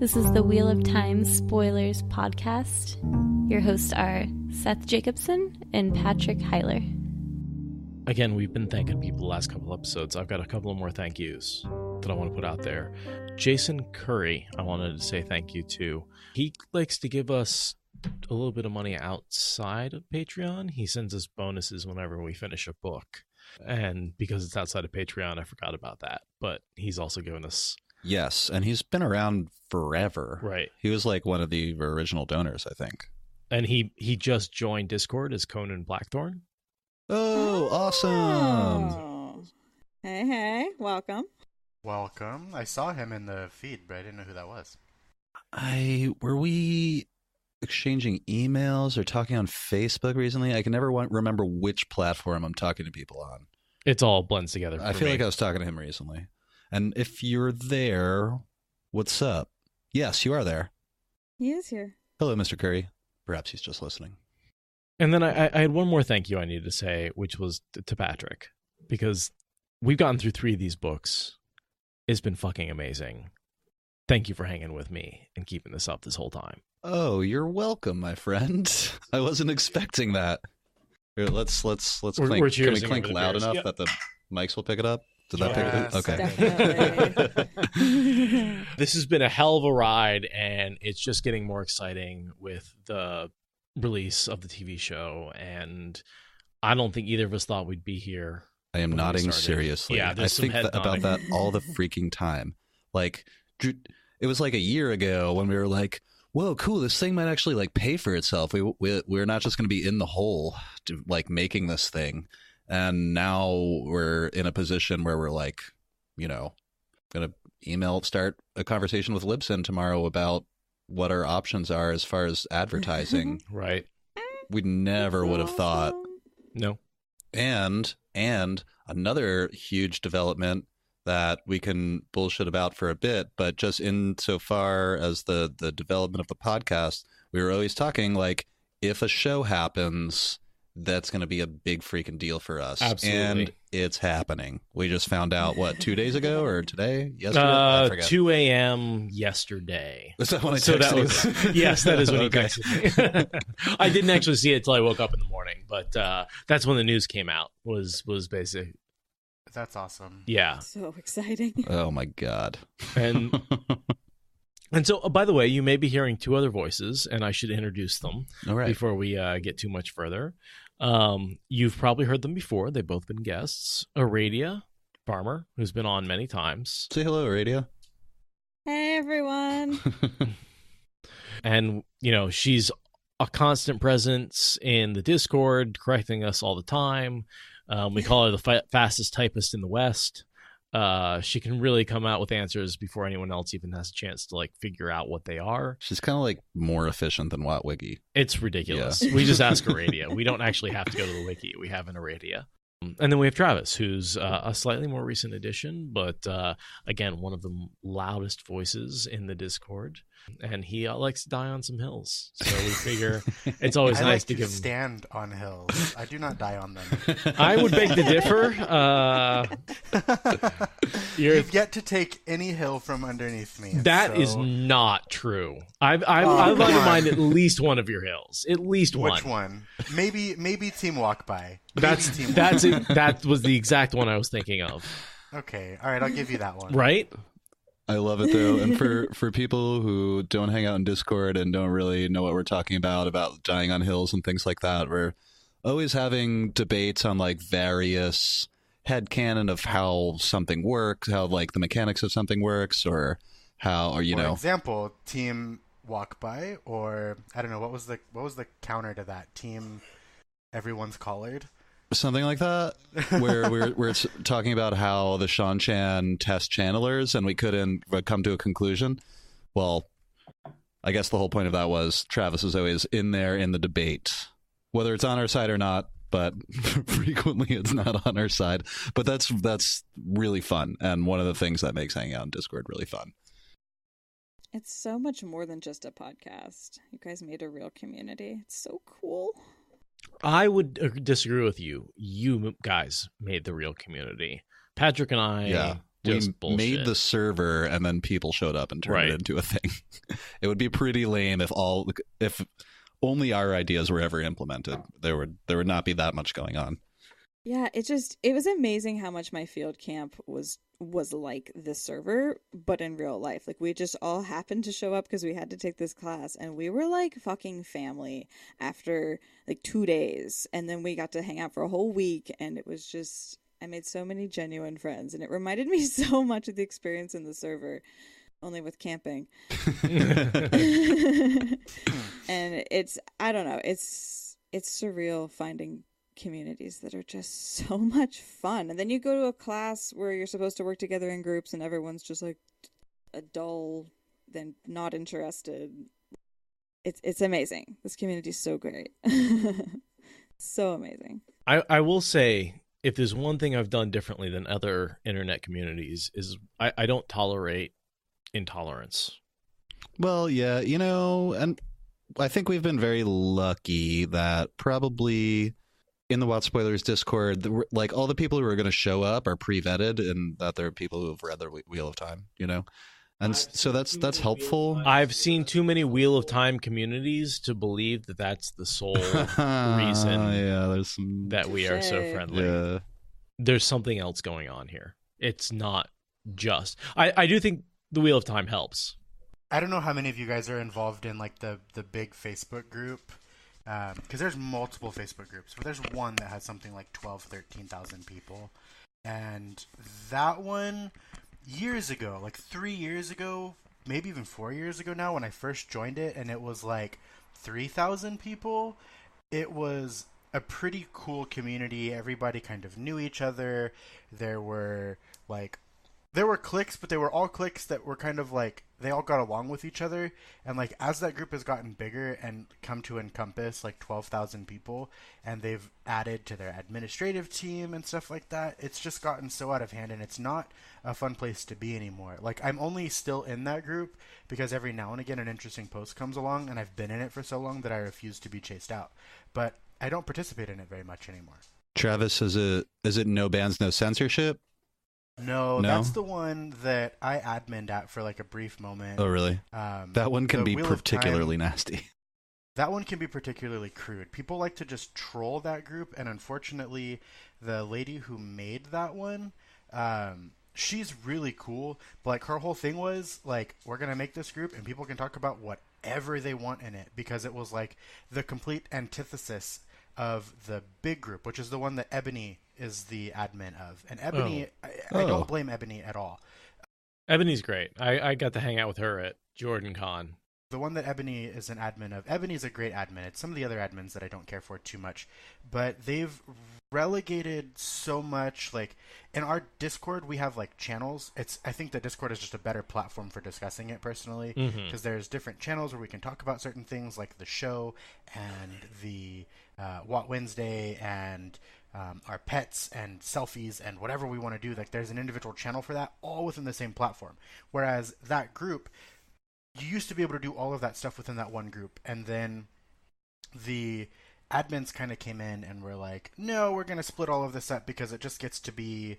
This is the Wheel of Time Spoilers podcast. Your hosts are Seth Jacobson and Patrick Heiler. Again, we've been thanking people the last couple episodes. I've got a couple of more thank yous that I want to put out there. Jason Curry, I wanted to say thank you to. He likes to give us a little bit of money outside of Patreon. He sends us bonuses whenever we finish a book. And because it's outside of Patreon, I forgot about that. But he's also given us... Yes, and he's been around forever. Right. He was like one of the original donors, I think. And he just joined Discord as Conan Blackthorn. Oh, awesome. Hey, welcome. Welcome. I saw him in the feed, but I didn't know who that was. Were we exchanging emails or talking on Facebook recently? I can never remember which platform I'm talking to people on. It's all blends together. I feel like I was talking to him recently. And if you're there, what's up? Yes, you are there. He is here. Hello, Mr. Curry. Perhaps he's just listening. And then I had one more thank you I needed to say, which was to Patrick, because we've gotten through 3 of these books. It's been fucking amazing. Thank you for hanging with me and keeping this up this whole time. Oh, you're welcome, my friend. I wasn't expecting that. Here, let's clink. We're Can we cheersing clink over the loud beers. enough Yep. that the mics will pick it up? Did that pick Yes, it up? Okay. Definitely. This has been a hell of a ride, and it's just getting more exciting with the release of the TV show. And I don't think either of us thought we'd be here. I am when we nodding started. seriously. Yeah, I there's some think head about that nodding. all the freaking time. Like, it was like a year ago when we were like, whoa, cool, this thing might actually like pay for itself. We're not just going to be in the hole to, like, making this thing. And now we're in a position where we're like, you know, going to start a conversation with Libsyn tomorrow about what our options are as far as advertising. Right. We never would have thought. No. And another huge development that we can bullshit about for a bit, but just insofar as the development of the podcast, we were always talking like, if a show happens, that's going to be a big freaking deal for us. Absolutely. And it's happening. We just found out, 2 days ago or today? Yesterday? I forget. 2 a.m. yesterday. Was that when I So that texted you? was yes, that is when he Okay. texted me. I didn't actually see it until I woke up in the morning, but that's when the news came out. Was basic. That's awesome. Yeah, So exciting. Oh my God. and so by the way, you may be hearing 2 other voices, and I should introduce them All right. before we get too much further. You've probably heard them before. They've both been guests. Aradia Farmer, who's been on many times, Say hello, Radio. Hey, everyone. and you know she's a constant presence in the Discord, correcting us all the time. We call her the fastest typist in the West. She can really come out with answers before anyone else even has a chance to like figure out what they are. She's kind of like more efficient than WattWiki. It's ridiculous. We just ask Aradia. We don't actually have to go to the wiki. We have an Aradia. And then we have Travis, who's a slightly more recent addition, but again, one of the loudest voices in the Discord. And he likes to die on some hills. So we figure it's always I nice like to give him... stand on hills. I do not die on them. I would beg to differ. You've yet to take any hill from underneath me. That so... is not true. I've come undermined on. at least one of your hills. At least one. Which one? Maybe Team Walk By. That was the exact one I was thinking of. Okay. All right. I'll give you that one. Right? I love it though, and for people who don't hang out in Discord and don't really know what we're talking about dying on hills and things like that, we're always having debates on like various headcanon of how something works, how like the mechanics of something works, or how, or you For know, example, Team Walk By, or I don't know, what was the counter to that? Team Everyone's Collared. something like that, where we're talking about how the Shan test channelers and we couldn't come to a conclusion. Well, I guess the whole point of that was Travis is always in there in the debate, whether it's on our side or not, but frequently it's not on our side. But that's really fun, and one of the things that makes hanging out in Discord really fun. It's so much more than just a podcast. You guys made a real community. It's so cool. I would disagree with you. You guys made the real community. Patrick and I just bullshit. made the server and then people showed up and turned it into a thing. It would be pretty lame if only our ideas were ever implemented. There would not be that much going on. Yeah, it was amazing how much my field camp was like the server, but in real life. Like, we just all happened to show up because we had to take this class, and we were like fucking family after like 2 days, and then we got to hang out for a whole week, and it was just, I made so many genuine friends, and it reminded me so much of the experience in the server, only with camping. And I don't know, it's surreal finding communities that are just so much fun. And then you go to a class where you're supposed to work together in groups and everyone's just like a dull, then not interested. It's amazing. This community is so great. So amazing. I will say, if there's one thing I've done differently than other internet communities, is I don't tolerate intolerance. Well, yeah, and I think we've been very lucky that probably in the Wild Spoilers Discord, like, all the people who are going to show up are pre-vetted, and that there are people who have read their Wheel of Time, and so that's helpful. I've seen too many Wheel of Time communities to believe that that's the sole reason there's some... that we are so friendly. Yeah. There's something else going on here. It's not just... I do think the Wheel of Time helps. I don't know how many of you guys are involved in like the big Facebook group, because there's multiple Facebook groups, but there's one that has something like 13,000 people, and that one, years ago, like 3 years ago, maybe even 4 years ago now, when I first joined it, and it was like 3,000 people, it was a pretty cool community. Everybody kind of knew each other. There were cliques, but they were all cliques that were kind of like, they all got along with each other. And like, as that group has gotten bigger and come to encompass like 12,000 people, and they've added to their administrative team and stuff like that, it's just gotten so out of hand, and it's not a fun place to be anymore. Like, I'm only still in that group because every now and again an interesting post comes along, and I've been in it for so long that I refuse to be chased out. But I don't participate in it very much anymore. Travis, is it no bans, no censorship? No, that's the one that I adminned at for like a brief moment. Oh, really? That one can be particularly nasty. That one can be particularly crude. People like to just troll that group, and unfortunately, the lady who made that one, she's really cool, but like, her whole thing was like, we're gonna make this group and people can talk about whatever they want in it, because it was like the complete antithesis of the big group, which is the one that Ebony is the admin of. And Ebony, I don't blame Ebony at all. Ebony's great. I got to hang out with her at Jordan Con. The one that Ebony is an admin of, Ebony's a great admin. It's some of the other admins that I don't care for too much, but they've relegated so much. Like, in our Discord, we have like channels. I think that Discord is just a better platform for discussing it personally, because there's different channels where we can talk about certain things, like the show and the What Wednesday and our pets and selfies and whatever we want to do. Like, there's an individual channel for that, all within the same platform. Whereas that group, you used to be able to do all of that stuff within that one group, and then the admins kind of came in and were like, no, we're going to split all of this up because it just gets to be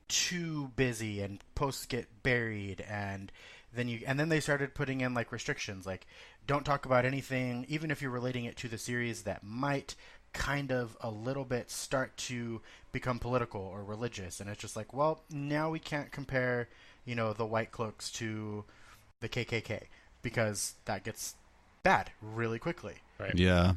too busy and posts get buried, and then they started putting in like restrictions, like, don't talk about anything, even if you're relating it to the series, that might kind of a little bit start to become political or religious. And it's just like, well, now we can't compare, the White Cloaks to the KKK, because that gets bad really quickly. Right. Yeah.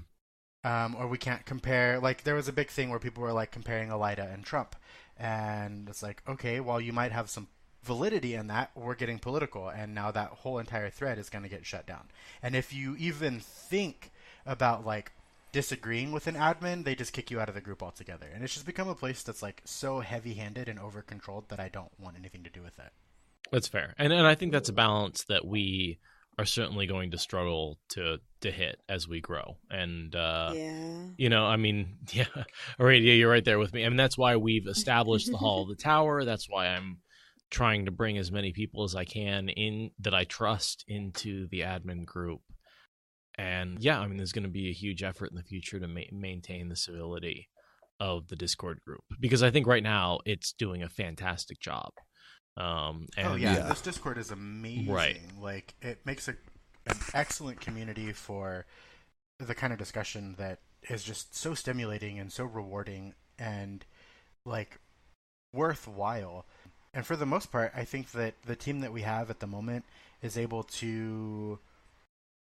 Or we can't compare, like, there was a big thing where people were like comparing Elida and Trump, and it's like, okay, well, you might have some validity in that, we're getting political, and now that whole entire thread is going to get shut down. And if you even think about like disagreeing with an admin, they just kick you out of the group altogether. And it's just become a place that's like so heavy-handed and over-controlled that I don't want anything to do with it. That's fair. And I think that's a balance that we are certainly going to struggle to hit as we grow. And, Aradia, you're right there with me. I mean, that's why we've established the Hall of the Tower. That's why I'm trying to bring as many people as I can in that I trust into the admin group. And yeah, I mean, there's going to be a huge effort in the future to maintain the civility of the Discord group, because I think right now it's doing a fantastic job. And this Discord is amazing. Right. Like, it makes an excellent community for the kind of discussion that is just so stimulating and so rewarding and, like, worthwhile. And for the most part, I think that the team that we have at the moment is able to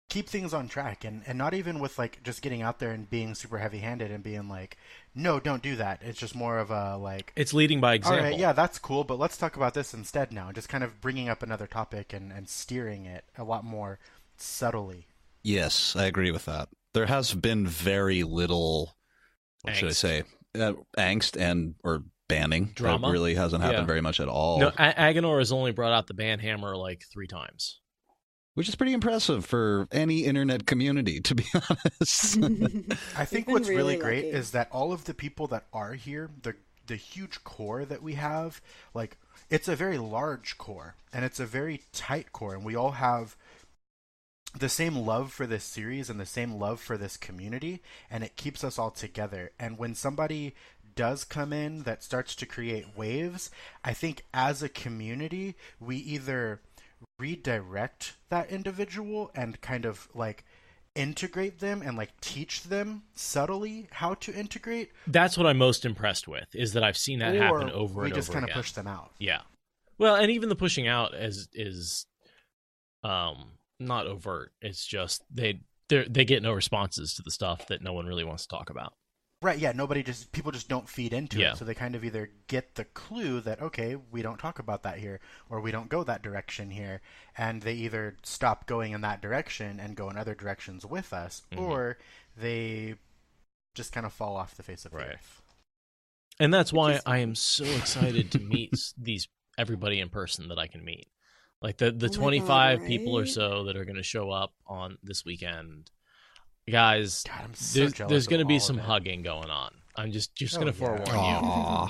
keep things on track, and not even with, like, just getting out there and being super heavy-handed and being like, no, don't do that. It's just more of a, like... It's leading by example. All right, yeah, that's cool, but let's talk about this instead now. Just kind of bringing up another topic and steering it a lot more subtly. Yes, I agree with that. There has been very little, what should I say, angst and or banning. Drama. That really hasn't happened very much at all. No, Agenor has only brought out the ban hammer like 3 times. Which is pretty impressive for any internet community, to be honest. I think what's really great is that all of the people that are here, the huge core that we have, like, it's a very large core, and it's a very tight core, and we all have the same love for this series and the same love for this community, and it keeps us all together. And when somebody does come in that starts to create waves, I think as a community, we either redirect that individual and kind of, like, integrate them and, like, teach them subtly how to integrate. That's what I'm most impressed with, is that I've seen that happen over and over again. We just kind of push them out. Yeah. Well, and even the pushing out is not overt. It's just they get no responses to the stuff that no one really wants to talk about. Right, yeah, people just don't feed into it, so they kind of either get the clue that, okay, we don't talk about that here, or we don't go that direction here, and they either stop going in that direction and go in other directions with us, or they just kind of fall off the face of the earth. And that's why I am so excited to meet everybody in person that I can meet. Like the 25 people or so that are going to show up on this weekend. Guys, God, there's going to be some hugging going on. I'm just going to forewarn you.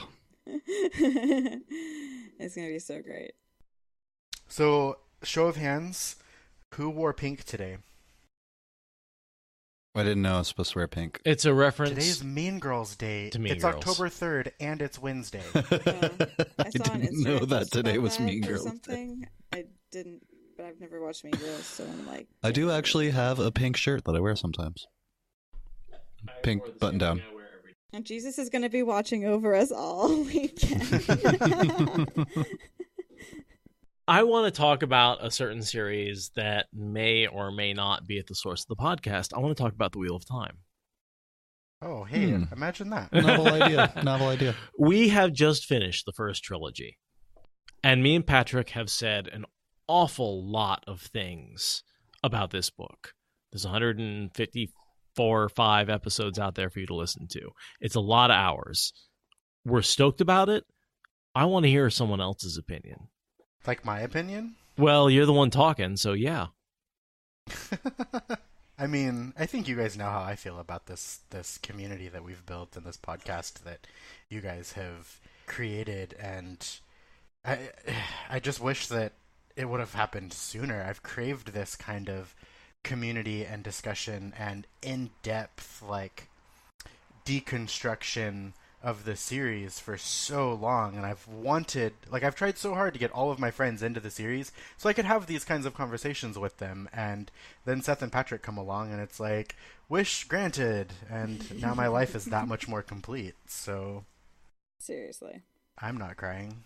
It's going to be so great. So, show of hands, who wore pink today? I didn't know I was supposed to wear pink. It's a reference. Today's Mean Girls Day. It's October 3rd, and it's Wednesday. I didn't know that today was Mean Girls something. Day. I didn't, but I've never watched Mean Girls, so I'm like... I do actually have a pink shirt that I wear sometimes. Pink button down. And Jesus is going to be watching over us all weekend. I want to talk about a certain series that may or may not be at the source of the podcast. I want to talk about The Wheel of Time. Oh, hey, imagine that. Novel idea. We have just finished the first trilogy. And me and Patrick have said an awful lot of things about this book. There's 154 or 5 episodes out there for you to listen to. It's a lot of hours. We're stoked about it. I want to hear someone else's opinion. Like my opinion? Well, you're the one talking, so yeah. I mean, I think you guys know how I feel about this community that we've built and this podcast that you guys have created, and I just wish that it would have happened sooner. I've craved this kind of community and discussion and in-depth, like, deconstruction of the series for so long, and I've tried so hard to get all of my friends into the series so I could have these kinds of conversations with them, and then Seth and Patrick come along and it's like, wish granted, and now my life is that much more complete. So seriously, I'm not crying.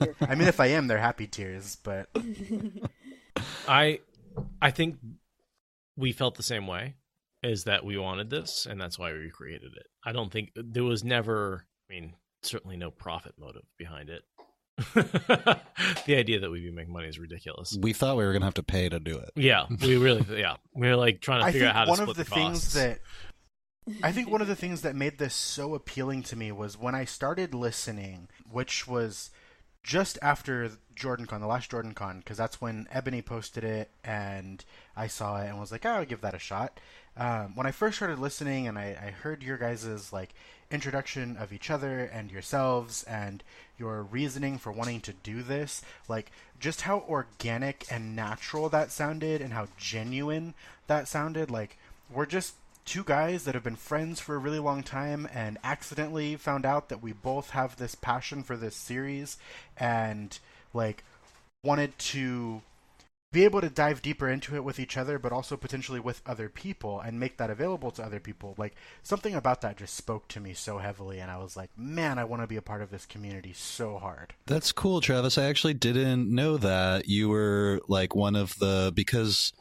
You're I mean, if I am, they're happy tears, but I think we felt the same way, is that we wanted this, and that's why we created it. I don't think there was never, certainly no profit motive behind it. The idea that we'd be making money is ridiculous. We thought we were going to have to pay to do it. Yeah, we really, we were like trying to figure out how to split the costs. I think one of the things that made this so appealing to me was when I started listening, which was just after JordanCon, the last JordanCon, because that's when Ebony posted it, and I saw it and was like, I'll give that a shot. When I first started listening and I heard your guys' like introduction of each other and yourselves and your reasoning for wanting to do this, like just how organic and natural that sounded and how genuine that sounded, like we're just two guys that have been friends for a really long time and accidentally found out that we both have this passion for this series and like wanted to be able to dive deeper into it with each other, but also potentially with other people and make that available to other people. Like, something about that just spoke to me so heavily, and I was like, man, I want to be a part of this community so hard. That's cool, Travis. I actually didn't know that you were like one of the, because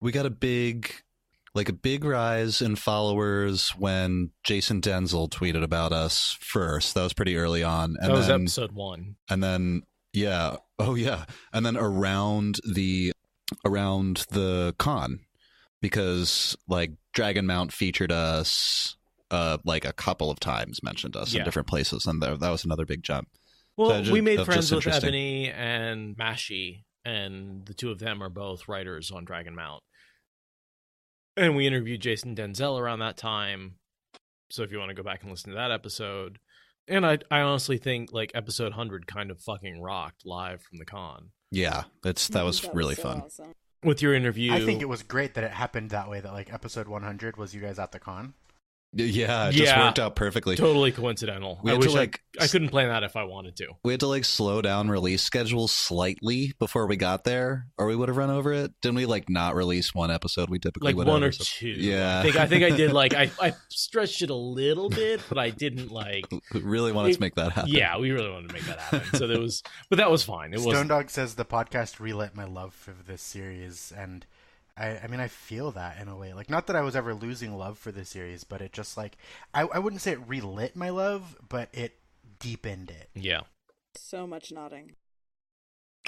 we got a big rise in followers when Jason Denzel tweeted about us first. That was pretty early on. And that was then, episode 1. And then, yeah. Oh, yeah. And then around the con, because like Dragon Mount featured us like a couple of times, mentioned us in different places, and that was another big jump. Well, So we made friends with Ebony and Mashi, and the two of them are both writers on Dragon Mount. And we interviewed Jason Denzel around that time. So if you want to go back and listen to that episode. And I honestly think like episode 100 kind of fucking rocked live from the con. Yeah, that was really so fun. awesome. With your interview. I think it was great that it happened that way, that like episode 100 was you guys at the con. Yeah, it just worked out perfectly. Totally coincidental. I wish I couldn't plan that if I wanted to. We had to like slow down release schedules slightly before we got there, or we would have run over it. Didn't we like not release one episode? We typically like would one have, or two. Yeah, I think I did like I stretched it a little bit, but I didn't like. We really wanted to make that happen. Yeah, we really wanted to make that happen. So there was, but that was fine. It was. Stone Dog says the podcast relit my love for this series, and I mean, I feel that in a way. Like, not that I was ever losing love for this series, but it just, like, I wouldn't say it relit my love, but it deepened it. Yeah. So much nodding.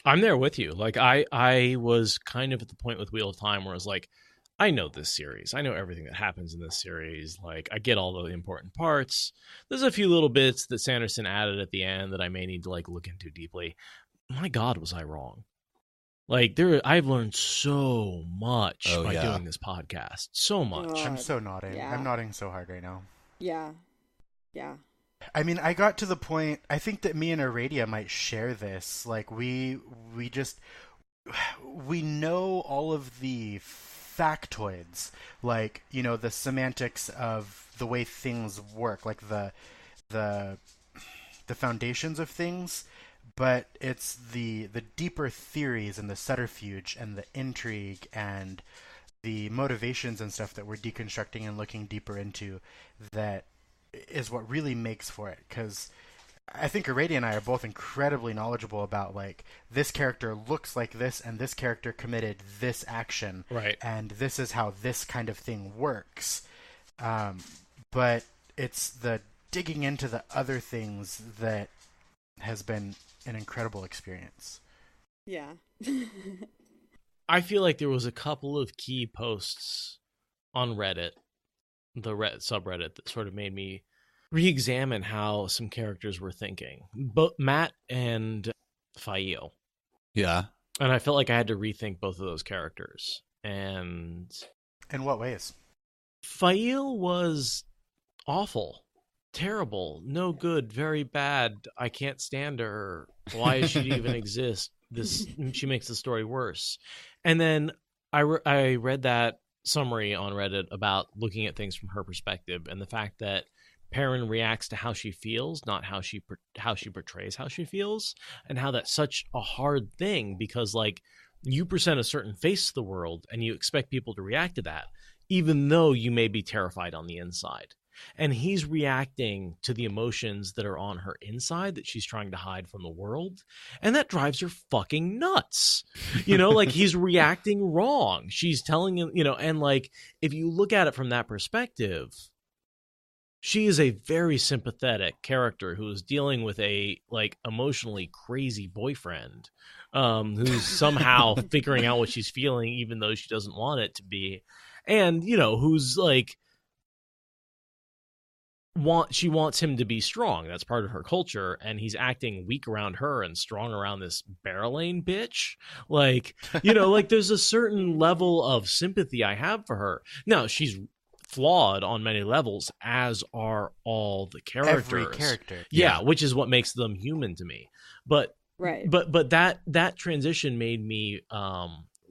I'm there with you. Like, I was kind of at the point with Wheel of Time where I was like, I know this series. I know everything that happens in this series. Like, I get all the important parts. There's a few little bits that Sanderson added at the end that I may need to, like, look into deeply. My God, was I wrong. Like, I've learned so much by doing this podcast. So much. I'm so nodding. Yeah. I'm nodding so hard right now. Yeah. Yeah. I mean, I got to the point, I think that me and Aradia might share this. Like, we know all of the factoids, like, you know, the semantics of the way things work, like the foundations of things. But it's the deeper theories and the subterfuge and the intrigue and the motivations and stuff that we're deconstructing and looking deeper into that is what really makes for it. Because I think Aradia and I are both incredibly knowledgeable about, like, this character looks like this and this character committed this action. Right. And this is how this kind of thing works. But it's the digging into the other things that has been an incredible experience. Yeah. I feel like there was a couple of key posts on Reddit, the subreddit, that sort of made me re-examine how some characters were thinking. But Matt and Fail. Yeah. And I felt like I had to rethink both of those characters. And in what ways? Fail was awful. Terrible, no good, very bad. I can't stand her. Why does she even exist? She makes the story worse. And then I read that summary on Reddit about looking at things from her perspective and the fact that Perrin reacts to how she feels, not how she portrays how she feels, and how that's such a hard thing because, like, you present a certain face to the world and you expect people to react to that, even though you may be terrified on the inside. And he's reacting to the emotions that are on her inside that she's trying to hide from the world. And that drives her fucking nuts. You know, like, he's reacting wrong. She's telling him, you know, and like, if you look at it from that perspective, she is a very sympathetic character who is dealing with a, like, emotionally crazy boyfriend who's somehow figuring out what she's feeling, even though she doesn't want it to be. And, you know, who's like, she wants him to be strong. That's part of her culture, and he's acting weak around her and strong around this Barrelane bitch. Like, you know, like, there's a certain level of sympathy I have for her. Now, she's flawed on many levels, as are all the characters. Every character. Yeah, which is what makes them human to me. But Right. But that transition made me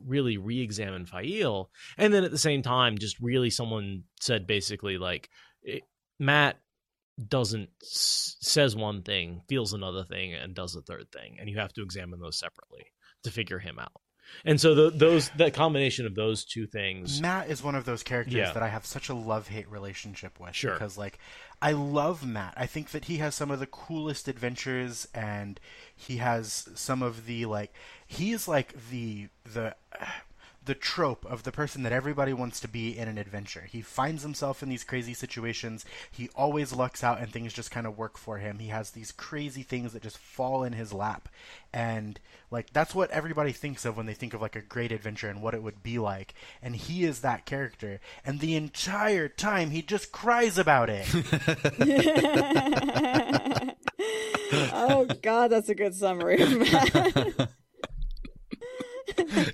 really re-examine Fael. And then at the same time, just really someone said basically like, Mat says one thing, feels another thing, and does a third thing, and you have to examine those separately to figure him out. And so that combination of those two things. Mat is one of those characters that I have such a love-hate relationship with. Sure. Because, like, I love Mat. I think that he has some of the coolest adventures, and he has some of the, like, he is like the trope of the person that everybody wants to be in an adventure. He finds himself in these crazy situations. He always lucks out and things just kind of work for him. He has these crazy things that just fall in his lap. And like that's what everybody thinks of when they think of like a great adventure and what it would be like. And he is that character. And the entire time he just cries about it. Oh God, that's a good summary of Mat.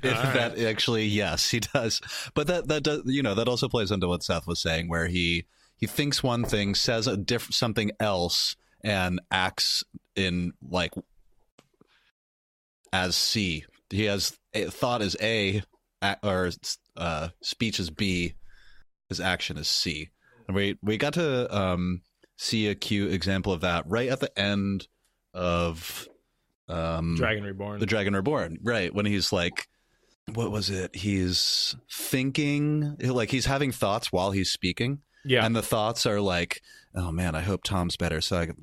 That actually, yes, he does. But that does, that also plays into what Seth was saying, where he thinks one thing, says something else, and acts in like as C. He has thought is A, or speech is B. His action is C. And we got to see a cute example of that right at the end of Dragon Reborn. The Dragon Reborn, right? When he's like, what was it? He's thinking, like he's having thoughts while he's speaking. Yeah. And the thoughts are like, oh man, I hope Tom's better. So I'd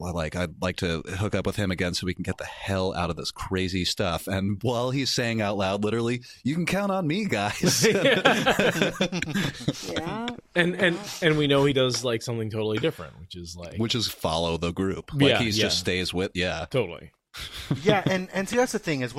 like to hook up with him again so we can get the hell out of this crazy stuff. And while he's saying out loud, literally, you can count on me, guys. Yeah. And we know he does like something totally different, which is follow the group. Like just stays with, Totally. Yeah, and see, that's the thing is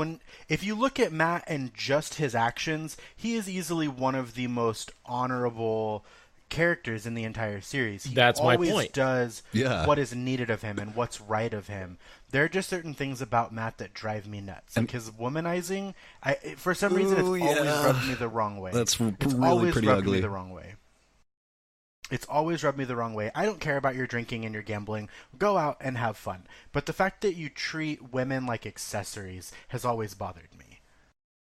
if you look at Mat and just his actions, he is easily one of the most honorable characters in the entire series. That's my point. He always does what is needed of him and what's right of him. There are just certain things about Mat that drive me nuts. Like his womanizing, for some reason, it's always rubbed me the wrong way. It's really pretty ugly. Me the wrong way. It's always rubbed me the wrong way. I don't care about your drinking and your gambling. Go out and have fun. But the fact that you treat women like accessories has always bothered me.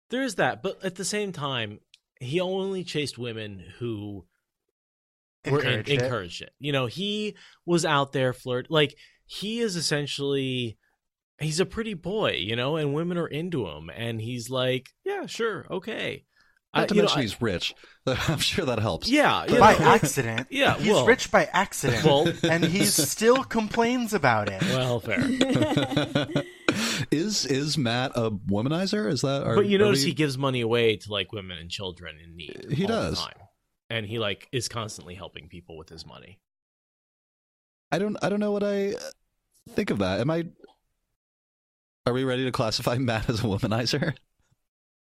There is that, but at the same time, he only chased women who encouraged it. He was out there like he is essentially, he's a pretty boy, and women are into him, and he's like, yeah, sure, okay. Not to mention he's rich. I'm sure that helps. Yeah. By accident. Yeah. He's rich by accident. And he still complains about it. Well, fair. Is Mat a womanizer? Is that? But you notice he gives money away to like women and children in need. He does. The time. And he like is constantly helping people with his money. I don't know what I think of that. Are we ready to classify Mat as a womanizer?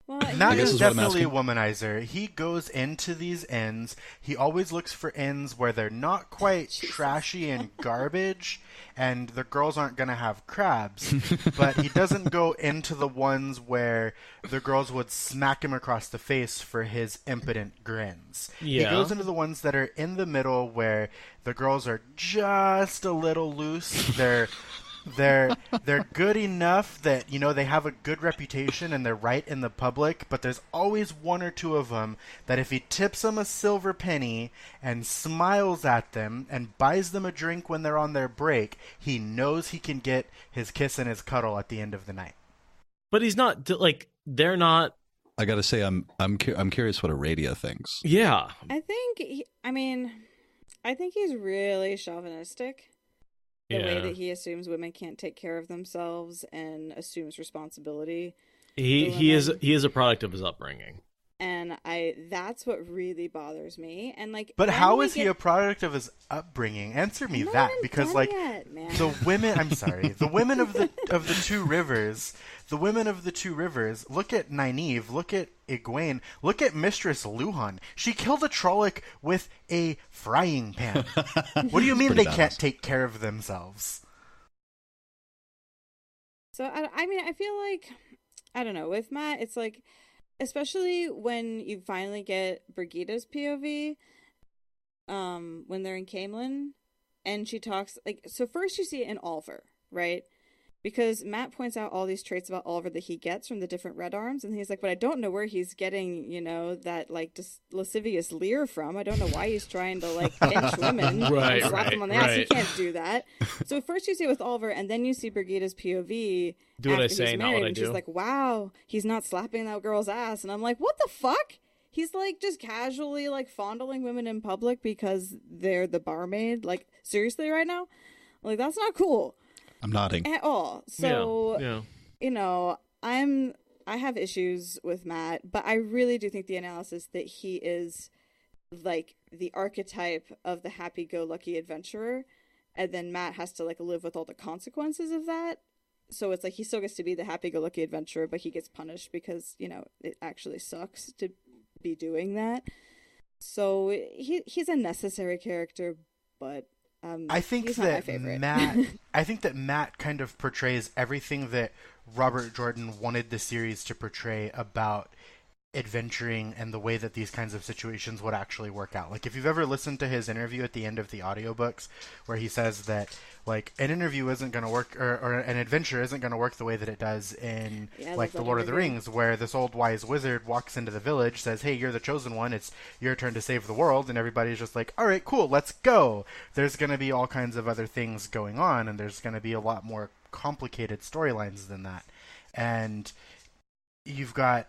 Well, Mat is definitely a womanizer. He goes into these inns. He always looks for inns where they're not quite trashy and garbage, and the girls aren't going to have crabs. But he doesn't go into the ones where the girls would smack him across the face for his impotent grins. Yeah. He goes into the ones that are in the middle where the girls are just a little loose. They're good enough that they have a good reputation and they're right in the public, but there's always one or two of them that if he tips them a silver penny and smiles at them and buys them a drink when they're on their break, he knows he can get his kiss and his cuddle at the end of the night. But he's not like they're not. I gotta say, I'm curious what Aradia thinks. Yeah, I think he's really chauvinistic. The way that he assumes women can't take care of themselves and assumes responsibility. He is a product of his upbringing. And that's what really bothers me. And like, but how is he a product of his upbringing? Answer me that, because like the women. I'm sorry, the women of the two rivers. The women of the two rivers. Look at Nynaeve. Look at Egwene. Look at Mistress Luhan. She killed a Trolloc with a frying pan. What do you mean they can't take care of themselves? So I feel like, I don't know, with Mat, it's like, especially when you finally get Brigida's POV, when they're in Camelin, and she talks, like, so first you see it in Ulver, right? Because Matt points out all these traits about Oliver that he gets from the different Red Arms, and he's like, but I don't know where he's getting, that, like, lascivious leer from. I don't know why he's trying to, like, pinch women and slap them on the ass. He can't do that. So first you see it with Oliver, and then you see Brigida's POV do what after I say, he's not married, what I and do. she's like, wow, he's not slapping that girl's ass. And I'm like, what the fuck? He's, like, just casually, like, fondling women in public because they're the barmaid. Like, seriously right now? Like, that's not cool. I'm nodding. At all. So, yeah. I have issues with Matt, but I really do think the analysis that he is, like, the archetype of the happy-go-lucky adventurer, and then Matt has to, like, live with all the consequences of that. So it's like he still gets to be the happy-go-lucky adventurer, but he gets punished because, it actually sucks to be doing that. So he's a necessary character, but I think that Matt kind of portrays everything that Robert Jordan wanted the series to portray about adventuring and the way that these kinds of situations would actually work out. Like, if you've ever listened to his interview at the end of the audiobooks where he says that, like, an interview isn't going to work, or an adventure isn't going to work the way that it does in, like, The Lord of the Rings, where this old wise wizard walks into the village, says, hey, you're the chosen one, it's your turn to save the world, and everybody's just like, all right, cool, let's go. There's going to be all kinds of other things going on, and there's going to be a lot more complicated storylines than that. And you've got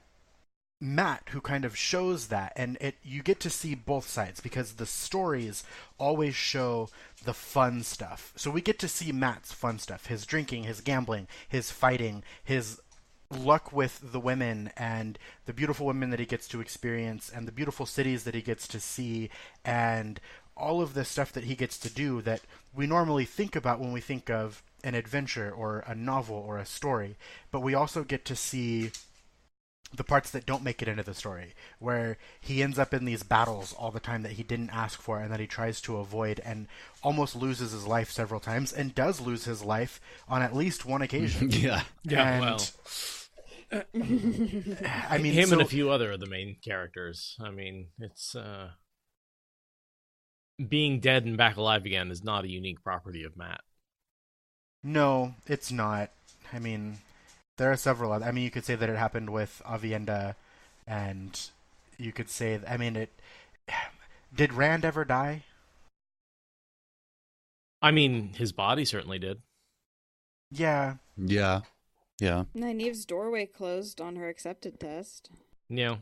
Matt, who kind of shows that, and you get to see both sides because the stories always show the fun stuff. So we get to see Matt's fun stuff, his drinking, his gambling, his fighting, his luck with the women, and the beautiful women that he gets to experience, and the beautiful cities that he gets to see, and all of the stuff that he gets to do that we normally think about when we think of an adventure or a novel or a story. But we also get to see the parts that don't make it into the story, where he ends up in these battles all the time that he didn't ask for and that he tries to avoid, and almost loses his life several times, and does lose his life on at least one occasion. Yeah, and, I mean, him and a few other of the main characters. I mean, it's being dead and back alive again is not a unique property of Matt. No, it's not. I mean, there are several other. I mean, you could say that it happened with Avienda, and you could say, I mean, did Rand ever die? I mean, his body certainly did. Yeah. Yeah. Nynaeve's doorway closed on her accepted test. Yeah.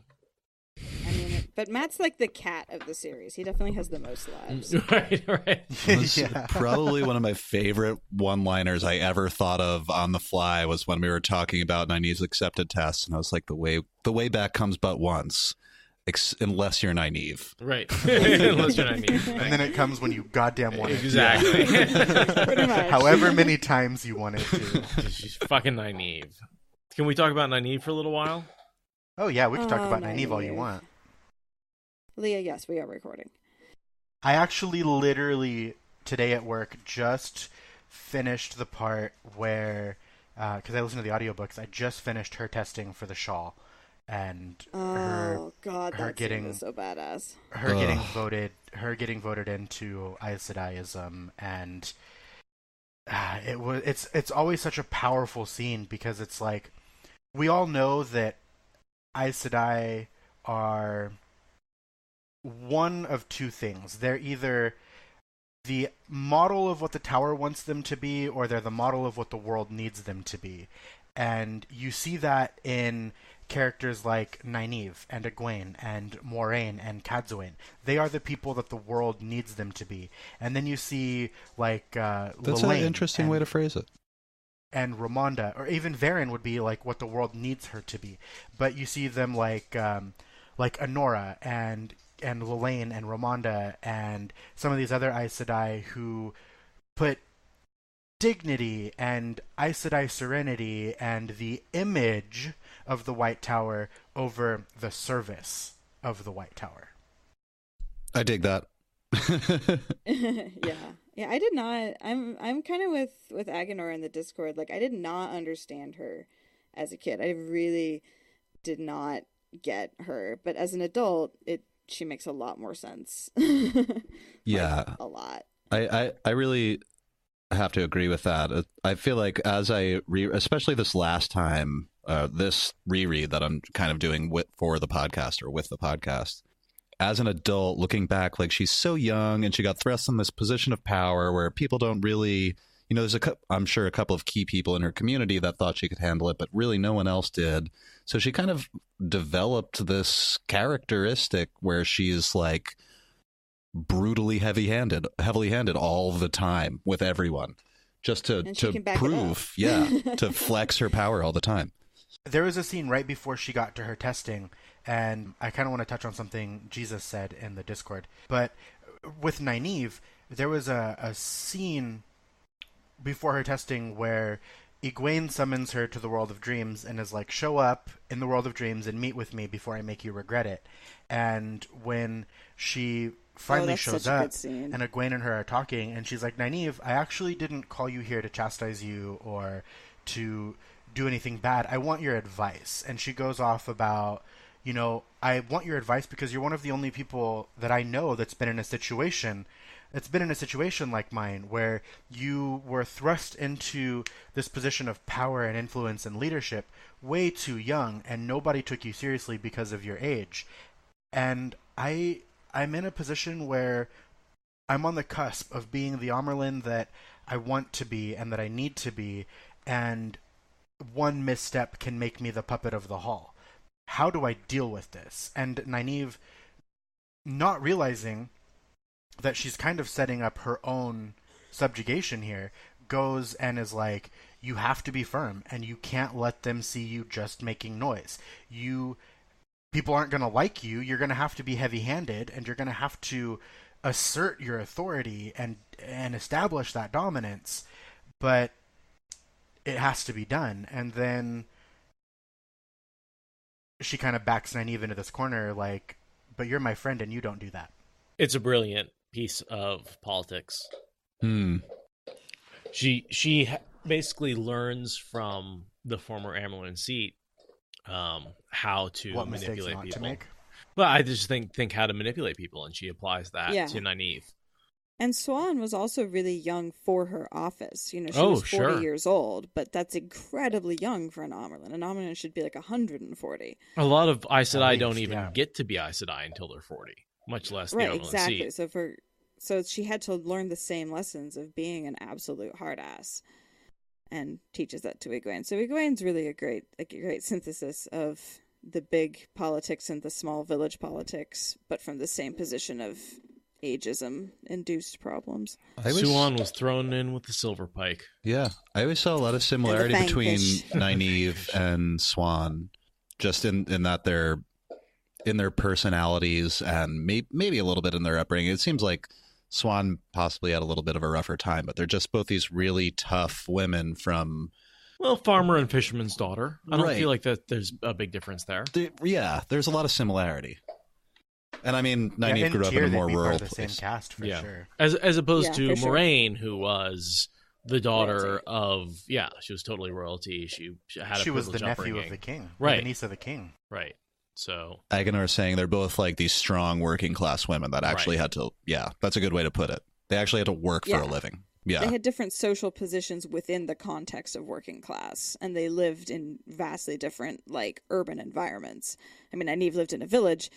I mean, but Matt's like the cat of the series. He definitely has the most lives. Right. Yeah. Probably one of my favorite one-liners I ever thought of on the fly was when we were talking about Nynaeve's accepted test, and I was like, the way back comes but once, unless you're Nynaeve. Right. Unless you're Nynaeve. And then it comes when you goddamn want it. Exactly. Pretty much. However many times you want it to. She's fucking Nynaeve. Can we talk about Nynaeve for a little while? Oh, yeah, we can talk about Nynaeve all you want. Leah, yes, we are recording. I actually literally, today at work, just finished the part where, because I listened to the audiobooks, I just finished her testing for the shawl. And her getting was so badass. Her getting voted into Aes Sedaiism, and it's always such a powerful scene because it's like, we all know that Aes Sedai are one of two things. They're either the model of what the Tower wants them to be, or they're the model of what the world needs them to be. And you see that in characters like Nynaeve and Egwene and Moiraine and Cadsuane. They are the people that the world needs them to be. And then you see like That's Lelaine an interesting way to phrase it. And Ramonda, or even Varen would be like what the world needs her to be. But you see them like Anora and Lelaine and Ramonda and some of these other Aes Sedai who put dignity and Aes Sedai serenity and the image of the White Tower over the service of the White Tower. I dig that. Yeah, I did not. I'm kind of with Aganor in the Discord. Like, I did not understand her as a kid. I really did not get her. But as an adult, she makes a lot more sense. Yeah, like, a lot. I really have to agree with that. I feel like as especially this last time, this reread that I'm kind of doing for the podcast or with the podcast, as an adult looking back, like she's so young and she got thrust in this position of power where people don't really, there's I'm sure a couple of key people in her community that thought she could handle it, but really no one else did. So she kind of developed this characteristic where she's like brutally heavy-handed all the time with everyone, just to prove, to flex her power all the time. There was a scene right before she got to her testing, and I kind of want to touch on something Jesus said in the Discord. But with Nynaeve, there was a scene before her testing where Egwene summons her to the world of dreams and is like, show up in the world of dreams and meet with me before I make you regret it. And when she finally shows up and Egwene and her are talking, and she's like, Nynaeve, I actually didn't call you here to chastise you or to do anything bad. I want your advice. And she goes off about, I want your advice because you're one of the only people that I know that's been in a situation like mine, where you were thrust into this position of power and influence and leadership way too young, and nobody took you seriously because of your age. And I'm in a position where I'm on the cusp of being the Amyrlin that I want to be and that I need to be, and one misstep can make me the puppet of the hall. How do I deal with this? And Nynaeve, not realizing that she's kind of setting up her own subjugation here, goes and is like, you have to be firm, and you can't let them see you just making noise. People aren't going to like you. You're going to have to be heavy-handed, and you're going to have to assert your authority and establish that dominance. But it has to be done. And then she kind of backs Nynaeve into this corner, like, but you're my friend, and you don't do that. It's a brilliant piece of politics. She basically learns from the former Amyrlin seat how to manipulate people. To make? Well, I just think how to manipulate people, and she applies that to Nynaeve. And Siuan was also really young for her office. She was 40 years old, but that's incredibly young for an Amyrlin. An Amyrlin should be like 140. A lot of Aes Sedai don't even get to be Aes Sedai until they're 40, much less the Amyrlin exactly. seat. So she had to learn the same lessons of being an absolute hard ass, and teaches that to Egwene. So Egwene's really a great synthesis of the big politics and the small village politics, but from the same position of ageism-induced problems. Siuan was thrown in with the silver pike. Yeah, I always saw a lot of similarity between Nynaeve and Siuan, just in that they're in their personalities and maybe a little bit in their upbringing. It seems like Siuan possibly had a little bit of a rougher time, but they're just both these really tough women from... Well, farmer and fisherman's daughter. I don't feel like that there's a big difference there. There's a lot of similarity. And I mean, Nynaeve grew up in a more rural place. Same cast for sure. As opposed to Moiraine, who was the daughter of... Yeah, she was totally royalty. She had a was the nephew of the king. Right. The niece of the king. Right. So Aguinar is saying they're both like these strong working class women that actually had to, that's a good way to put it. They actually had to work for a living. Yeah. They had different social positions within the context of working class, and they lived in vastly different, like, urban environments. I mean, Nynaeve lived in a village.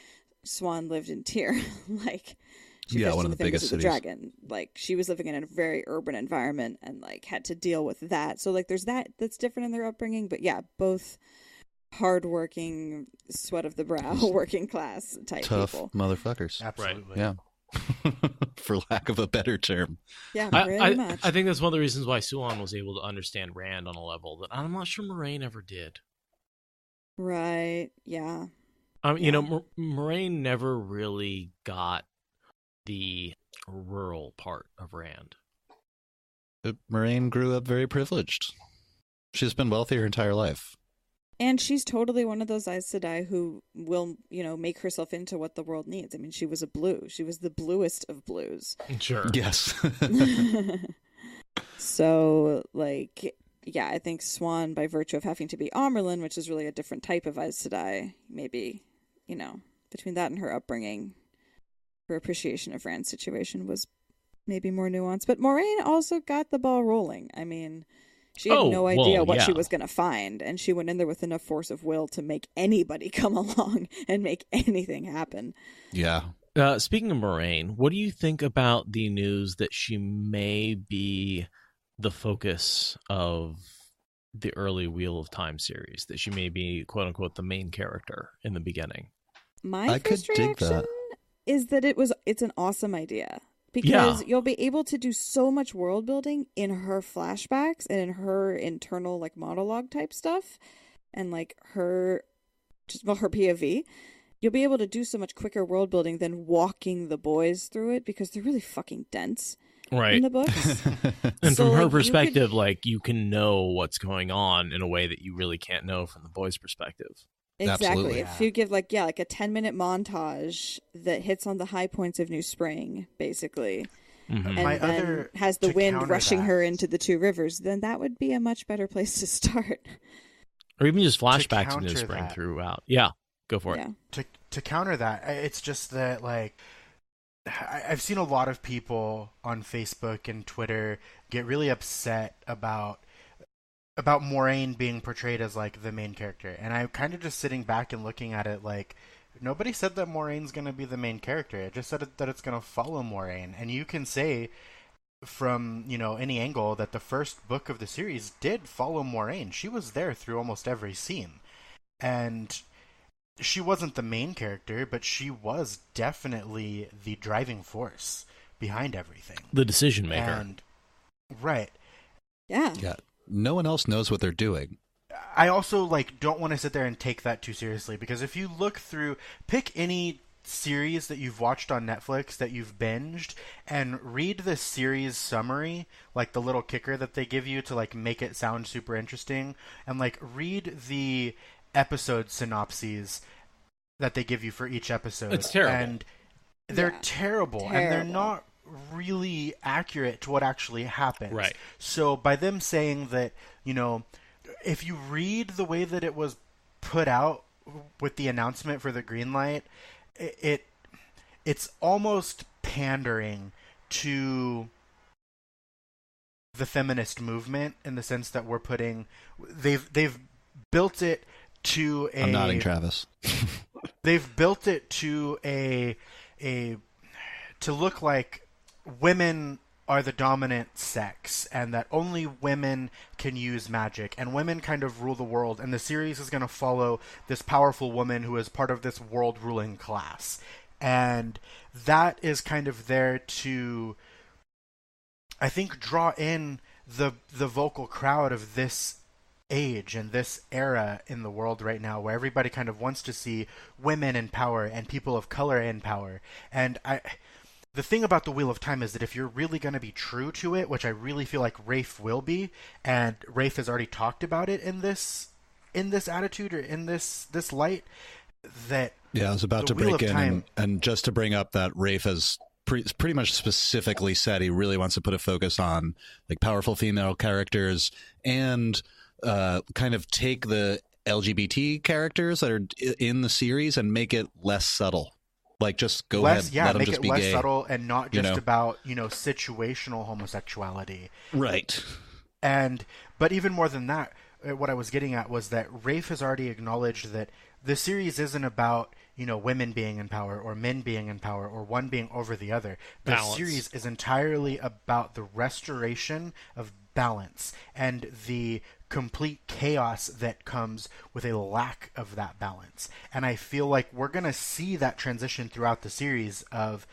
Siuan lived in Tyr. One of the biggest cities. Dragon. Like, she was living in a very urban environment and, like, had to deal with that. So, like, there's that's different in their upbringing. But, yeah, both hardworking, sweat of the brow, working class type tough people. Motherfuckers. Absolutely. Yeah. For lack of a better term. Yeah, pretty much. I think that's one of the reasons why Siuan was able to understand Rand on a level that I'm not sure Moiraine ever did. Right, yeah. Moiraine never really got the rural part of Rand. Moiraine grew up very privileged. She's been wealthy her entire life. And she's totally one of those Aes Sedai who will, make herself into what the world needs. I mean, she was a blue. She was the bluest of blues. Sure. Yes. So, I think Siuan, by virtue of having to be Amyrlin, which is really a different type of Aes Sedai, maybe, between that and her upbringing, her appreciation of Rand's situation was maybe more nuance. But Moiraine also got the ball rolling. I mean, she had Oh, no idea well, what she yeah. was going to find, and she went in there with enough force of will to make anybody come along and make anything happen. Yeah. Speaking of Moiraine, what do you think about the news that she may be the focus of the early Wheel of Time series? That she may be, quote unquote, the main character in the beginning? My first reaction is that it's an awesome idea. Because you'll be able to do so much world building in her flashbacks and in her internal like monologue type stuff and like her POV. You'll be able to do so much quicker world building than walking the boys through it because they're really fucking dense in the books. And So, from her like, perspective, you can know what's going on in a way that you really can't know from the boys' perspective. Exactly. Absolutely. If you give like a 10-minute montage that hits on the high points of New Spring, basically, Mm-hmm. and then has the wind rushing her into the two rivers, then that would be a much better place to start. Or even just flashbacks of New counter Spring that. throughout. Yeah, go for it. Yeah. To counter that, it's just that like I've seen a lot of people on Facebook and Twitter get really upset about Moiraine being portrayed as like the main character, and I'm kind of just sitting back and looking at it like nobody said that Moraine's going to be the main character. It just said that it's going to follow Moiraine, and you can say from any angle that the first book of the series did follow Moiraine. She was there through almost every scene, and she wasn't the main character, but she was definitely the driving force behind everything, The decision maker. and right. Yeah. Yeah. No one else knows what they're doing. I also don't want to sit there and take that too seriously, because if you look through, pick any series that you've watched on Netflix that you've binged and read the series summary, like the little kicker that they give you to make it sound super interesting, and read the episode synopses that they give you for each episode. It's terrible. And they're terrible, and they're not really accurate to what actually happens. Right. So by them saying that, if you read the way that it was put out with the announcement for the green light, it's almost pandering to the feminist movement in the sense that they've built it to a... I'm nodding, Travis. They've built it to to look like women are the dominant sex and that only women can use magic and women kind of rule the world, and the series is going to follow this powerful woman who is part of this world ruling class, and that is kind of there to, I think, draw in the vocal crowd of this age and this era in the world right now, where everybody kind of wants to see women in power and people of color in power. And the thing about the Wheel of Time is that if you're really going to be true to it, which I really feel like Rafe will be, and Rafe has already talked about it in this attitude or in this light, that I was about to break in and just to bring up that Rafe has pretty much specifically said he really wants to put a focus on powerful female characters and kind of take the LGBT characters that are in the series and make it less subtle. Just go ahead, let them make just it be less gay. subtle and not just about situational homosexuality. Right. But even more than that, what I was getting at was that Rafe has already acknowledged that the series isn't about women being in power or men being in power or one being over the other. The series is entirely about the restoration of balance and the complete chaos that comes with a lack of that balance. And I feel like we're going to see that transition throughout the series of,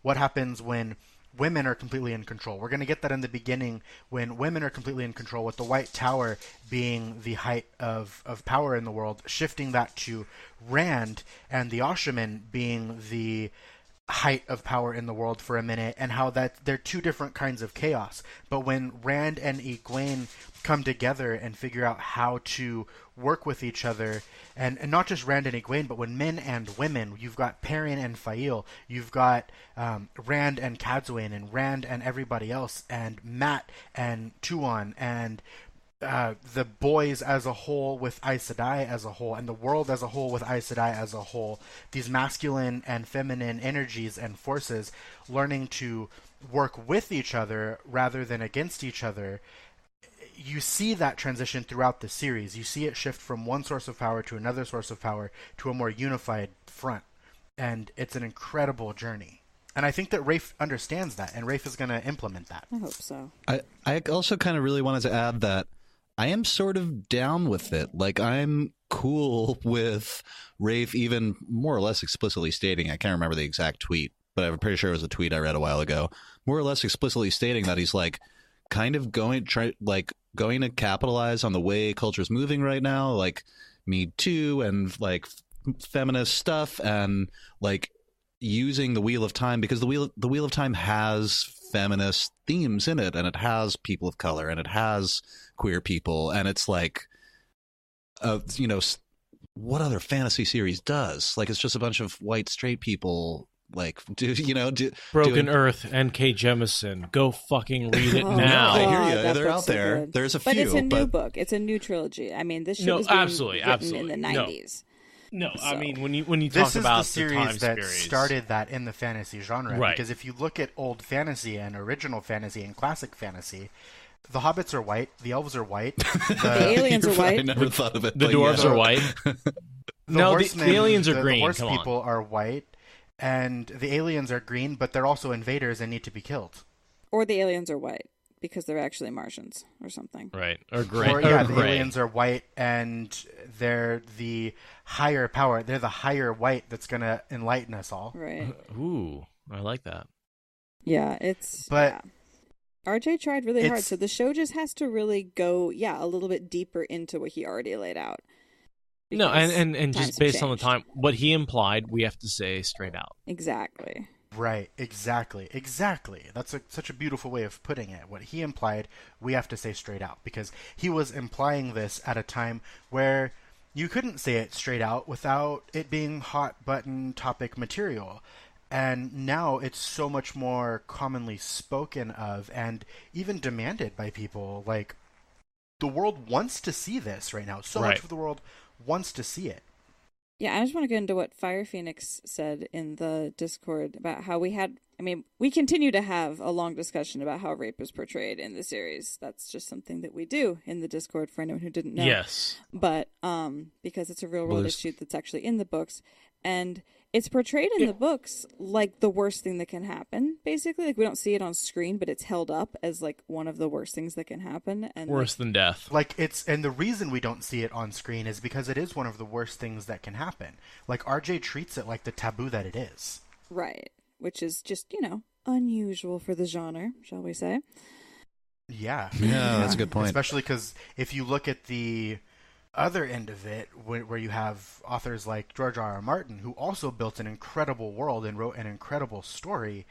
what happens when women are completely in control. We're going to get that in the beginning when women are completely in control, with the White Tower being the height of power in the world, shifting that to Rand and the Oshaman being the height of power in the world for a minute, and how that they're two different kinds of chaos. But when Rand and Egwene come together and figure out how to work with each other, and not just Rand and Egwene, but when men and women, you've got Perrin and Fail, you've got Rand and Cadsuane, and Rand and everybody else, and Mat and Tuon, and the boys as a whole with Aes Sedai as a whole, and the world as a whole with Aes Sedai as a whole, these masculine and feminine energies and forces learning to work with each other rather than against each other. You see that transition throughout the series. You see it shift from one source of power to another source of power to a more unified front. And it's an incredible journey. And I think that Rafe understands that, and Rafe is going to implement that. I hope so. I also kind of really wanted to add that I am sort of down with it. Like, I'm cool with Rafe even more or less explicitly stating, I can't remember the exact tweet, but I'm pretty sure it was a tweet I read a while ago, more or less explicitly stating that he's like kind of going to capitalize on the way culture's moving right now, like Me Too and like feminist stuff, and like using the Wheel of Time, because the Wheel of Time has feminist themes in it, and it has people of color, and it has queer people, and it's like, you know, what other fantasy series does? Like, it's just a bunch of white straight people, like, Broken Earth, N.K. Jemisin. Go fucking read it now. I hear you. That They're out book's so there. good. There's a few, but it's a new book. It's a new trilogy. I mean, this shit was being written in the 90s. No, So. I mean, when you talk This is about the series time that series, started that in the fantasy genre. Right. Because if you look at old fantasy and original fantasy and classic fantasy, the hobbits are white, the elves are white, The aliens are You're right, I white. never thought of it. the but dwarves yeah. are white. No, the aliens are green. The horse Come on. people are white, and the aliens are green, but they're also invaders and need to be killed. Or the aliens are white because they're actually Martians or something. Right, or gray. Or, yeah, the gray. aliens are white, and they're the higher power. They're the higher white that's going to enlighten us all. Right. Ooh, I like that. Yeah, it's... But- yeah. RJ tried really hard, It's- so the show just has to really go, a little bit deeper into what he already laid out. No, Because and times just have based on the changed. time, what he implied, we have to say straight out. Exactly. Right, exactly. That's such a beautiful way of putting it. What he implied, we have to say straight out, because he was implying this at a time where you couldn't say it straight out without it being hot button topic material. And now it's so much more commonly spoken of and even demanded by people. Like, the world wants to see this right now. So Right. much of the world wants to see it. Yeah, I just want to get into what Fire Phoenix said in the Discord about how we continue to have a long discussion about how rape is portrayed in the series. That's just something that we do in the Discord for anyone who didn't know. Yes. But because it's a real world there's- issue that's actually in the books, and it's portrayed in the books like the worst thing that can happen, basically. Like, we don't see it on screen, but it's held up as like one of the worst things that can happen. And Worse than death. And the reason we don't see it on screen is because it is one of the worst things that can happen. Like, RJ treats it like the taboo that it is. right, which is just, unusual for the genre, shall we say. Yeah. Yeah, that's a good point. Especially because if you look at the other end of it, where you have authors like George R.R. Martin, who also built an incredible world and wrote an incredible story,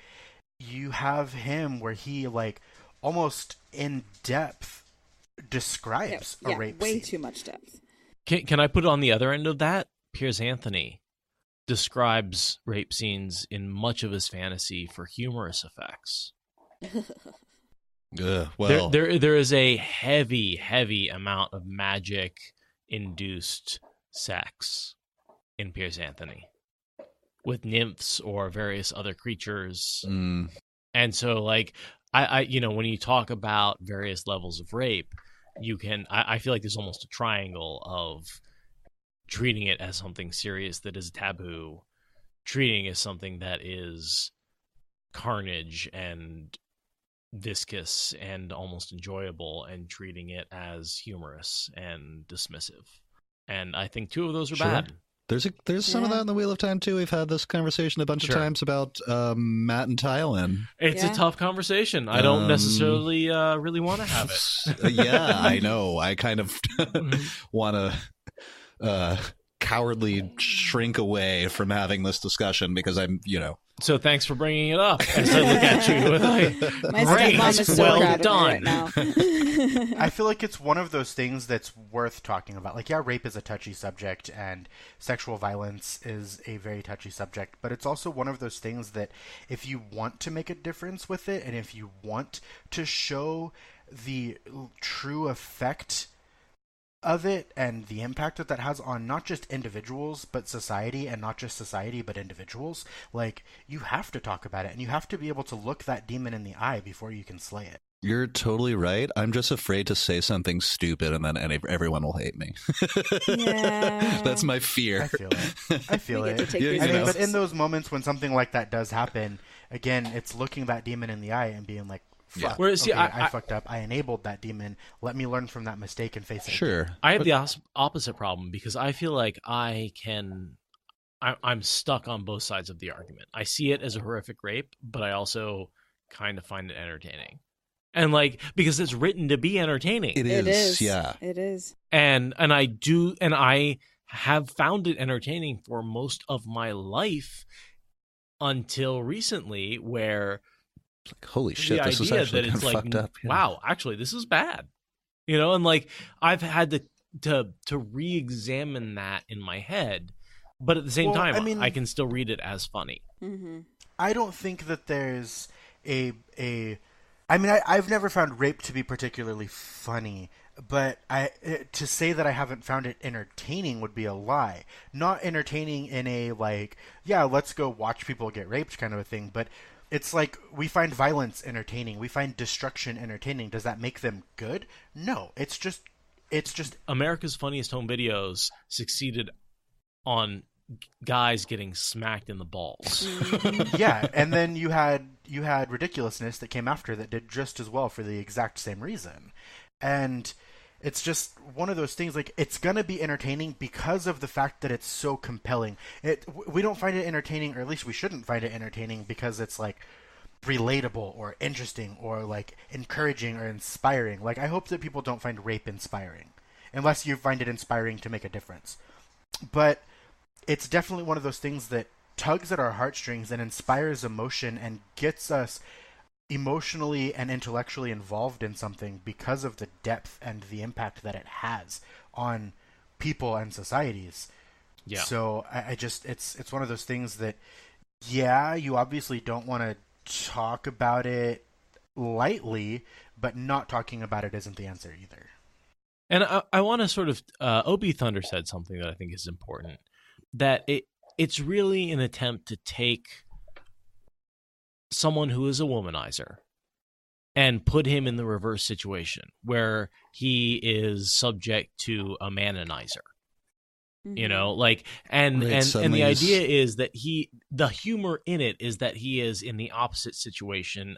you have him where he, like, almost in depth describes a rape way scene. too much depth. Can I put it on the other end of that? Piers Anthony describes rape scenes in much of his fantasy for humorous effects. Well, There is a heavy amount of magic-induced sex in Piers Anthony with nymphs or various other creatures. And so, like, I when you talk about various levels of rape, I feel like there's almost a triangle of treating it as something serious that is taboo, treating it as something that is carnage and viscous and almost enjoyable, and treating it as humorous and dismissive. And I think two of those are Sure. bad. there's some of that in the Wheel of Time too. We've had this conversation a bunch of Sure. times about Matt and Tylin. It's Yeah. a tough conversation. I don't necessarily really want to have it. Yeah, I know. I kind of want to cowardly shrink away from having this discussion because I'm So thanks for bringing it up. As I look at you with My great, stepmom is so well proud done. of me right now. I feel like it's one of those things that's worth talking about. Like, yeah, rape is a touchy subject and sexual violence is a very touchy subject, but it's also one of those things that if you want to make a difference with it and if you want to show the true effect of it and the impact that that has on not just individuals but society, and not just society but individuals, like, you have to talk about it and you have to be able to look that demon in the eye before you can slay it. You're totally right. I'm just afraid to say something stupid and then everyone will hate me. Yeah. That's my fear. I feel it. I feel We get to it. take Yeah, these I mean, risks. but in those moments when something like that does happen, again, it's looking that demon in the eye and being like, fuck, Yeah. Whereas, see, okay, I fucked up. I enabled that demon. Let me learn from that mistake and face it. Sure. I have the opposite problem because I feel like I'm stuck on both sides of the argument. I see it as a horrific rape, but I also kind of find it entertaining. And like, because it's written to be entertaining. It It is. Yeah. It is. And I have found it entertaining for most of my life until recently, where Like, holy shit, the this is idea actually that kind it's of like, fucked up. Yeah. wow, actually, this is bad, and like I've had to re-examine that in my head, but at the same Well, time, I mean- I can still read it as funny. Mm-hmm. I don't think that there's I mean, I've never found rape to be particularly funny, but to say that I haven't found it entertaining would be a lie. Not entertaining in a, like, yeah, let's go watch people get raped kind of a thing, but it's like we find violence entertaining. We find destruction entertaining. Does that make them good? No. It's just America's Funniest Home Videos succeeded on guys getting smacked in the balls. yeah, and then you had ridiculousness that came after that did just as well for the exact same reason. And it's just one of those things, like, it's gonna be entertaining because of the fact that it's so compelling. We don't find it entertaining, or at least we shouldn't find it entertaining, because it's like relatable or interesting or like encouraging or inspiring. Like, I hope that people don't find rape inspiring, unless you find it inspiring to make a difference. But it's definitely one of those things that tugs at our heartstrings and inspires emotion and gets us emotionally and intellectually involved in something because of the depth and the impact that it has on people and societies. Yeah. So I just, it's one of those things that, yeah, you obviously don't want to talk about it lightly, but not talking about it isn't the answer either. And I want to sort of, Obi Thunder said something that I think is important, that it's really an attempt to take someone who is a womanizer and put him in the reverse situation where he is subject to a manonizer. Like, and Right, and suddenly the he's- idea is that the humor in it is that he is in the opposite situation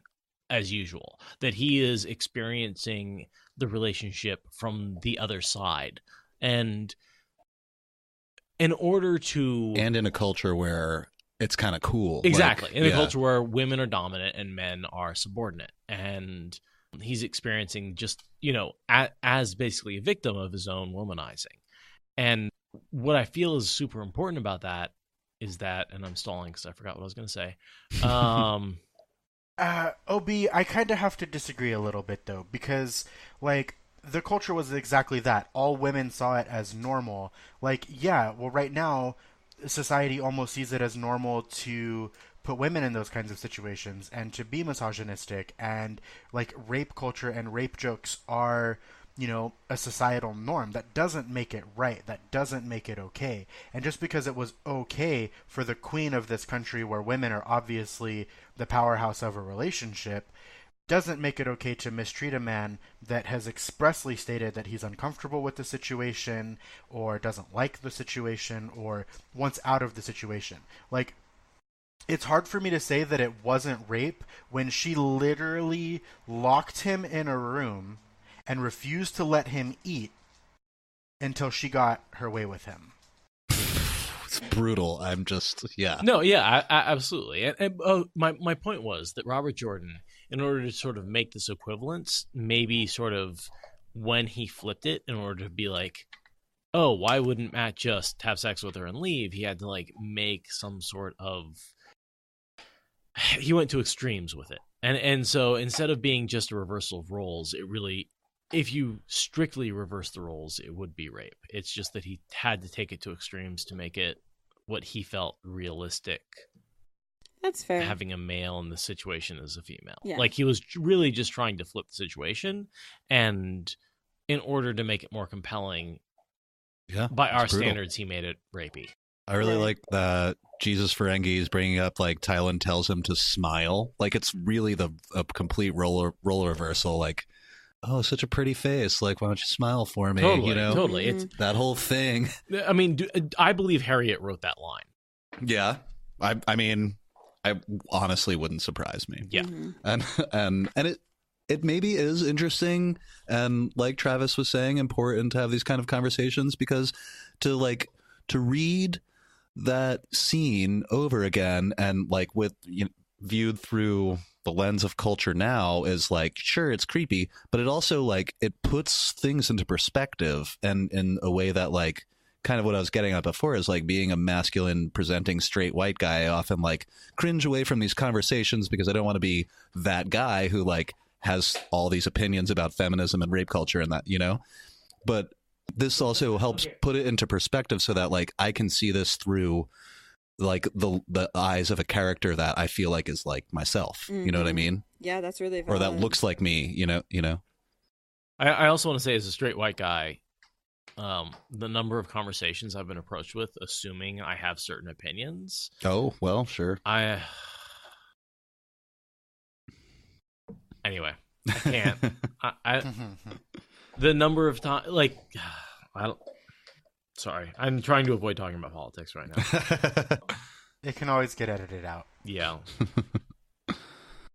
as usual, that he is experiencing the relationship from the other side. And in order to... And in a culture where it's kind of cool. Exactly. Like, In a yeah. culture where women are dominant and men are subordinate. And he's experiencing just, as basically a victim of his own womanizing. And what I feel is super important about that is that, and I'm stalling because I forgot what I was going to say. Obi, I kind of have to disagree a little bit, though, because, like, the culture was exactly that. All women saw it as normal. Like, yeah, well, right now, society almost sees it as normal to put women in those kinds of situations and to be misogynistic, and, like, rape culture and rape jokes are, a societal norm. That doesn't make it right. That doesn't make it okay. And just because it was okay for the queen of this country, where women are obviously the powerhouse of a relationship, doesn't make it okay to mistreat a man that has expressly stated that he's uncomfortable with the situation or doesn't like the situation or wants out of the situation. Like, it's hard for me to say that it wasn't rape when she literally locked him in a room and refused to let him eat until she got her way with him. It's brutal. I'm just, yeah. No, yeah, absolutely. And my point was that Robert Jordan, in order to sort of make this equivalence, maybe sort of when he flipped it, in order to be like, oh, why wouldn't Matt just have sex with her and leave? He had to, like, make some sort of he went to extremes with it. And so instead of being just a reversal of roles, it really, if you strictly reverse the roles, it would be rape. It's just that he had to take it to extremes to make it what he felt realistic. That's fair. Having a male in the situation as a female. Yeah. Like, he was really just trying to flip the situation, and in order to make it more compelling, by our standards, he made it rapey. I really like that Jesus Ferengi is bringing up, like, Tylan tells him to smile. Like, it's really a complete role reversal. Like, oh, such a pretty face. Like, why don't you smile for me? Totally, you know? totally. It's that whole thing. I mean, I believe Harriet wrote that line. Yeah. I mean, I honestly wouldn't surprise me. Yeah. And it maybe is interesting, and like Travis was saying, important to have these kind of conversations, because to read that scene over again and, like, with, you know, viewed through the lens of culture now is, like, sure, it's creepy, but it also, like, it puts things into perspective, and in a way that, like, kind of what I was getting at before is, like, being a masculine presenting straight white guy, I often, like, cringe away from these conversations because I don't want to be that guy who, like, has all these opinions about feminism and rape culture and that, you know, but this also helps put it into perspective so that, like, I can see this through, like, the eyes of a character that I feel like is like myself. You know what I mean? Yeah, that's really valid. Or that looks like me, you know. I also want to say, as a straight white guy, the number of conversations I've been approached with, assuming I have certain opinions. Oh, well, sure. Anyway, I can't. The number of times, like, I don't. Sorry, I'm trying to avoid talking about politics right now. It can always get edited out. Yeah.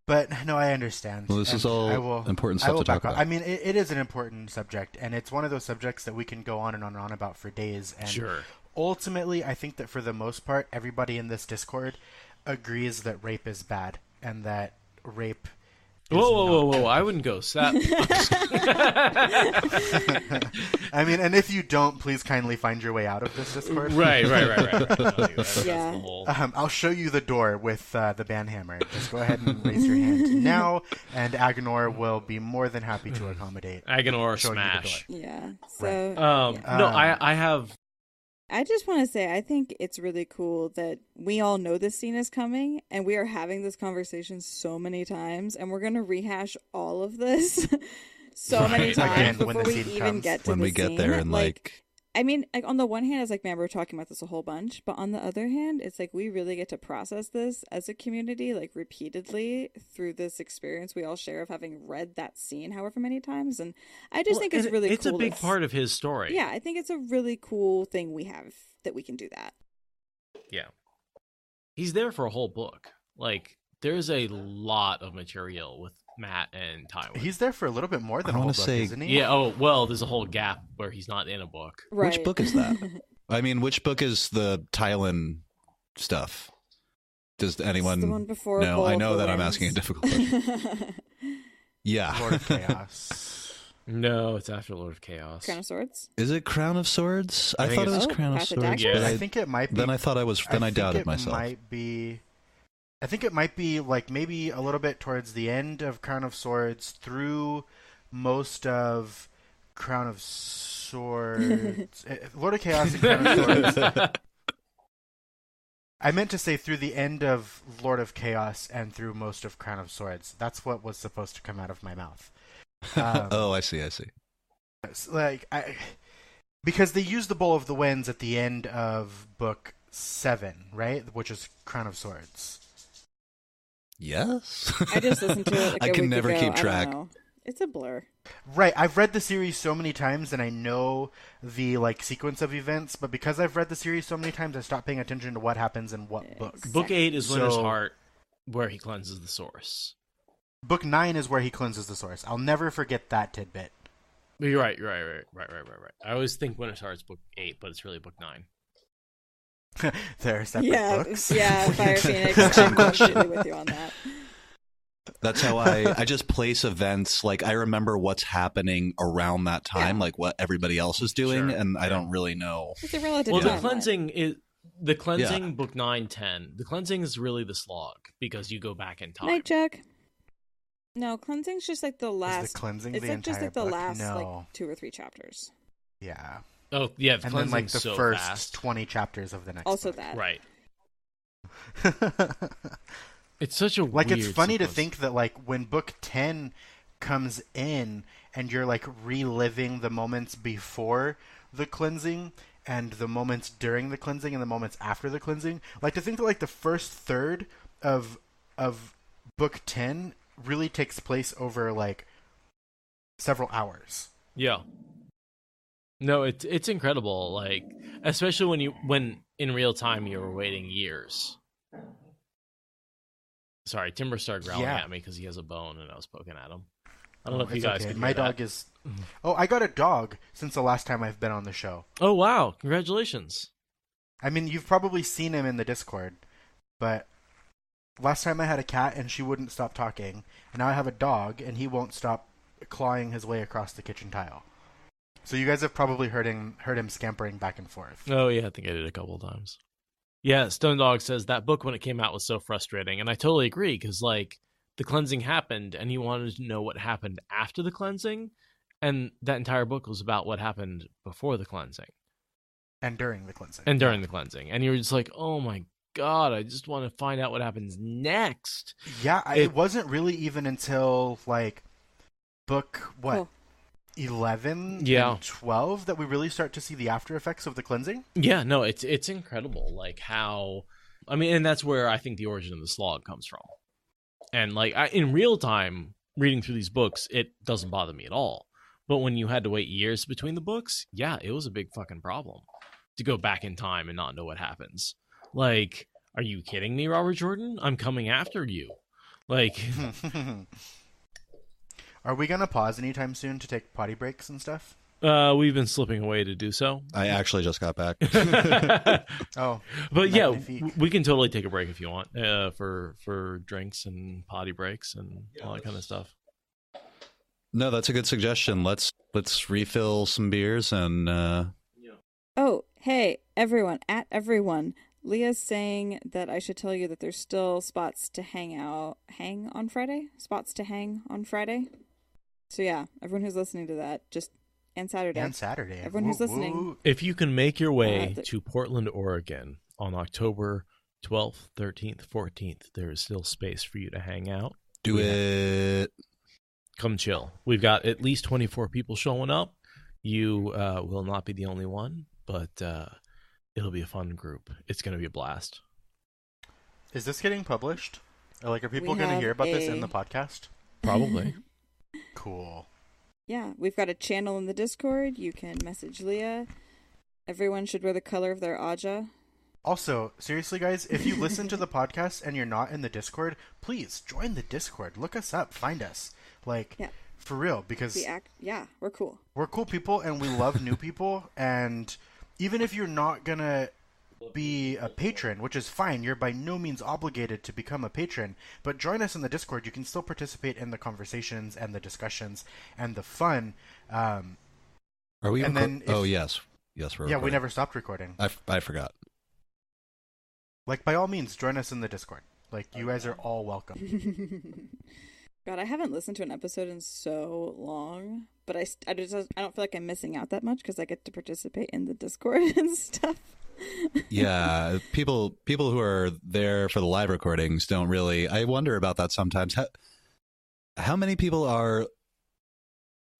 But no, I understand. Well, this is all important stuff to talk about. I mean, it is an important subject, and it's one of those subjects that we can go on and on and on about for days. And sure. Ultimately, I think that for the most part, everybody in this Discord agrees that rape is bad, and that rape. Whoa! I wouldn't go. I mean, and if you don't, please kindly find your way out of this Discord. Right. Yeah. I'll show you the door with the banhammer. Just go ahead and raise your hand now, and Agenor will be more than happy to accommodate. Agenor smash. Yeah. So. Right. No, I have. I just want to say, I think it's really cool that we all know this scene is coming, and we are having this conversation so many times, and we're going to rehash all of this so many times before we even get to the scene. When we get there, and like... I mean, like, on the one hand, it's like, man, we're talking about this a whole bunch, but on the other hand, it's like we really get to process this as a community, like, repeatedly through this experience we all share of having read that scene however many times, and I just think it's really cool. It's a big part of his story. Yeah, I think it's a really cool thing we have, that we can do that. Yeah. He's there for a whole book. Like, there's a lot of material with Mat and Tywin. He's there for a little bit more than a whole book, isn't he? Yeah, oh, well, there's a whole gap where he's not in a book. Right. Which book is that? I mean, which book is the Tywin stuff? Does anyone the one before know? I know that I'm asking a difficult question. Yeah. Lord of Chaos. No, it's after Lord of Chaos. Crown of Swords? Is it Crown of Swords? I thought it was Crown of Swords. Yeah. I think it might be. Then I thought I was. Then I doubted myself. I think it might be like maybe a little bit towards the end of Crown of Swords through most of Crown of Swords. Lord of Chaos and Crown of Swords. I meant to say through the end of Lord of Chaos and through most of Crown of Swords. That's what was supposed to come out of my mouth. Oh, I see. Because they use the Bowl of the Winds at the end of book 7, right? Which is Crown of Swords. Yes. I just listened to it like I can never keep track. It's a blur. Right. I've read the series so many times and I know the sequence of events, but because I've read the series so many times, I stopped paying attention to what happens in what book. Book 8 is Winter's Heart, where he cleanses the source. Book 9 is where he cleanses the source. I'll never forget that tidbit. You're right. I always think Winter's Heart's book 8, but it's really book 9. They're separate books. Yeah, Fire Phoenix. I'm completely with you on that. That's how I just place events. Like, I remember what's happening around that time, like what everybody else is doing, and I don't really know. It's a relative the cleansing is the cleansing, book 9, 10. The cleansing is really the slog because you go back in time. Night, Jack. No, cleansing's just like the last. Is the cleansing it's the like entire just like the book? last No. like 2 or 3 chapters. Yeah. Oh yeah, the And then like the so first fast. 20 chapters of the next Also book. that. Right. It's such a like weird it's funny sequence. to think that like when book 10 comes in and you're like reliving the moments before the cleansing and the moments during the cleansing and the moments after the cleansing, like to think that like the first third of book 10 really takes place over like several hours. Yeah. No, it's incredible. Like, especially when in real time you were waiting years. Sorry, Timber started growling at me because he has a bone and I was poking at him. I don't know if you guys could My hear dog that. is. Oh, I got a dog since the last time I've been on the show. Oh wow! Congratulations. I mean, you've probably seen him in the Discord, but last time I had a cat and she wouldn't stop talking, and now I have a dog and he won't stop clawing his way across the kitchen tile. So you guys have probably heard him scampering back and forth. Oh yeah, I think I did a couple of times. Yeah, Stone Dog says that book when it came out was so frustrating, and I totally agree because like the cleansing happened, and he wanted to know what happened after the cleansing, and that entire book was about what happened before the cleansing And during the cleansing. and during the cleansing, and you were just like, oh my god, I just want to find out what happens next. Yeah, it wasn't really even until like book Cool. 11 Yeah. and 12 that we really start to see the after effects of the cleansing. Yeah, no, it's incredible, like how, I mean, and that's where I think the origin of the slog comes from. And like in real time, reading through these books, it doesn't bother me at all. But when you had to wait years between the books, yeah, it was a big fucking problem to go back in time and not know what happens. Like, are you kidding me, Robert Jordan? I'm coming after you. Like, Are we going to pause anytime soon to take potty breaks and stuff? we've been slipping away to do so. I actually just got back. Oh. But yeah, magnifique. we can totally take a break if you want, for drinks and potty breaks and all that kind of stuff. No, that's a good suggestion. Let's refill some beers and Oh, hey, everyone, Leah's saying that I should tell you that there's still spots to hang on Friday. So yeah, everyone who's listening to that, and Saturday. Everyone who's listening. If you can make your way the- to Portland, Oregon on October 12th, 13th, 14th, there is still space for you to hang out. do it. Come chill. We've got at least 24 people showing up. You will not be the only one, but it'll be a fun group. It's going to be a blast. Is this getting published? Or, like, are people We going to have hear about this a- in the podcast? Probably. Cool. Yeah, we've got a channel in the Discord. You can message Leah. Everyone should wear the color of their Aja. Also, seriously, guys, if you listen to the podcast and you're not in the Discord, please join the Discord. Look us up. Find us. Like, Yeah. for real, because We're cool. we're cool people and we love new people. And even if you're not going to be a patron, which is fine, you're by no means obligated to become a patron, but join us in the Discord. You can still participate in the conversations and the discussions and the fun. Are we? And then oh if- yes, we're. Yeah, we recording. never stopped recording. I forgot. Like, by all means, join us in the Discord. Like, you guys are all welcome. God, I haven't listened to an episode in so long, but I don't feel like I'm missing out that much because I get to participate in the Discord and stuff. Yeah, people who are there for the live recordings don't really. I wonder about that sometimes. How many people are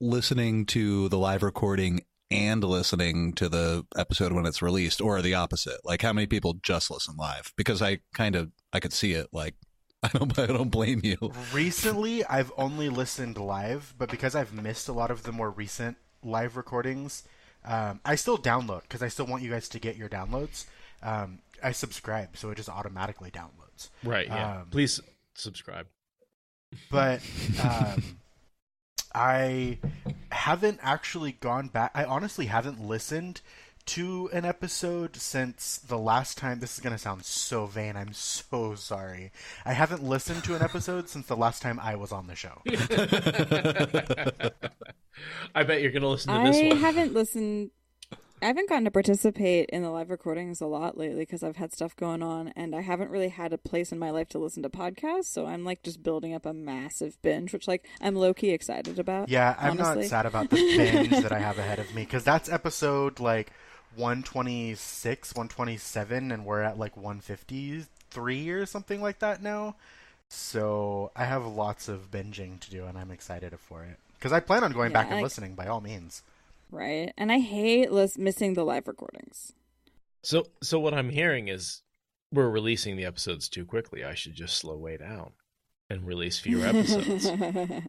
listening to the live recording and listening to the episode when it's released, or the opposite? Like, how many people just listen live? Because I could see it. Like, I don't blame you. Recently, I've only listened live, but because I've missed a lot of the more recent live recordings, I still download because I still want you guys to get your downloads. I subscribe, so it just automatically downloads. Right, yeah. Please subscribe. But I haven't actually gone back. I honestly haven't listened to an episode since the last time. This is going to sound so vain. I'm so sorry. I haven't listened to an episode since the last time I was on the show. I bet you're going to listen to this one. I haven't listened. I haven't gotten to participate in the live recordings a lot lately because I've had stuff going on and I haven't really had a place in my life to listen to podcasts. So I'm like just building up a massive binge, which like I'm low-key excited about. Yeah, I'm honestly. not sad about the binge that I have ahead of me because that's episode like 126, 127, and we're at like 153 or something like that now. So I have lots of binging to do and I'm excited for it. Because I plan on going back and listening by all means. Right. And I hate missing the live recordings. So what I'm hearing is we're releasing the episodes too quickly. I should just slow way down and release fewer episodes and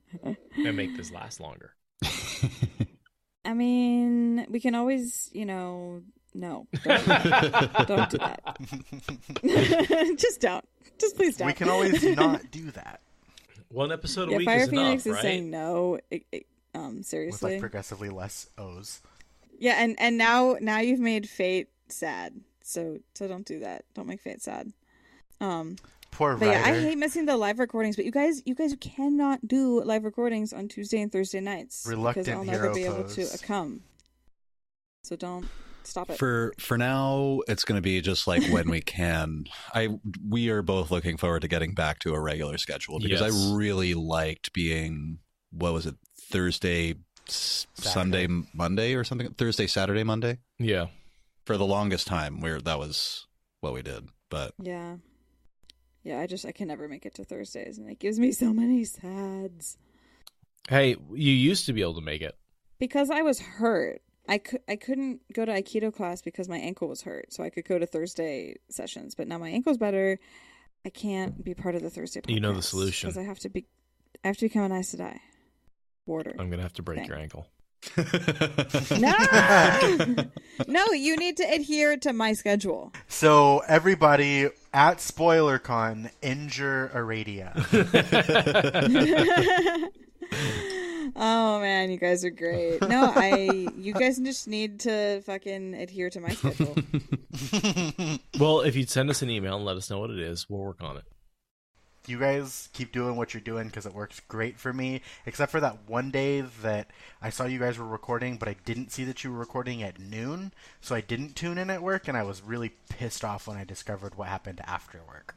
make this last longer. I mean, we can always, no, don't do that. Just don't. Just please don't. We can always not do that. One episode a week Fire is Phoenix enough, is right? saying no. Seriously. With like progressively less O's. Yeah, and now you've made Fate sad. So don't do that. Don't make Fate sad. Poor But writer. yeah, I hate missing the live recordings. But you guys cannot do live recordings on Tuesday and Thursday nights Reluctant because I'll never hero be able pose. to come. So don't stop it. For now, it's going to be just like when we can. We are both looking forward to getting back to a regular schedule because Yes. I really liked being, what was it, Thursday, Sunday, Monday or something? Thursday, Saturday, Monday? Yeah. For the longest time, that was what we did. But Yeah, I can never make it to Thursdays, and it gives me so many sads. Hey, you used to be able to make it. Because I was hurt. I couldn't go to Aikido class because my ankle was hurt, so I could go to Thursday sessions. But now my ankle's better. I can't be part of the Thursday podcast. You know the solution. Because I have to become an Aes Sedai warder. I'm going to have to break your ankle. No, you need to adhere to my schedule. So everybody at SpoilerCon, injure Aradia. Oh man, you guys are great. No, you guys just need to fucking adhere to my schedule. Well, if you'd send us an email and let us know what it is, we'll work on it. You guys keep doing what you're doing because it works great for me, except for that one day that I saw you guys were recording, but I didn't see that you were recording at noon, so I didn't tune in at work, and I was really pissed off when I discovered what happened after work.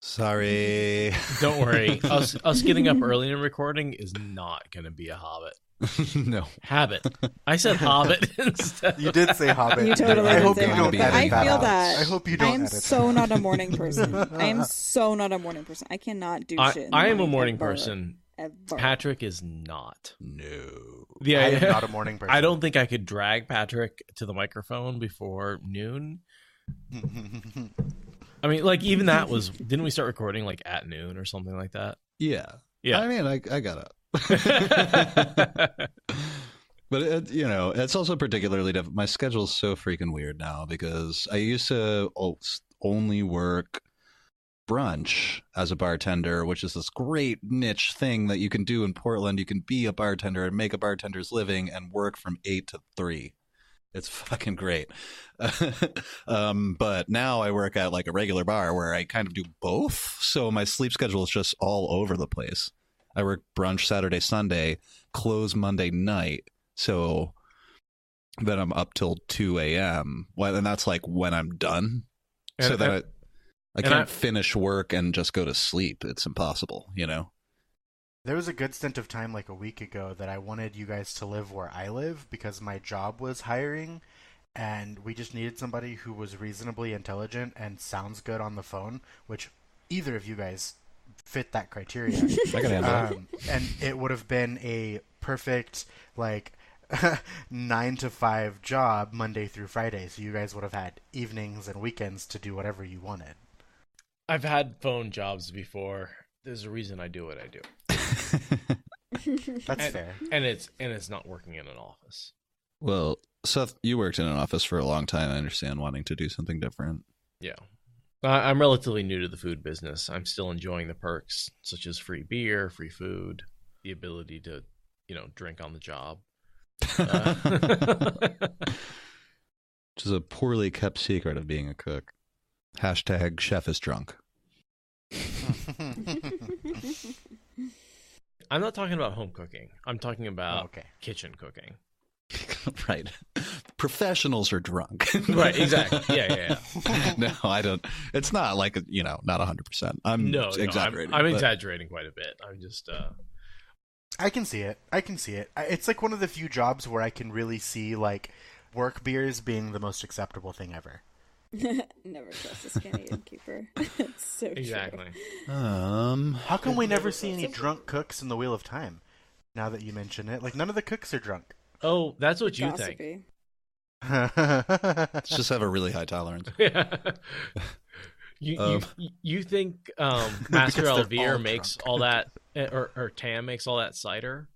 sorry. Don't worry. Us getting up early and recording is not going to be a hobbit. No. Habit. I said hobbit instead. You did say Hobbit. You totally I did hope say you Hobbit. don't edit I that feel out. that. I hope you I don't am edit so that. not a morning person. I am so not a morning person. I cannot do shit. in the I am a morning ever, person. ever. Patrick is not. No. Yeah, I am not a morning person. I don't think I could drag Patrick to the microphone before noon. I mean, like, even that was... Didn't we start recording, like, at noon or something like that? Yeah. Yeah. I mean, I got up. But, it's also particularly different. My schedule's so freaking weird now because I used to only work brunch as a bartender, which is this great niche thing that you can do in Portland. You can be a bartender and make a bartender's living and work from 8 to 3. It's fucking great. But now I work at like a regular bar where I kind of do both. So my sleep schedule is just all over the place. I work brunch Saturday, Sunday, close Monday night. So then I'm up till 2 a.m. Well, and that's like when I'm done. So that I can't finish work and just go to sleep. It's impossible, There was a good stint of time like a week ago that I wanted you guys to live where I live because my job was hiring and we just needed somebody who was reasonably intelligent and sounds good on the phone, which either of you guys fit that criteria. I can handle and it would have been a perfect, like, 9 to 5 job Monday through Friday. So you guys would have had evenings and weekends to do whatever you wanted. I've had phone jobs before. There's a reason I do what I do. That's fair. And it's not working in an office. Well, Seth, you worked in an office for a long time. I understand wanting to do something different. Yeah. I'm relatively new to the food business. I'm still enjoying the perks, such as free beer, free food, the ability to, drink on the job. Which is a poorly kept secret of being a cook. # chef is drunk. I'm not talking about home cooking. I'm talking about Okay. kitchen cooking. Right. Professionals are drunk. Right, exactly. Yeah. No, I don't. It's not like, not 100%. I'm exaggerating. I'm exaggerating quite a bit. I'm just... I can see it. It's like one of the few jobs where I can really see like work beers being the most acceptable thing ever. Never trust a skinny innkeeper. It's so exactly. true. How come we never see any drunk cooks in the Wheel of Time? Now that you mention it, like none of the cooks are drunk. Oh, that's what you think. Gossipy. Let's just have a really high tolerance. You think Master Because they're Elvire all makes drunk. all that, or Tam makes all that cider,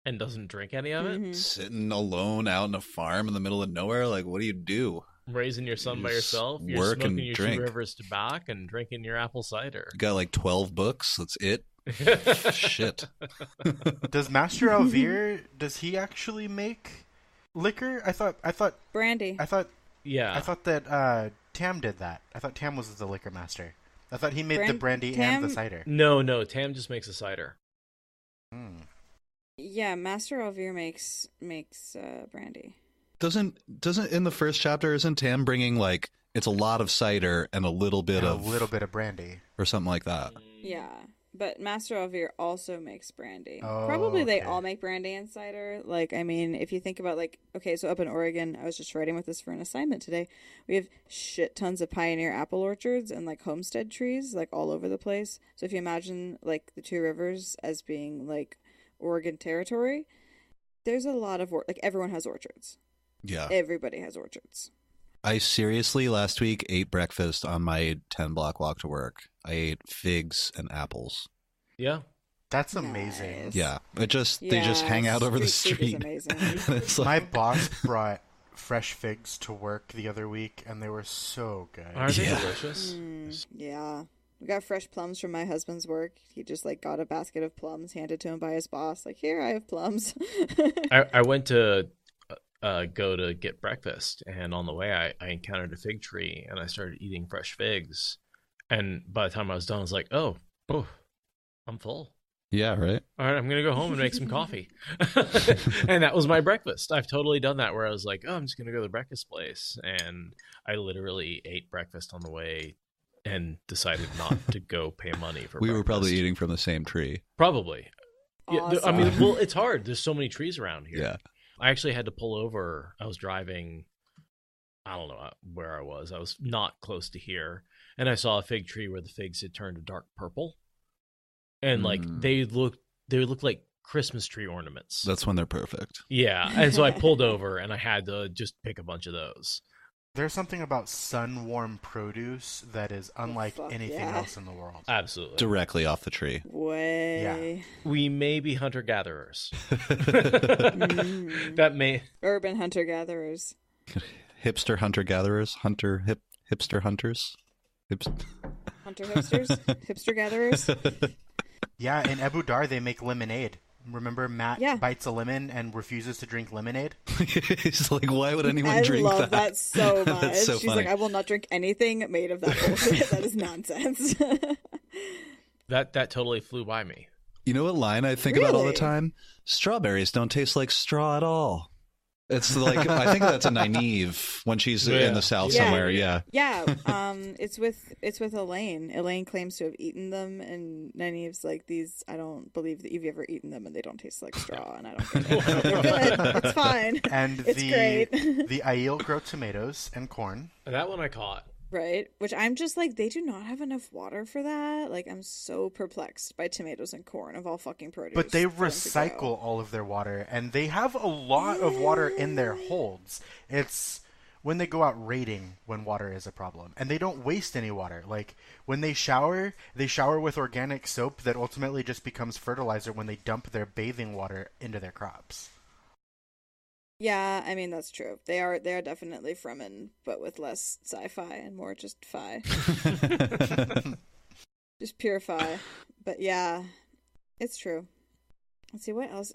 and doesn't drink any of it? Mhm. Sitting alone out in a farm in the middle of nowhere, like, what do you do? Raising your son by Just yourself, you're work smoking and your drink. Two Rivers tobacco and drinking your apple cider. You got like 12 books. That's it. Shit. Does Master Elvire, does he actually make liquor? I thought Brandy. Yeah. I thought that Tam did that. I thought Tam was the liquor master. I thought he made the brandy and the cider. No, Tam just makes a cider. Yeah, Master Elvire makes brandy. Doesn't in the first chapter, isn't Tam bringing like, it's a lot of cider and a little bit of brandy or something like that? Yeah, but Master Elvire also makes brandy. Oh, Probably they okay. all make brandy and cider. Like, I mean, if you think about like, okay, so up in Oregon, I was just writing with this for an assignment today. We have shit tons of pioneer apple orchards and like homestead trees like all over the place. So if you imagine like the Two Rivers as being like Oregon territory, there's a lot of like everyone has orchards. Yeah. Everybody has orchards. I seriously last week ate breakfast on my 10-block walk to work. I ate figs and apples. Yeah. That's amazing. Nice. Yeah. They just hang out over the Street street. food is amazing. It's like, My boss brought fresh figs to work the other week, and they were so good. Aren't they Yeah. delicious? Yeah. We got fresh plums from my husband's work. He just like got a basket of plums handed to him by his boss. Like, here, I have plums. I went to go to get breakfast, and on the way I encountered a fig tree, and I started eating fresh figs. And by the time I was done, I was like, oh, I'm full. yeah, right. All right, I'm going to go home and make some coffee. And that was my breakfast. I've totally done that where I was like, oh, I'm just going to go to the breakfast place. And I literally ate breakfast on the way and decided not to go pay money for We were probably breakfast. eating from the same tree. Probably. Yeah, I Awesome. mean, well, it's hard. There's so many trees around here. Yeah. I actually had to pull over. I was driving, I don't know where I was. I was not close to here. And I saw a fig tree where the figs had turned a dark purple. And like they look like Christmas tree ornaments. That's when they're perfect. Yeah. And so I pulled over and I had to just pick a bunch of those. There's something about sun-warm produce that is unlike fuck anything yeah. else in the world. Absolutely. Directly off the tree. Way. We may be hunter-gatherers. Mm. That may... Urban hunter-gatherers. Hipster hunter-gatherers. Hipster hunters. Hunter hipsters? Hipster-gatherers? Yeah, in Ebu Dar, they make lemonade. Remember Matt Yeah. bites a lemon and refuses to drink lemonade? He's like, why would anyone I drink love that so much. That's so She's funny. like, I will not drink anything made of that bullshit. That is nonsense. That totally flew by me. You know what line I think about all the Really? time? Strawberries don't taste like straw at all. It's like, I think that's a Nynaeve when she's in the south Yeah. somewhere. Yeah. Yeah, it's with Elaine. Elaine claims to have eaten them, and Nynaeve's like, these, I don't believe that you've ever eaten them, and they don't taste like straw, and I don't get it. They're good. It's fine. And It's great. the Aiel grow tomatoes and corn. That one I caught. Right? Which I'm just like, they do not have enough water for that. Like, I'm so perplexed by tomatoes and corn of all fucking produce. But they for them to recycle grow. all of their water, and they have a lot of water in their holds. It's when they go out raiding when water is a problem. And they don't waste any water. Like, when they shower with organic soap that ultimately just becomes fertilizer when they dump their bathing water into their crops. Yeah, I mean, that's true. They are definitely Fremen, but with less sci-fi and more just fi. Just pure fi. But yeah, it's true. Let's see, what else?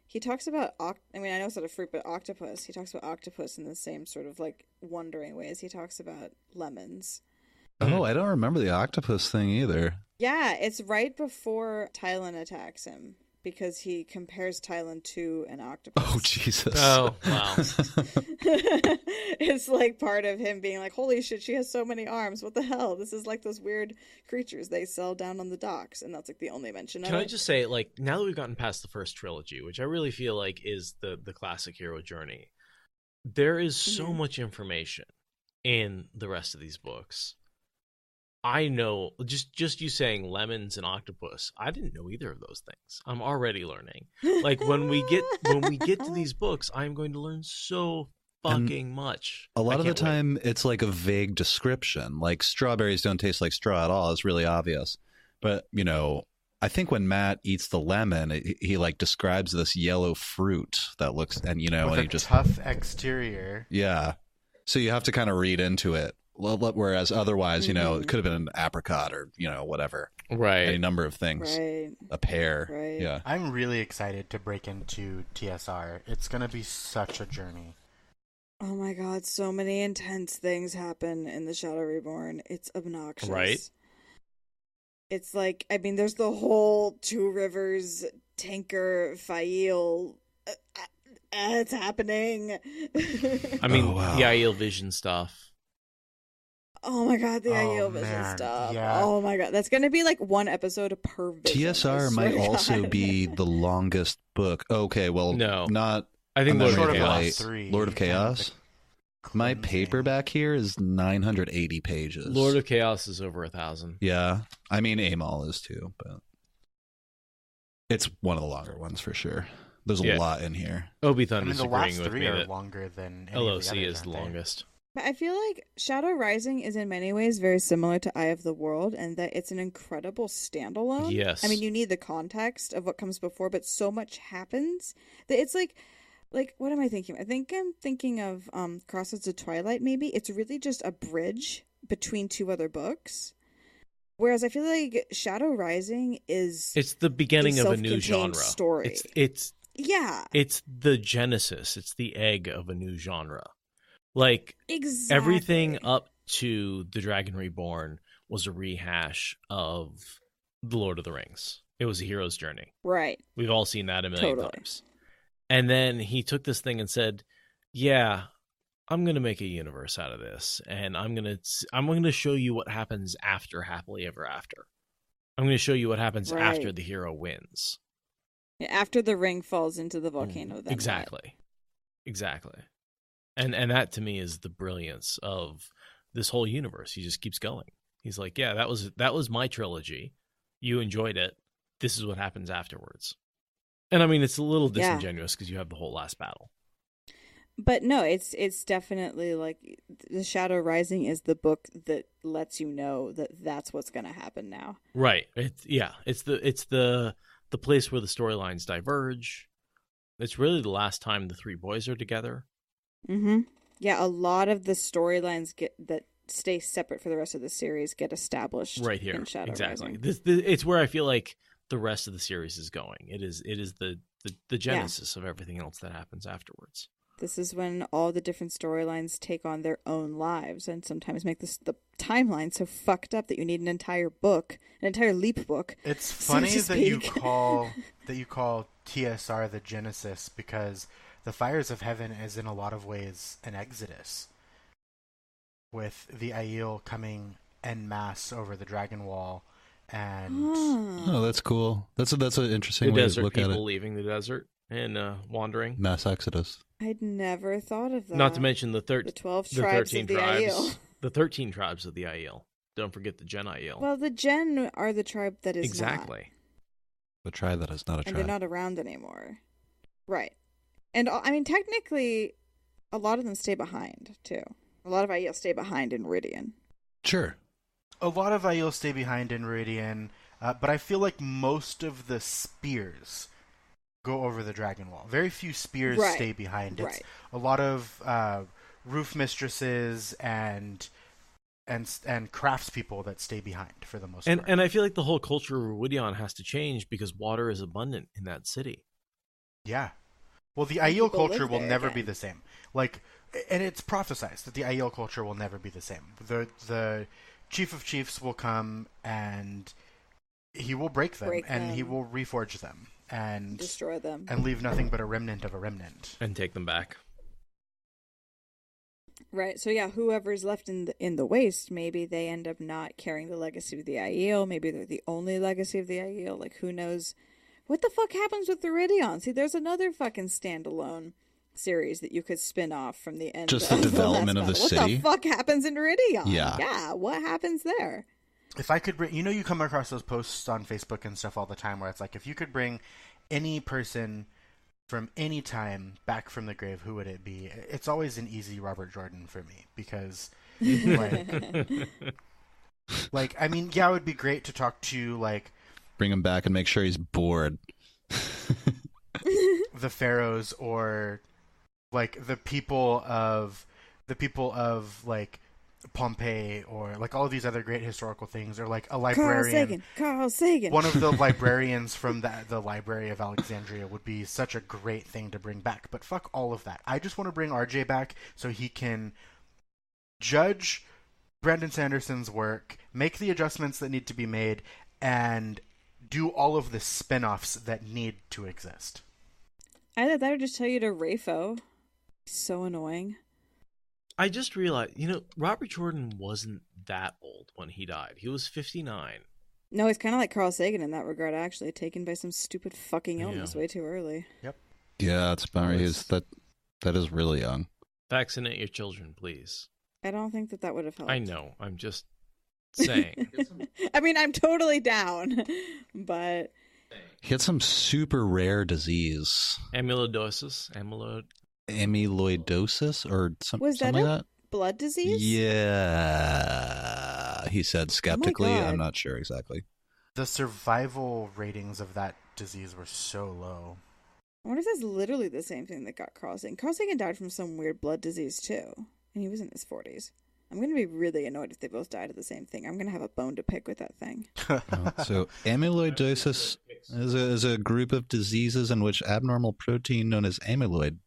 He talks about, I mean, I know it's not a fruit, but octopus. He talks about octopus in the same sort of, like, wondering ways. He talks about lemons. Oh, I don't remember the octopus thing either. Yeah, it's right before Tylan attacks him. because he compares Tylan to an octopus. Oh, Jesus. Oh, wow. It's like part of him being like, holy shit, she has so many arms. What the hell? This is like those weird creatures they sell down on the docks. And that's like the only mention of it. Can I just say, like, now that we've gotten past the first trilogy, which I really feel like is the classic hero journey, there is so much information in the rest of these books. I know, just you saying lemons and octopus, I didn't know either of those things. I'm already learning. Like, when we get to these books, I'm going to learn so fucking much. A lot of the wait. time, it's like a vague description. Like, strawberries don't taste like straw at all. It's really obvious. But, you know, I think when Matt eats the lemon, he like describes this yellow fruit that looks, and you know, with and a he just tough exterior. Yeah. So you have to kind of read into it. Whereas otherwise, you know, it could have been an apricot or, you know, whatever. Right. Any number of things. Right. A pear. Right. Yeah. I'm really excited to break into TSR. It's going to be such a journey. Oh my god, so many intense things happen in the Shadow Reborn. It's obnoxious. Right. It's like, I mean, there's the whole Two Rivers, Tanker, Fail. It's happening. I mean, Oh, wow. the Aiel Vision stuff. Oh my god, the Aiel Vision man, stuff. yeah. Oh my god, that's gonna be like one episode per vision. TSR I swear might to also God. be the longest book. Okay, well, No. not I think I'm Lord not of really Chaos. right. 3 Lord of and Chaos. the My cleansing. paperback here is 980 pages. Lord of Chaos is over 1,000. Yeah. I mean, Amal is too, but it's one of the longer ones for sure. There's a Yeah. lot in here. Obi I Thunder's mean, the agreeing last with 3 me are that longer than any LOC of the others, is the aren't they? longest. But I feel like Shadow Rising is in many ways very similar to Eye of the World, and that it's an incredible standalone. Yes. I mean, you need the context of what comes before, but so much happens that it's like what am I thinking? I think I'm thinking of Crossroads of Twilight. Maybe it's really just a bridge between two other books. Whereas I feel like Shadow Rising is It's the beginning of a new self-contained genre. story. It's Yeah, it's the genesis. It's the egg of a new genre. Like, exactly. everything up to The Dragon Reborn was a rehash of The Lord of the Rings. It was a hero's journey. Right. We've all seen that a million Totally. times. And then he took this thing and said, yeah, I'm going to make a universe out of this. And I'm going to show you what happens after Happily Ever After. I'm going to show you what happens Right. after the hero wins. Yeah, after the ring falls into the volcano. Then Exactly. Exactly. And that to me is the brilliance of this whole universe. He just keeps going. He's like, yeah, that was my trilogy. You enjoyed it. This is what happens afterwards. And I mean, it's a little Yeah. disingenuous because you have the whole last battle. But no, it's definitely like the Shadow Rising is the book that lets you know that that's what's going to happen now. Right. It's the place where the storylines diverge. It's really the last time the three boys are together. Mm-hmm. Yeah, a lot of the storylines that stay separate for the rest of the series get established Right here. in Shadow Exactly. Rising. It's where I feel like the rest of the series is going. It is the genesis of everything else that happens afterwards. This is when all the different storylines take on their own lives and sometimes make the timeline so fucked up that you need an entire book, an entire leap book. It's so funny to that you speak. call TSR the Genesis, because the Fires of Heaven is in a lot of ways an exodus, with the Aiel coming en masse over the Dragon Wall, and Oh, that's cool. That's an interesting The way to desert look at people it. leaving the desert and wandering. Mass exodus. I'd never thought of that. Not to mention the 12 tribes 13 of the tribes. Aiel. The 13 tribes of the Aiel. Don't forget the Gen Aiel. Well, the Gen are the tribe that is exactly. The tribe that is not a not, and tribe. they're not around anymore. Right. And I mean, technically, a lot of them stay behind, too. A lot of Aiel stay behind in Meridian. Sure. a lot of Aiel stay behind in Meridian, but I feel like most of the spears go over the Dragon Wall. Very few spears Right. stay behind. It's Right. a lot of roof mistresses and craftspeople that stay behind for the most part. And I feel like the whole culture of Ruidion has to change because water is abundant in that city. Yeah. Well, the And Aiel people culture live will there never be again. the same. And it's prophesized that the Aiel culture will never be the same. The Chief of Chiefs will come and he will break them, and he will reforge them. and destroy them and leave nothing but a remnant of a remnant and take them back. Right. So yeah, whoever's left in the waste, maybe they end up not carrying the legacy of the Aiel. Maybe they're the only legacy of the Aiel. Like, who knows? What the fuck happens with the Ridion? See, there's another fucking standalone series that you could spin off from the end. Just the development of the city. What the fuck happens in Ridion? Yeah. Yeah. What happens there? If I could bring, you come across those posts on Facebook and stuff all the time where it's like, if you could bring any person from any time back from the grave, who would it be? It's always an easy Robert Jordan for me because, like, I mean, yeah, it would be great to talk to, like, bring him back and make sure he's bored. the pharaohs or, like, the people of like Pompeii or like all these other great historical things, or like a librarian. Carl Sagan. One of the librarians from the Library of Alexandria would be such a great thing to bring back. But fuck all of that. I just want to bring RJ back so he can judge Brandon Sanderson's work, make the adjustments that need to be made, and do all of the spin-offs that need to exist. Either that or just tell you to Rafo. So annoying. I just realized, Robert Jordan wasn't that old when he died. He was 59. No, he's kind of like Carl Sagan in that regard, actually. Taken by some stupid fucking illness way too early. Yep. Yeah, it's about that is really young. Vaccinate your children, please. I don't think that would have helped. I know. I'm just saying. I mean, I'm totally down, but... He had some super rare disease. Amyloidosis? Amyloidosis or something like that? Blood disease? Yeah, he said skeptically. Oh, I'm not sure exactly. The survival ratings of that disease were so low. I wonder if that's literally the same thing that got Carl Sagan. Carl Sagan died from some weird blood disease too, and he was in his 40s. I'm going to be really annoyed if they both died of the same thing. I'm going to have a bone to pick with that thing. So amyloidosis is a group of diseases in which abnormal protein known as amyloid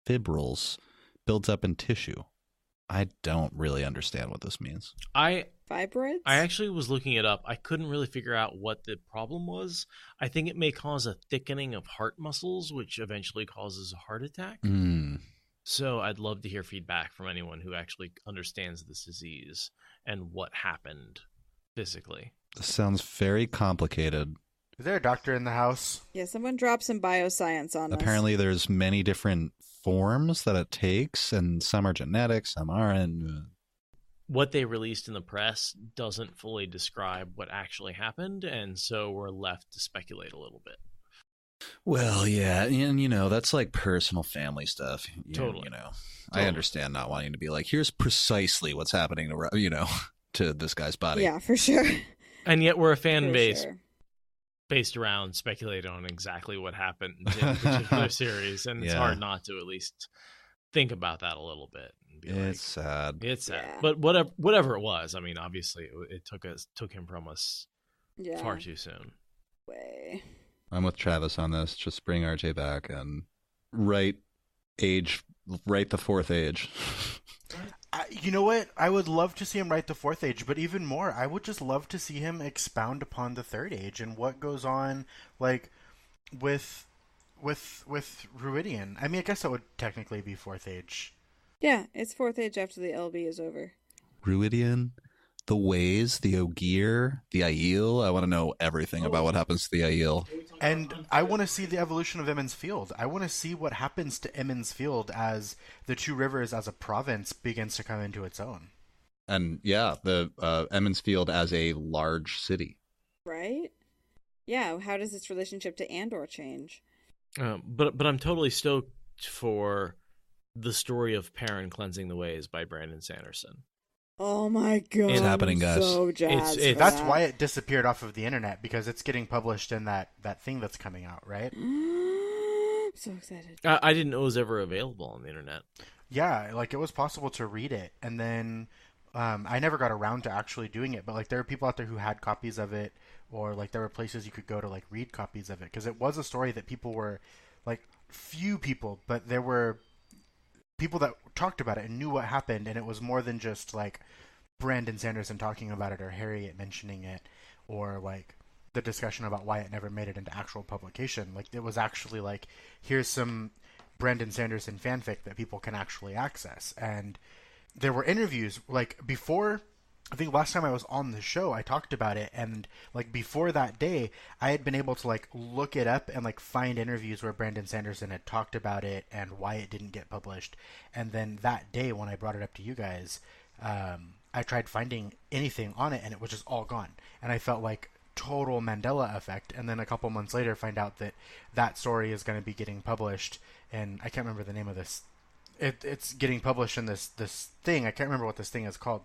fibrils builds up in tissue. I don't really understand what this means. Fibroids? I actually was looking it up. I couldn't really figure out what the problem was. I think it may cause a thickening of heart muscles, which eventually causes a heart attack. So I'd love to hear feedback from anyone who actually understands this disease and what happened physically. This sounds very complicated. Is there a doctor in the house? Yeah, someone drop some bioscience on us. Apparently there's many different forms that it takes, and some are genetic, some aren't. What they released in the press doesn't fully describe what actually happened, and so we're left to speculate a little bit. Well, yeah, and that's like personal family stuff. Totally. I understand not wanting to be like, here's precisely what's happening to this guy's body. Yeah, for sure. And yet we're a fan For base sure. based around speculating on exactly what happened in a particular series, and it's hard not to at least think about that a little bit and be It's sad. It's sad. Yeah. But whatever it was, I mean, obviously it took him from us Yeah. far too soon. Way. I'm with Travis on this. Just bring RJ back and write the fourth age. You know what? I would love to see him write the fourth age, but even more, I would just love to see him expound upon the third age and what goes on, like, with Ruidian. I mean, I guess that would technically be fourth age. Yeah, it's fourth age after the LB is over. Ruidian, the Ways, the Ogier, the Aiel. I want to know everything about what happens to the Aiel. And I want to see the evolution of Emond's Field. I want to see what happens to Emond's Field as the Two Rivers as a province begins to come into its own. And yeah, the Emond's Field as a large city. Right? Yeah, how does its relationship to Andor change? But I'm totally stoked for the story of Perrin cleansing the ways by Brandon Sanderson. Oh my god. It's happening, guys. So jazzed for That's that. why it disappeared off of the internet, because it's getting published in that thing that's coming out, right? I'm so excited. I didn't know it was ever available on the internet. Yeah, like it was possible to read it, and then I never got around to actually doing it, but like there are people out there who had copies of it, or like there were places you could go to like read copies of it, because it was a story that people were, like, few people, but there were people that talked about it and knew what happened, and it was more than just like Brandon Sanderson talking about it or Harriet mentioning it, or like the discussion about why it never made it into actual publication. Like, it was actually like, here's some Brandon Sanderson fanfic that people can actually access. And there were interviews, like, before, I think last time I was on the show, I talked about it, and, like, before that day, I had been able to, like, look it up and, like, find interviews where Brandon Sanderson had talked about it and why it didn't get published. And then that day, when I brought it up to you guys, I tried finding anything on it, and it was just all gone. And I felt like total Mandela effect. And then a couple months later, find out that that story is going to be getting published, and I can't remember the name of this. It's getting published in this thing. I can't remember what this thing is called,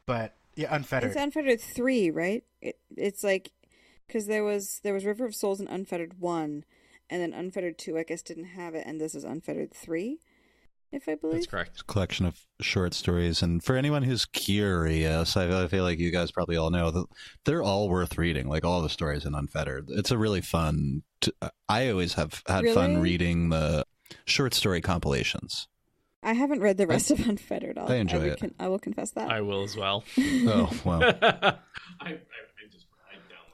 but yeah, Unfettered. It's Unfettered 3, right? It's like, because there was River of Souls and Unfettered 1, and then Unfettered 2, I guess, didn't have it, and this is Unfettered 3, if I believe. That's correct. It's a collection of short stories, and for anyone who's curious, I feel like you guys probably all know that they're all worth reading, like all the stories in Unfettered. It's a really fun... I always have had fun reading the short story compilations. I haven't read the rest of Unfettered. I enjoy it. I will confess that. I will as well. Oh, wow.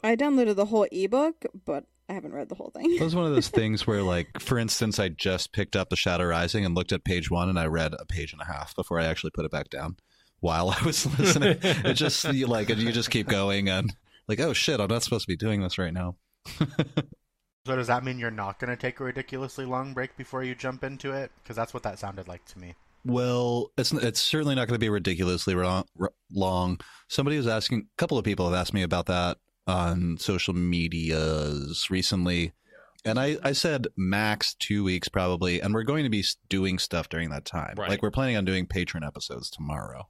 I downloaded the whole ebook, but I haven't read the whole thing. It was one of those things where, like, for instance, I just picked up The Shadow Rising and looked at page 1, and I read a page and a half before I actually put it back down while I was listening. It just, you just keep going and, like, oh, shit, I'm not supposed to be doing this right now. So does that mean you're not going to take a ridiculously long break before you jump into it? Because that's what that sounded like to me. Well, it's certainly not going to be ridiculously long. Somebody was asking, a couple of people have asked me about that on social medias recently. And I said max 2 weeks probably. And we're going to be doing stuff during that time. Right. Like, we're planning on doing patron episodes tomorrow.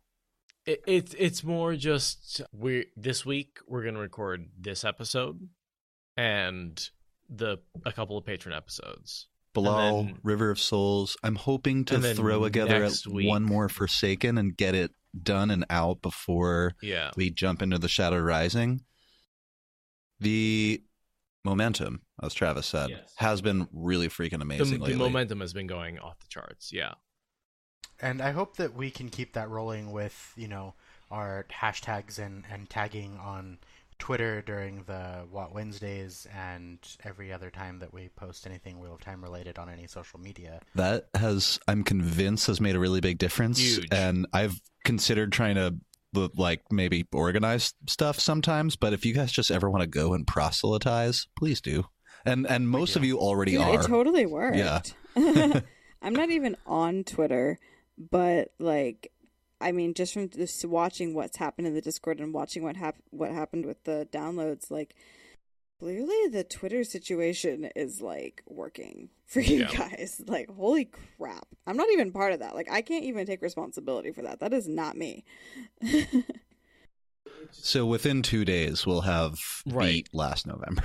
It's more just this week we're going to record this episode and a couple of patron episodes. Below River of Souls. I'm hoping to throw together one more Forsaken and get it done and out before we jump into the Shadow Rising. The momentum, as Travis said, has been really freaking amazing lately. The momentum has been going off the charts, yeah. And I hope that we can keep that rolling with, our hashtags and tagging on Twitter during the Wednesdays and every other time that we post anything Wheel of Time related on any social media. That I'm convinced has made a really big difference. Huge. And I've considered trying to maybe organize stuff sometimes, but if you guys just ever want to go and proselytize, please do. And most of you already are. It totally worked. Yeah. I'm not even on Twitter, but I mean, just from just watching what's happened in the Discord and watching what happened with the downloads, clearly the Twitter situation is working for you guys. Holy crap. I'm not even part of that. I can't even take responsibility for that. That is not me. So within 2 days, we'll have beat last November.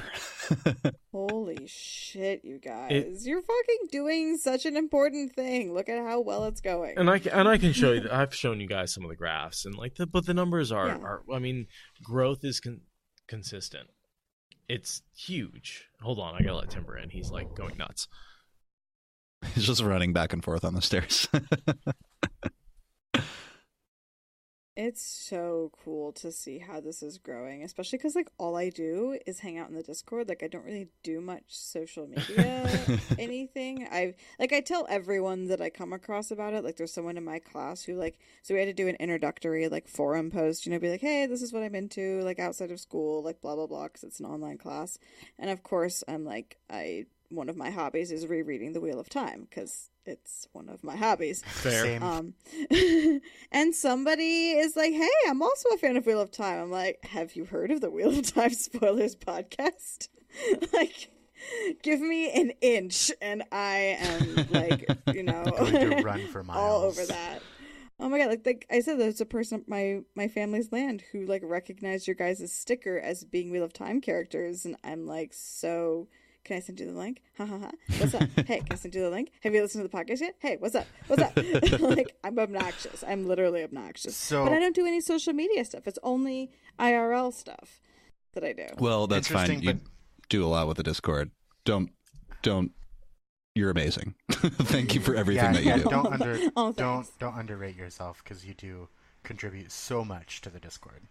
Holy shit, you guys. You're fucking doing such an important thing. Look at how well it's going. And I can show you, I've shown you guys some of the graphs, and but the numbers are I mean, growth is consistent. It's huge. Hold on, I gotta let Timber in. He's going nuts. He's just running back and forth on the stairs. It's so cool to see how this is growing, especially because all I do is hang out in the Discord. I don't really do much social media anything. I tell everyone that I come across about it. There's someone in my class who so we had to do an introductory forum post, be like, hey, this is what I'm into outside of school, blah blah blah, because it's an online class. And of course I'm one of my hobbies is rereading the Wheel of Time because it's one of my hobbies. Fair. And somebody is like, hey, I'm also a fan of Wheel of Time. I'm like, have you heard of the Wheel of Time Spoilers podcast? Give me an inch and I am going to run for miles. All over that. Oh my god, I said, there's a person at my family's land who recognized your guys' sticker as being Wheel of Time characters, and I'm so... Can I send you the link? Ha ha ha. What's up? Hey, can I send you the link? Have you listened to the podcast yet? Hey, what's up? What's up? I'm obnoxious. I'm literally obnoxious. But I don't do any social media stuff. It's only IRL stuff that I do. Well, that's fine. You do a lot with the Discord. Don't. You're amazing. Thank you for everything that you do. Don't underrate yourself, because you do contribute so much to the Discord.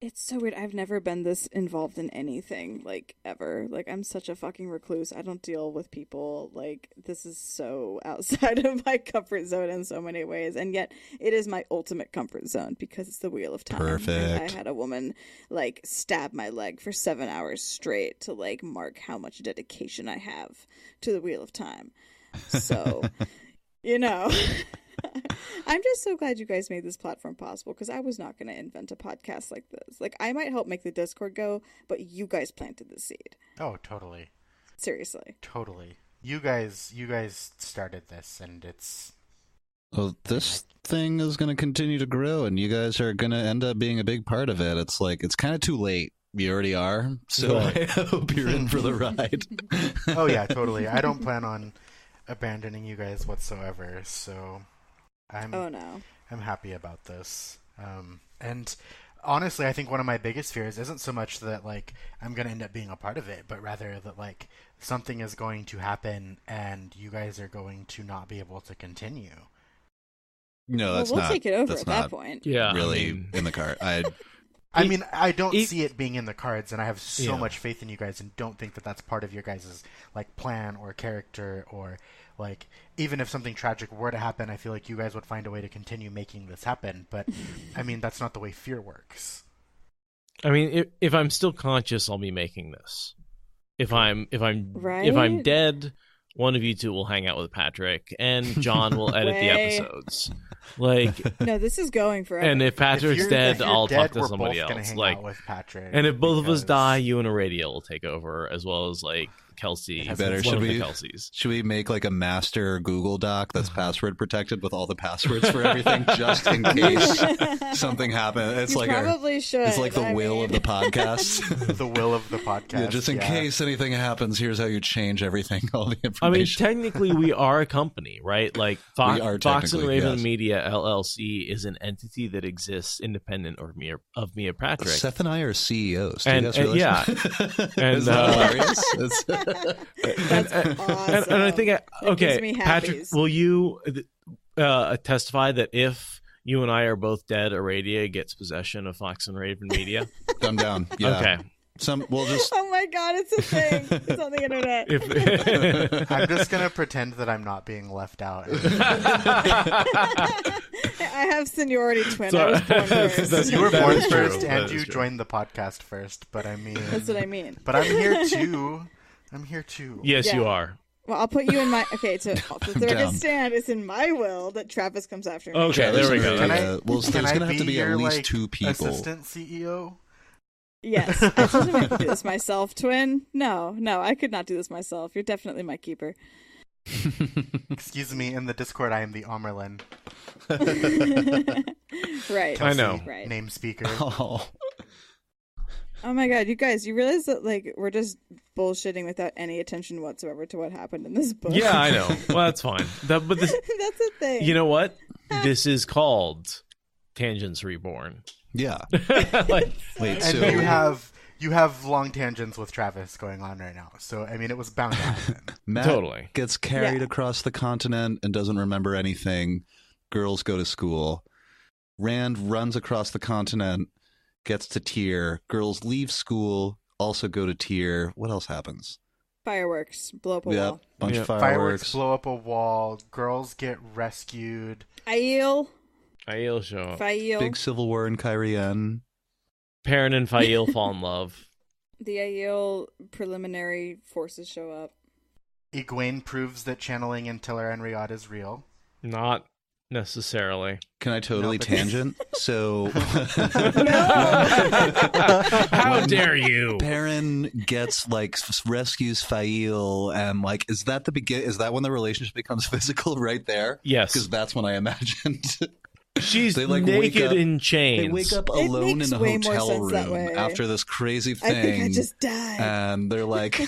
It's so weird. I've never been this involved in anything, like, ever. Like, I'm such a fucking recluse. I don't deal with people. Like, this is so outside of my comfort zone in so many ways. And yet, it is my ultimate comfort zone because it's the Wheel of Time. Perfect. And I had a woman, like, stab my leg for 7 hours straight to, like, mark how much dedication I have to the Wheel of Time. So, you know... I'm just so glad you guys made this platform possible because I was not going to invent a podcast like this. Like, I might help make the Discord go, but you guys planted the seed. Oh, totally. Seriously. Totally. You guys started this, and it's... Well, this thing is going to continue to grow, and you guys are going to end up being a big part of it. It's like, it's kind of too late. You already are, so I hope you're in for the ride. Oh, yeah, totally. I don't plan on abandoning you guys whatsoever, so... I'm happy about this. And honestly, I think one of my biggest fears isn't so much that, like, I'm going to end up being a part of it, but rather that, like, something is going to happen and you guys are going to not be able to continue. No, that's we'll not. take it over that's at not that point. Yeah, really in the cart. I mean, I don't see it being in the cards, and I have so much faith in you guys and don't think that that's part of your guys' like plan or character or like even if something tragic were to happen, I feel like you guys would find a way to continue making this happen. But I mean, that's not the way fear works. I mean, if I'm still conscious, I'll be making this. If I'm dead, one of you two will hang out with Patrick, and John will edit the episodes. Like, no, this is going forever. And if Patrick's dead, I'll talk to we're somebody both gonna else. hang Like, out with Patrick, and if both of us die, you and Aradia will take over, as well as like Kelsey. Better. One of the Kelseys. Should we make like a master Google Doc that's password protected with all the passwords for everything, just in case something happens? It's like probably should. It's like the will of the podcast. The will of the podcast. Yeah, just in case anything happens, here's how you change everything. All the information. I mean, technically, we are a company, right? Like Fox and Raven yes. Media LLC is an entity that exists independent of me or Patrick. Seth and I are CEOs. And yeah, and Is that hilarious? That's awesome. And I think me Patrick, happies. will you testify that if you and I are both dead, Aradia gets possession of Fox and Raven Media? Thumb down. Yeah. Okay. We'll just. Oh my god, it's a thing. It's on the internet. I'm just gonna pretend that I'm not being left out. I have seniority twin. So- I was born first. You were That born is true. first, That and is you true. joined the podcast first. But I mean, That's what I mean. But I'm here too. Yes, Yeah. you are. Well, I'll put you in my. Okay, so the down. record stand. It's in my will that Travis comes after me. Okay, there we go. Can Well, Can there's I gonna have to be your, at least like, two people. Assistant CEO. Yes. I should have do this myself, twin. No, I could not do this myself. You're definitely my keeper. Excuse me. In the Discord, I am the Amerlin. Right. I know. Right. Name speaker. Oh, Oh my god, you guys, you realize that like we're just bullshitting without any attention whatsoever to what happened in this book. Yeah, I know. Well, that's fine. But this, That's the thing. you know what? This is called Tangents Reborn. yeah. Like, Wait, And so you have long tangents with Travis going on right now. So I mean, it was bound to happen. Matt Totally. gets carried Yeah. across the continent and doesn't remember anything. Girls go to school. Rand runs across the continent, gets to Tyr. Girls leave school, also go to Tyr. What else happens? Fireworks, blow up a Yep, wall. bunch Yeah. of Fireworks fireworks. blow up a wall. Girls get rescued. Aiel, Aiel show up. Fael, Big civil war in Cairhien. Perrin and Fael fall in love. the Aiel preliminary forces show up. Egwene proves that channeling in Tiller and Riyadh is real. Not necessarily. Can I totally but- tangent? So How dare you? Perrin gets like rescues Fael, and like, is that the begin? Is that when the relationship becomes physical right there? Yes. Because that's when I imagined. She's They, like, wake naked up- in chains. They wake up It alone makes in a way more hotel sense that room way. after this crazy I thing. think I just died. And they're like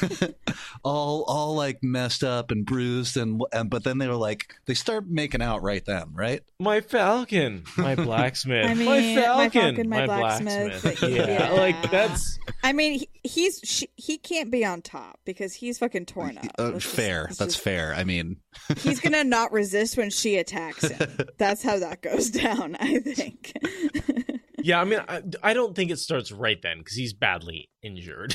all like messed up and bruised and but then they were like they start making out right then, right? My falcon, my blacksmith. I mean, my falcon, my blacksmith. Yeah, like that's I mean, he can't be on top because he's fucking torn up. Let's just- Fair. let's That's just- fair. I mean, He's gonna not resist when she attacks him. That's how that goes down, I think. Yeah, I mean, I don't think it starts right then because he's badly injured.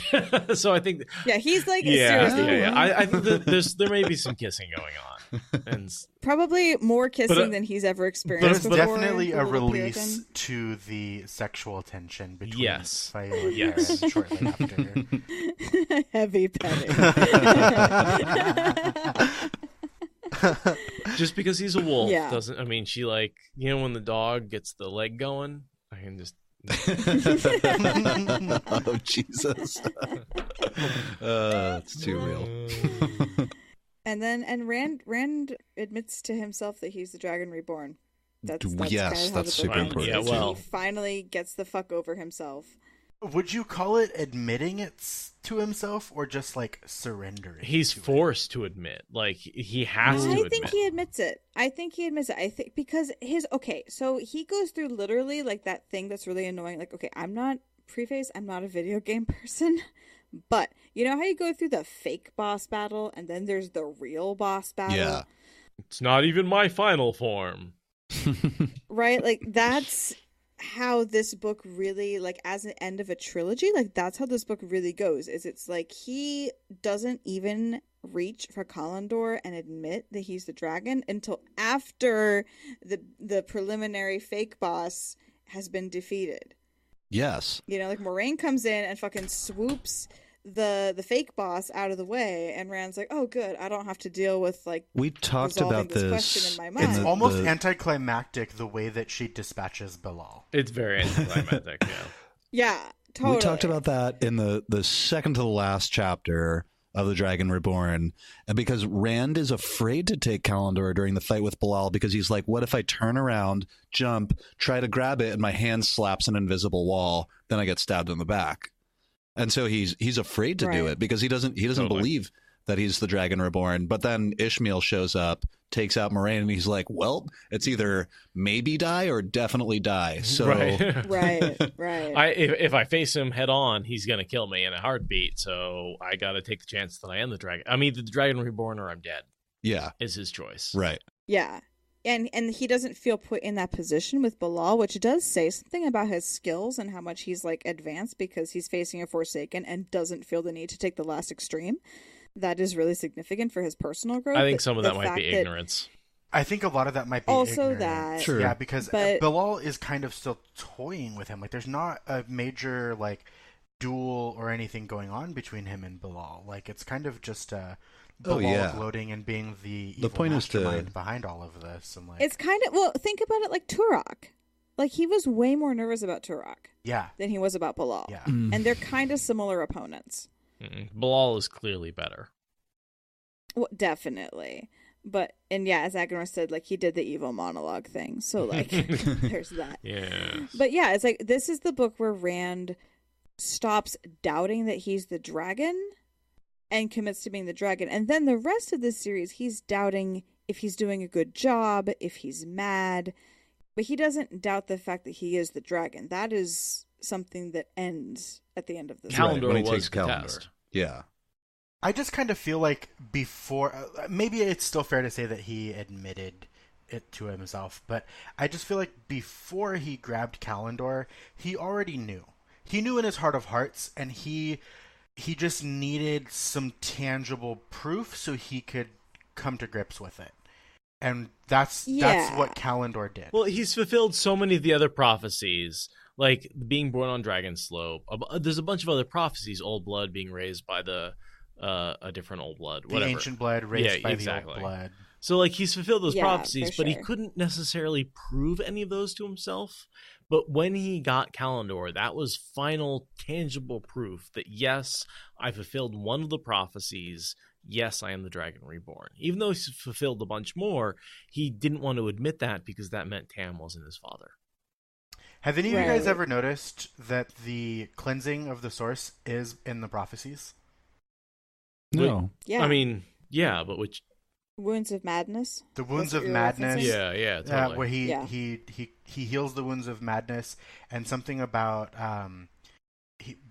So I think, he's like yeah. seriously. I think that there may be some kissing going on, and Probably more kissing than he's ever experienced. There's before, definitely a release Puritan. to the sexual tension between Yes. Fael and Yes. Aaron shortly after. Heavy petting. just because he's a wolf Yeah. doesn't. I mean, she like when the dog gets the leg going, I can just. Oh Jesus! It's too real. And Rand admits to himself that he's the Dragon Reborn. That's Yes, kind of how that's the book super ends, important. Yeah, is well- he finally gets the fuck over himself. Would you call it admitting it to himself or just like surrendering? He's to forced to admit, like he has to I admit. think he admits it. I think because so he goes through literally like that thing that's really annoying. Like, okay, I'm not a video game person, but you know how you go through the fake boss battle and then there's the real boss battle? Yeah. It's not even my final form. Right? Like that's how this book really, like, as an end of a trilogy, like that's how this book really goes. It's like he doesn't even reach for Kalendor and admit that he's the dragon until after the preliminary fake boss has been defeated. Yes. Like Moiraine comes in and fucking swoops the fake boss out of the way, and Rand's like, "Oh, good, I don't have to deal with like We talked resolving about this this. question in my mind." It's almost anticlimactic the way that she dispatches Bilal. It's very anticlimactic. Yeah. Yeah, totally. We talked about that in the second to the last chapter of The Dragon Reborn. And because Rand is afraid to take Kalendor during the fight with Bilal because he's like, what if I turn around, jump, try to grab it, and my hand slaps an invisible wall, then I get stabbed in the back. And so he's afraid to do Right. it because he doesn't Totally. believe that he's the Dragon Reborn. But then Ishmael shows up, takes out Moiraine, and he's like, well, it's either maybe die or definitely die. So Right. Right. If I face him head on, he's gonna kill me in a heartbeat. So I gotta take the chance that I am the dragon. I'm either the Dragon Reborn or I'm dead. yeah, Is his choice. right. Yeah. And he doesn't feel put in that position with Bilal, which does say something about his skills and how much he's like advanced because he's facing a Forsaken and doesn't feel the need to take the last extreme. That is really significant for his personal growth. I think some of The that might fact be that- ignorance. I think a lot of that might be Also ignorance. that. Sure. Yeah, because But- Bilal is kind of still toying with him. Like, there's not a major like duel or anything going on between him and Bilal. Like, it's kind of just Bilal yeah. gloating and being the evil point is to- mastermind behind all of this. And like, It's kind of, well, think about it like Turok. Like, he was way more nervous about Turok yeah, than he was about Bilal. yeah. And they're kind of similar opponents. Bilal is clearly better. Well, definitely. But, and yeah, as Agenor said, like, he did the evil monologue thing. So, like, there's that. Yeah. But yeah, it's like, this is the book where Rand stops doubting that he's the dragon and commits to being the dragon. And then the rest of this series, he's doubting if he's doing a good job, if he's mad. But he doesn't doubt the fact that he is the dragon. That is something that ends at the end of this. Calendar when he was takes the Kalendor. test. Yeah. I just kind of feel like before, maybe it's still fair to say that he admitted it to himself, but I just feel like before he grabbed Kalendor, he already knew. He knew in his heart of hearts, and he just needed some tangible proof so he could come to grips with it. And that's what Kalendor did. Well, he's fulfilled so many of the other prophecies, like being born on Dragon Slope. There's a bunch of other prophecies, old blood being raised by a different old blood, The whatever. ancient blood raised by exactly. the old blood. So, like, he's fulfilled those Yeah, prophecies, for but he sure. couldn't necessarily prove any of those to himself. But when he got Kalendor, that was final, tangible proof that, yes, I fulfilled one of the prophecies. Yes, I am the Dragon Reborn. Even though he's fulfilled a bunch more, he didn't want to admit that because that meant Tam wasn't his father. Have any of you guys Right. ever noticed that the cleansing of the source is in the prophecies? No. Yeah. I mean, yeah, but which... Wounds of Madness. The wounds That's of what you're madness. referencing? Yeah, totally. Where he, Yeah. he heals the wounds of madness, and something about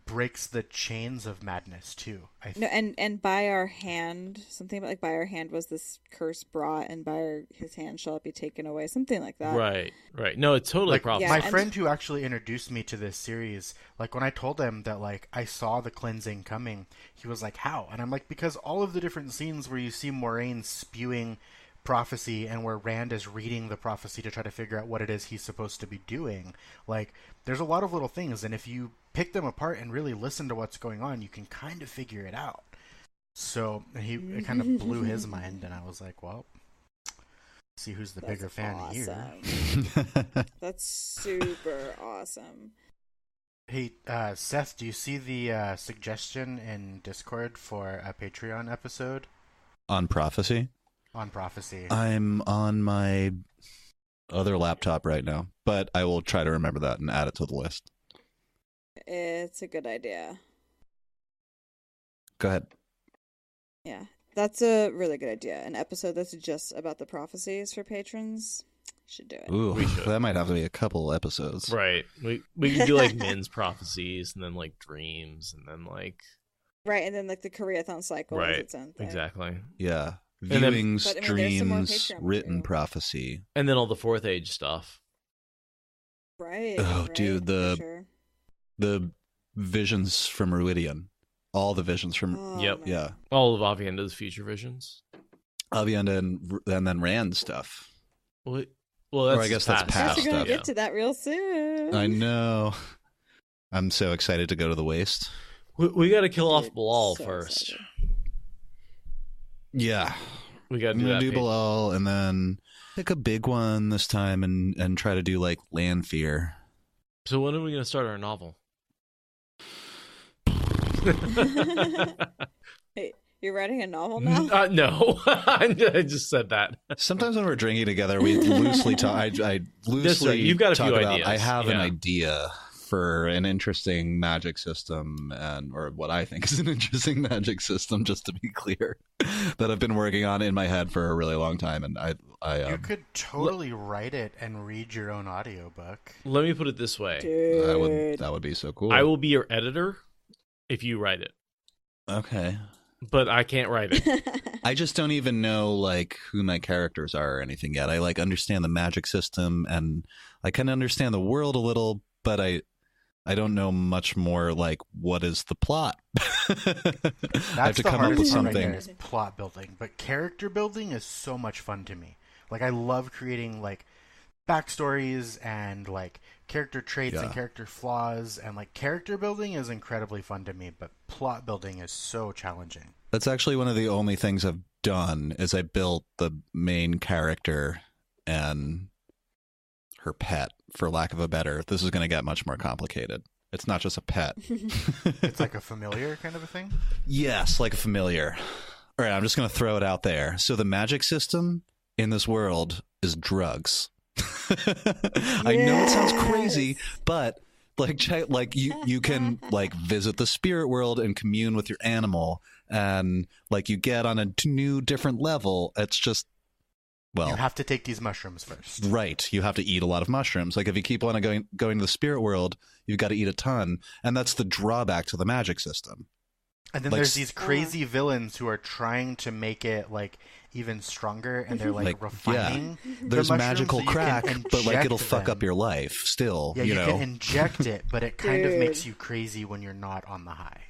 breaks the chains of madness too. No, and by our hand, something about like by our hand was this curse brought, and by his hand shall it be taken away, something like that. Right. No, it's totally like prophecy. my friend who actually introduced me to this series, like when I told him that like I saw the cleansing coming, he was like, "How?" And I'm like, "Because all of the different scenes where you see Moiraine spewing prophecy and where Rand is reading the prophecy to try to figure out what it is he's supposed to be doing, like there's a lot of little things, and if you pick them apart and really listen to what's going on, you can kind of figure it out." So it kind of blew his mind, and I was like, well, see who's the bigger fan here. That's super awesome. Hey, Seth, do you see the suggestion in Discord for a Patreon episode? On prophecy? On prophecy. I'm on my other laptop right now, but I will try to remember that and add it to the list. It's a good idea. Go ahead. Yeah, that's a really good idea. An episode that's just about the prophecies for patrons. Should do it. Ooh, that might have to be a couple episodes. Right. We can do like Min's prophecies and then like dreams and then like right, and then like the Koreathon cycle is its own thing. Exactly. Yeah. And then- Viewings, But, I mean, there's some more dreams, Patreon written material. prophecy. And then all the Fourth Age stuff. Right. Oh, right, dude, for sure. The visions from Ruidian. All the visions from Oh, Yep. man. yeah. All of Avienda's future visions. Avienda and then Rand stuff. Well, Or that's I guess that's Guess past we're gonna stuff. get to that real soon. I know. I'm so excited to go to the waste. We got to kill off Dude, Bilal so first. excited. Yeah. We got to I'm do gonna that. do Bilal and then pick a big one this time and try to do like Lanfear. So when are we going to start our novel? Hey, you're writing a novel now? No, I just said that. Sometimes when we're drinking together, we loosely talk. I loosely right. You've got a talk few about. ideas. I have an Yeah. idea for an interesting magic system, or what I think is an interesting magic system. Just to be clear, that I've been working on in my head for a really long time, and You could totally write it and read your own audiobook. Let me put it this way. Dude. that would be so cool. I will be your editor if you write it. Okay. But I can't write it. I just don't even know like who my characters are or anything yet. I like understand the magic system and I can understand the world a little, but I don't know much more like what is the plot. I have to the come up with hardest part right something. there is plot building, but character building is so much fun to me. Like I love creating like backstories and like character traits and Yeah. character flaws, and like character building is incredibly fun to me, but plot building is so challenging. That's actually one of the only things I've done is I built the main character and her pet, for lack of a better. This is going to get much more complicated. It's not just a pet. It's like a familiar kind of a thing. Yes, like a familiar. All right, I'm just going to throw it out there. So the magic system in this world is drugs. I know it sounds crazy, but like you can like visit the spirit world and commune with your animal, and like you get on a new different level. It's just You have to take these mushrooms first. right. You have to eat a lot of mushrooms. Like if you keep on going to the spirit world, you've got to eat a ton, and that's the drawback to the magic system. And then Like there's these crazy villains who are trying to make it like even stronger, and they're like refining. the There's mushrooms magical so you can crack, but like it'll inject fuck up them. your life still. Yeah, you you know. can inject it, but it kind of Dude. makes you crazy when you're not on the high.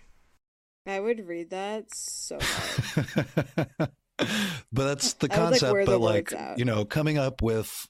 I would read that so hard. But that's the I would, like, concept. wear the But like words out. you know, coming up with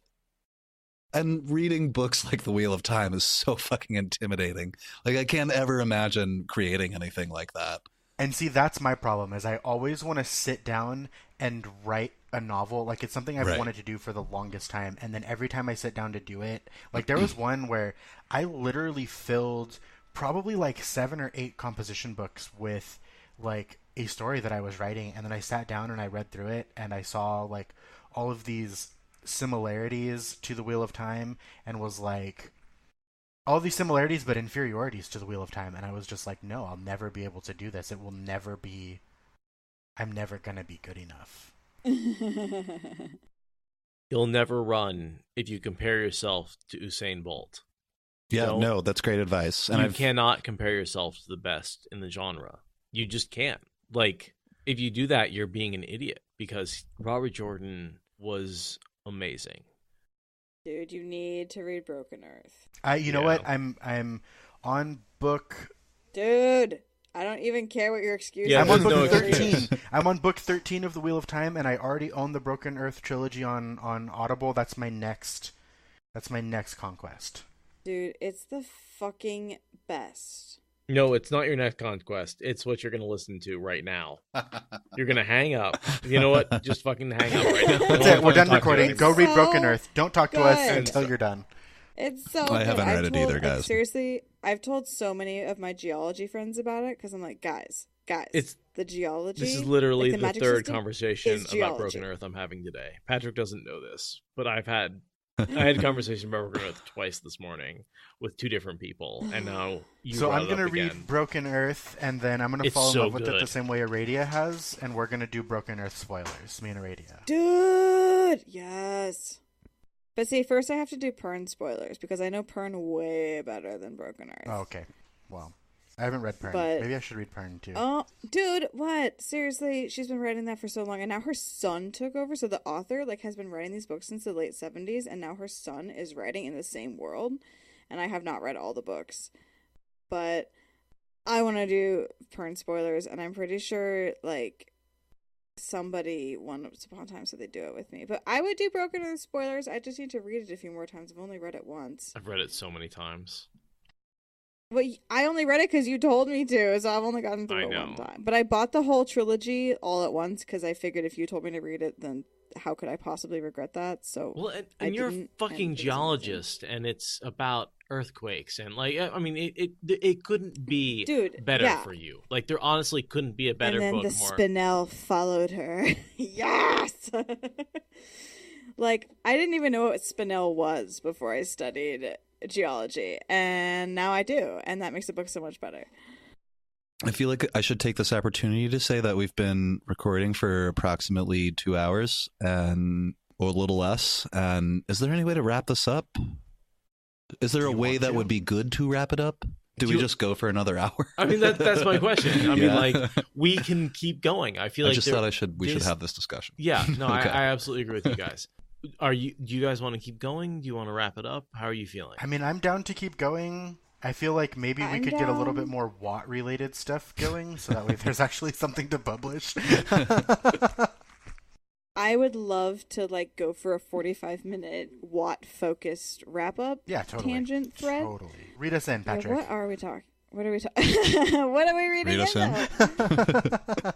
and reading books like The Wheel of Time is so fucking intimidating. Like I can't ever imagine creating anything like that. And see, that's my problem, is I always want to sit down and write a novel. Like, it's something I've Right. wanted to do for the longest time. And then every time I sit down to do it, like, there was one where I literally filled probably like 7 or 8 composition books with like a story that I was writing. And then I sat down and I read through it, and I saw like all of these similarities to the Wheel of Time, and was like, all these similarities but inferiorities to the Wheel of Time, and I was just like, no, I'll never be able to do this. It will never be, I'm never gonna be good enough. You'll never run if you compare yourself to Usain Bolt. Yeah, Don't- no, that's great advice. And you I've cannot compare yourself to the best in the genre. You just can't. Like, if you do that, you're being an idiot, because Robert Jordan was amazing. Dude, you need to read Broken Earth. You know what? I'm on book. Dude, I don't even care what your excuse Yeah, is. I'm on there's book no 13. excuse. I'm on book 13 of the Wheel of Time, and I already own the Broken Earth trilogy on Audible. That's my next conquest. Dude, it's the fucking best. No, it's not your next conquest. It's what you're going to listen to right now. You're going to hang up. You know what? Just fucking hang up right now. That's it. We're done recording. Talk Go read So Broken Earth. Don't talk to us good. until you're done. It's so I haven't good. read it either, guys. Seriously, I've told so many of my geology friends about it because I'm like, guys, It's- the geology. This is literally like the magic third system conversation is about geology. Broken Earth I'm having today. Patrick doesn't know this, but I had a conversation about Broken Earth twice this morning with two different people, and now you So brought I'm it up gonna again. read Broken Earth, and then I'm gonna It's fall in so love with it good. the same way Aradia has, and we're gonna do Broken Earth spoilers. Me and Aradia. Dude, yes. But see, first I have to do Pern spoilers because I know Pern way better than Broken Earth. Oh, okay. Well, I haven't read Pern. But- Maybe I should read Pern too. Oh, dude, what? Seriously, she's been writing that for so long, and now her son took over. So the author has been writing these books since the late 70s, and now her son is writing in the same world. And I have not read all the books, but I want to do Pern spoilers, and I'm pretty sure somebody once upon a time said they'd do it with me. But I would do Broken Earth spoilers. I just need to read it a few more times. I've only read it once. I've read it so many times. Well, I only read it because you told me to, so I've only gotten through I it know. one time. But I bought the whole trilogy all at once because I figured if you told me to read it, then how could I possibly regret that? So Well, and I you're a didn't, and fucking it was amazing. geologist, and it's about earthquakes, and I mean, it couldn't be Dude, better yeah. for you. Like, there honestly couldn't be a better and then book. the more. Spinel followed her. Yes! I didn't even know what Spinel was before I studied geology, and now I do, and that makes the book so much better. I feel like I should take this opportunity to say that we've been recording for approximately 2 hours or a little less. And is there any way to wrap this up? Is there Do a you way want that to? would be good to wrap it up? Do we you- just go for another hour? I mean, that's my question. I mean, Yeah. we can keep going. I feel I like just thought we should have this discussion. Yeah, no, Okay. I absolutely agree with you guys. Do you guys want to keep going? Do you want to wrap it up? How are you feeling? I mean, I'm down to keep going. I feel like maybe we I'm could get a little down. bit more Watt-related stuff going, so that way there's actually something to publish. I would love to go for a 45-minute Watt-focused wrap-up Yeah, totally. tangent thread. Totally. Read us in, Yeah, Patrick. what are we talking? What are we talking? What are we reading? Read us in. though?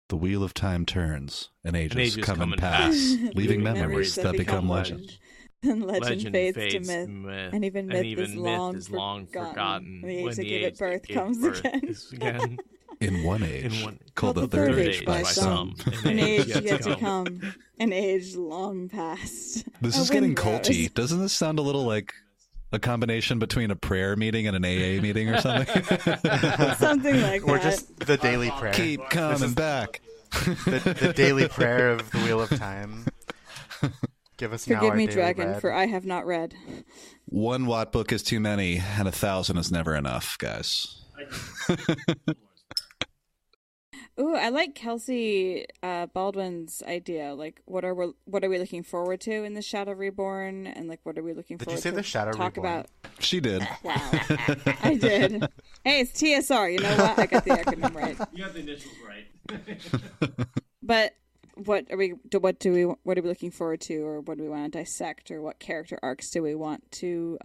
The wheel of time turns, and ages, ages come and and pass, pass, leaving memories that become legend. And legend fades to myth. And even myth is myth long forgotten. When the age when that the gave it age birth that gave comes birth again. is again. In one age, In one- called the third age by some. An age yet to come. An age long past. This A is getting windrose. culty. Doesn't this sound a little like a combination between a prayer meeting and an AA meeting or something? Something like Or that. just the daily prayer. Keep coming back. The daily prayer of the Wheel of Time. Give us now Forgive our me, daily dragon, bread. for I have not read. One Watt book is too many, and 1,000 is never enough, guys. Ooh, I like Kelsey Baldwin's idea. What are we looking forward to in the Shadow Reborn, and what are we looking Did forward you say to the Shadow talk Reborn? about? She did. Wow, I did. Hey, it's TSR. You know what? I got the acronym right. You got the initials right. But what are we looking forward to, or what do we want to dissect, or what character arcs do we want to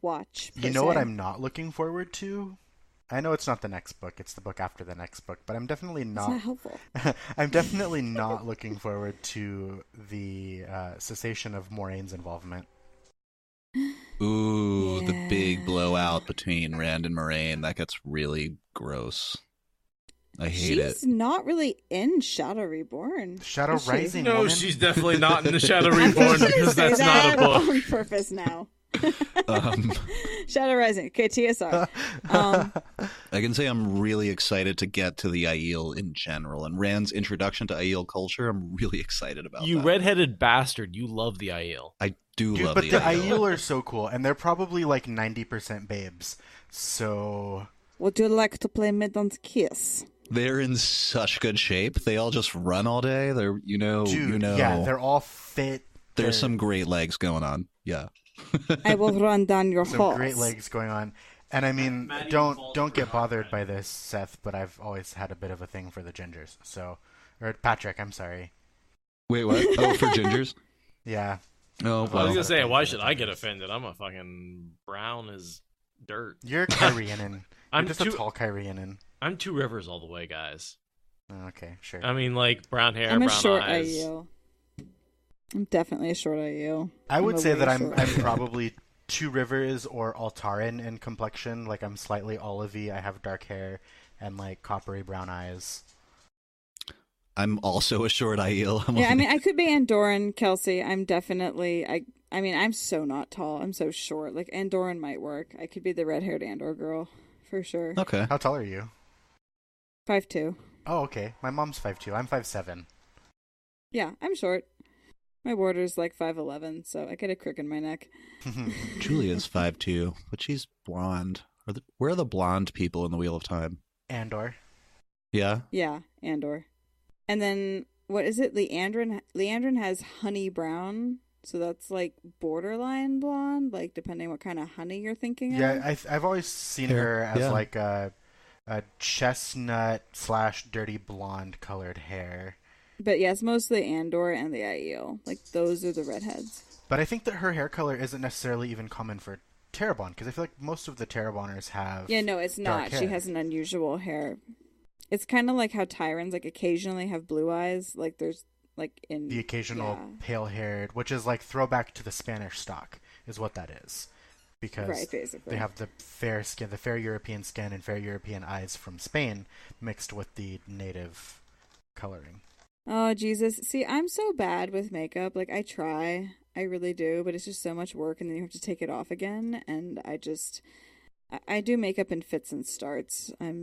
watch? You know what I'm not looking forward to? I know it's not the next book; it's the book after the next book. But I'm definitely It's not. not helpful. I'm definitely not looking forward to the cessation of Moraine's involvement. Ooh, the Yeah. big blowout between Rand and Moiraine. That gets really gross. I hate it. She's not really in Shadow Reborn. Shadow is she? Rising. No, woman? she's definitely not in the Shadow I'm Reborn just gonna because say that's not a that book. on purpose now. Shadow Rising. Okay, TSR. I can say I'm really excited to get to the Aiel in general, and Rand's introduction to Aiel culture. I'm really excited about. You that. redheaded bastard! You love the Aiel. I do Dude, love but the the Aiel. Aiel are so cool, and they're probably like 90% babes. So Would you like to play Midnight Kiss? They're in such good shape. They all just run all day. They're dude, yeah, they're all fit. There's some great legs going on. Yeah. I will run down your some horse. great legs going on. And I mean, don't get bothered by this, Seth, but I've always had a bit of a thing for the gingers. So, or Patrick, I'm sorry. Wait, what? Oh, for gingers? Yeah. Oh, I was well. gonna say, why should I get offended? I'm a fucking brown as dirt. You're Kyrianan. You're I'm just too- a tall Kyrianan. I'm 2 Rivers all the way, guys. Okay, sure. I mean, like brown hair, I'm a brown short eyes. Aiel. I'm definitely a short Aiel. I would say that I'm short. probably 2 Rivers or Altarin in complexion. Like I'm slightly olivey. I have dark hair and like coppery brown eyes. I'm also a short Aiel. Yeah, I mean, I could be Andoran, Kelsey. I'm definitely. I mean, I'm so not tall. I'm so short. Like Andoran might work. I could be the red-haired Andor girl for sure. Okay. How tall are you? 5'2". Oh, okay. My mom's 5'2". I'm 5'7". Yeah, I'm short. My border's like 5'11", so I get a crick in my neck. Julia's 5'2", but she's blonde. Where are the blonde people in the Wheel of Time? Andor. Yeah? Yeah, Andor. And then, what is it? Leandrin? Leandrin has honey brown, so that's like borderline blonde, like depending what kind of honey you're thinking of. Yeah, I've always seen her as like a chestnut / dirty blonde colored hair. But yeah, it's mostly Andor and the Aiel. Like, those are the redheads. But I think that her hair color isn't necessarily even common for Terrebonne, because I feel like most of the Terrebonners have Yeah, no, it's dark not. hair. She has an unusual hair. It's kind of like how Tyrants, like, occasionally have blue eyes. Like, there's, like, in... The occasional yeah. pale-haired, which is like throwback to the Spanish stock, is what that is. Because Right, basically. they have the fair skin, the fair European skin and fair European eyes from Spain mixed with the native coloring. Oh, Jesus. See, I'm so bad with makeup. Like, I try. I really do. But it's just so much work, and then you have to take it off again. And I do makeup in fits and starts. I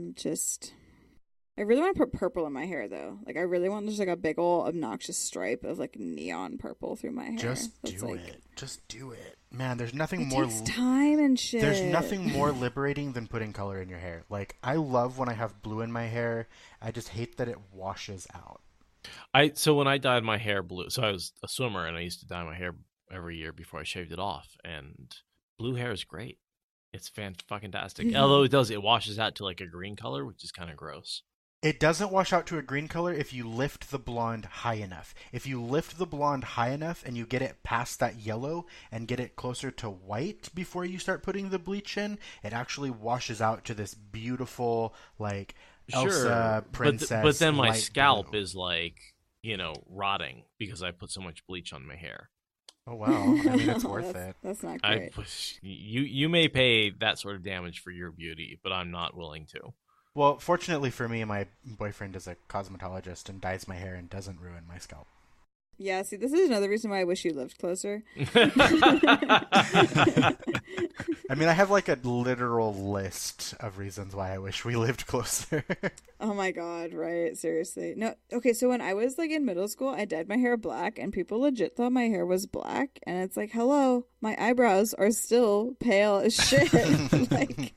really want to put purple in my hair, though. Like, I really want just, like, a big ol' obnoxious stripe of, like, neon purple through my hair. Just That's, do like, it. Just do it. Man, there's nothing It more... takes time and shit. There's nothing more liberating than putting color in your hair. Like, I love when I have blue in my hair. I just hate that it washes out. So when I dyed my hair blue, so I was a swimmer and I used to dye my hair every year before I shaved it off, and blue hair is great. It's fantastic. Although it washes out to like a green color, which is kind of gross. It doesn't wash out to a green color if you lift the blonde high enough. If you lift the blonde high enough and you get it past that yellow and get it closer to white before you start putting the bleach in, it actually washes out to this beautiful, like, Elsa princess. But then my light scalp blue. is like, rotting because I put so much bleach on my hair. Oh wow! I mean, it's worth it. That's not great. You may pay that sort of damage for your beauty, but I'm not willing to. Well, fortunately for me, my boyfriend is a cosmetologist and dyes my hair and doesn't ruin my scalp. Yeah, see, this is another reason why I wish you lived closer. I mean, I have like a literal list of reasons why I wish we lived closer. Oh my god, right? Seriously. No, okay, so when I was like in middle school, I dyed my hair black and people legit thought my hair was black. And it's like, hello, my eyebrows are still pale as shit. Like,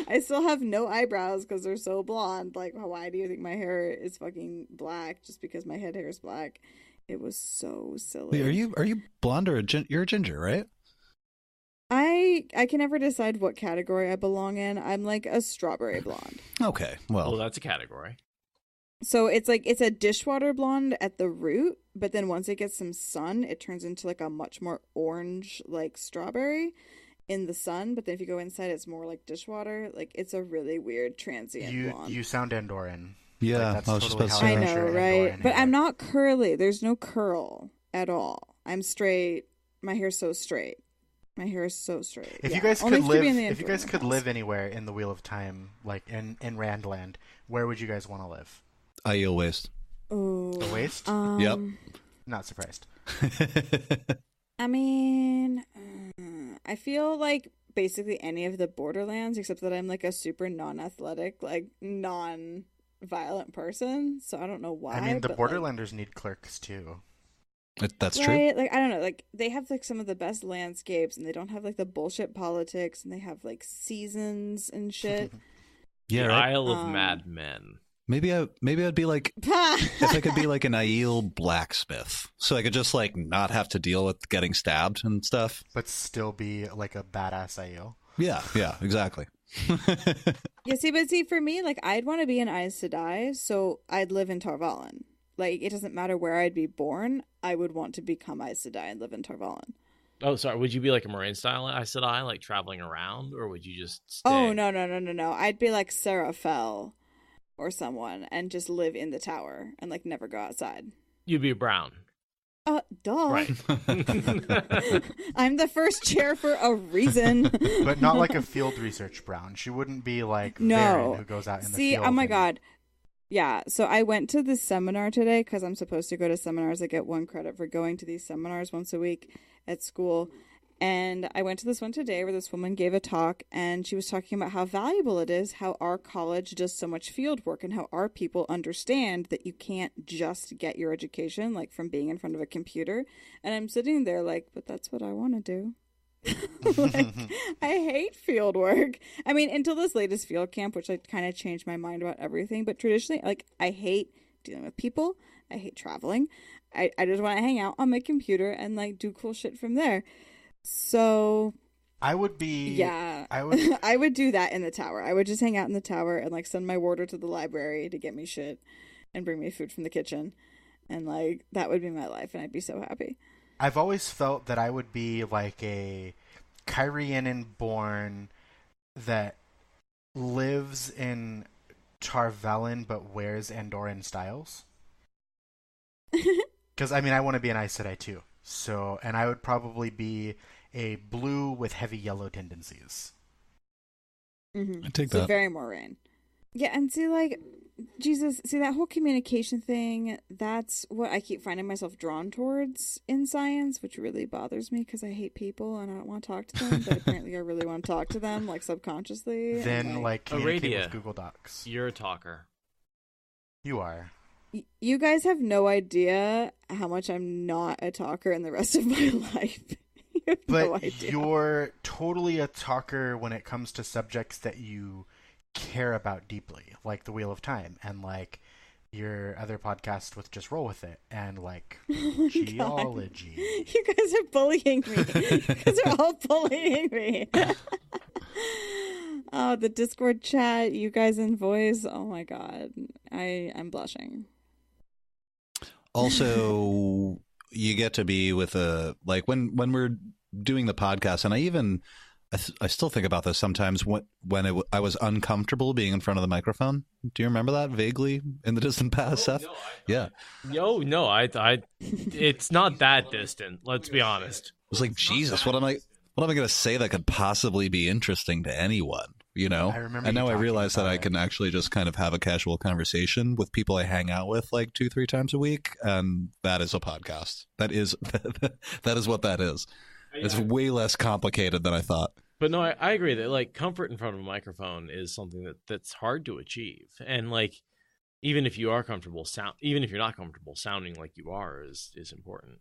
I still have no eyebrows because they're so blonde. Like, why do you think my hair is fucking black just because my head hair is black? It was so silly. Wait, are you blonde or you're a ginger, right? I can never decide what category I belong in. I'm like a strawberry blonde. Okay, well, That's a category. So it's like it's a dishwater blonde at the root, but then once it gets some sun, it turns into like a much more orange like strawberry in the sun. But then if you go inside, it's more like dishwater. Like, it's a really weird transient blonde. You sound Andoran. yeah, Like, that's I was just totally about to how say I that. picture know, Andoran right? But hair. I'm not curly. There's no curl at all. I'm straight. My hair's so straight. My hair is so straight. If Yeah. you guys Only could to be live, in the if you guys Andorian could house. live anywhere in the Wheel of Time, like in Randland, where would you guys want to live? Aiel waste. Ooh, The waste? Yep. Not surprised. I mean, I feel like basically any of the Borderlands, except that I'm like a super non-athletic, like non-violent person. So I don't know why. I mean, the but, Borderlanders need clerks too. That's true. right? Like, I don't know. Like, they have like some of the best landscapes, and they don't have like the bullshit politics, and they have like seasons and shit. Yeah, The right. Isle of Mad Men. Maybe I'd be like, if I could be like an Aiel blacksmith, so I could just like not have to deal with getting stabbed and stuff. But still be like a badass IO. Yeah, exactly. Yeah, see, for me, like, I'd want to be an Aes Sedai, so I'd live in Tarvalon. Like, it doesn't matter where I'd be born, I would want to become Aes Sedai and live in Tarvalon. Oh, sorry. Would you be like a Moiraine style Aes Sedai, like traveling around, or would you just stay? Oh, no. I'd be like Seraphel or someone and just live in the tower and, like, never go outside. You'd be brown. Duh. Right. I'm the first chair for a reason. But not like a field research Brown. She wouldn't be like No. Varen, who goes out in the field. See, oh my God. Yeah, so I went to this seminar today because I'm supposed to go to seminars. I get 1 credit for going to these seminars once a week at school. And I went to this one today where this woman gave a talk, and she was talking about how valuable it is, how our college does so much field work, and how our people understand that you can't just get your education, like, from being in front of a computer. And I'm sitting there like, but that's what I want to do. Like, I hate field work. I mean, until this latest field camp, which I kind of changed my mind about everything. But traditionally, like, I hate dealing with people. I hate traveling. I just want to hang out on my computer and, like, do cool shit from there. So I would be. Yeah. I would. I would do that in the tower. I would just hang out in the tower and, like, send my warder to the library to get me shit and bring me food from the kitchen. And, like, that would be my life, and I'd be so happy. I've always felt that I would be like a Kyrianan born that lives in Tarvalon but wears Andoran styles. Because, I mean, I want to be an Aes Sedai too. So, and I would probably be a blue with heavy yellow tendencies. Mm-hmm. I take So that. very Moiraine. Yeah, and see, like, Jesus, see, that whole communication thing, that's what I keep finding myself drawn towards in science, which really bothers me because I hate people and I don't want to talk to them, but apparently I really want to talk to them, like, subconsciously. Then, like communicate Aradia, with Google Docs. You're a talker. You are. You guys have no idea how much I'm not a talker in the rest of my life. You have But no idea. you're totally a talker when it comes to subjects that you care about deeply, like the Wheel of Time and like your other podcast with Just Roll With It and like Oh my God. geology. You guys are bullying me. You guys are all bullying me. Oh, the Discord chat, you guys in voice. Oh my God. I'm blushing. Also, you get to be with a, like, when we're doing the podcast, and I still think about this sometimes when I was uncomfortable being in front of the microphone. Do you remember that vaguely in the distant past, Seth? Yeah. No, it's not that distant. Let's be honest. It was like, Jesus, what am I going to say that could possibly be interesting to anyone? You know? I remember And you now I talking realize that about I it. can actually just kind of have a casual conversation with people I hang out with like 2-3 times a week, and that is a podcast. That is what that is. It's way less complicated than I thought. But no, I agree that like comfort in front of a microphone is something that's hard to achieve. And like even if you are comfortable even if you're not comfortable, sounding like you are is important.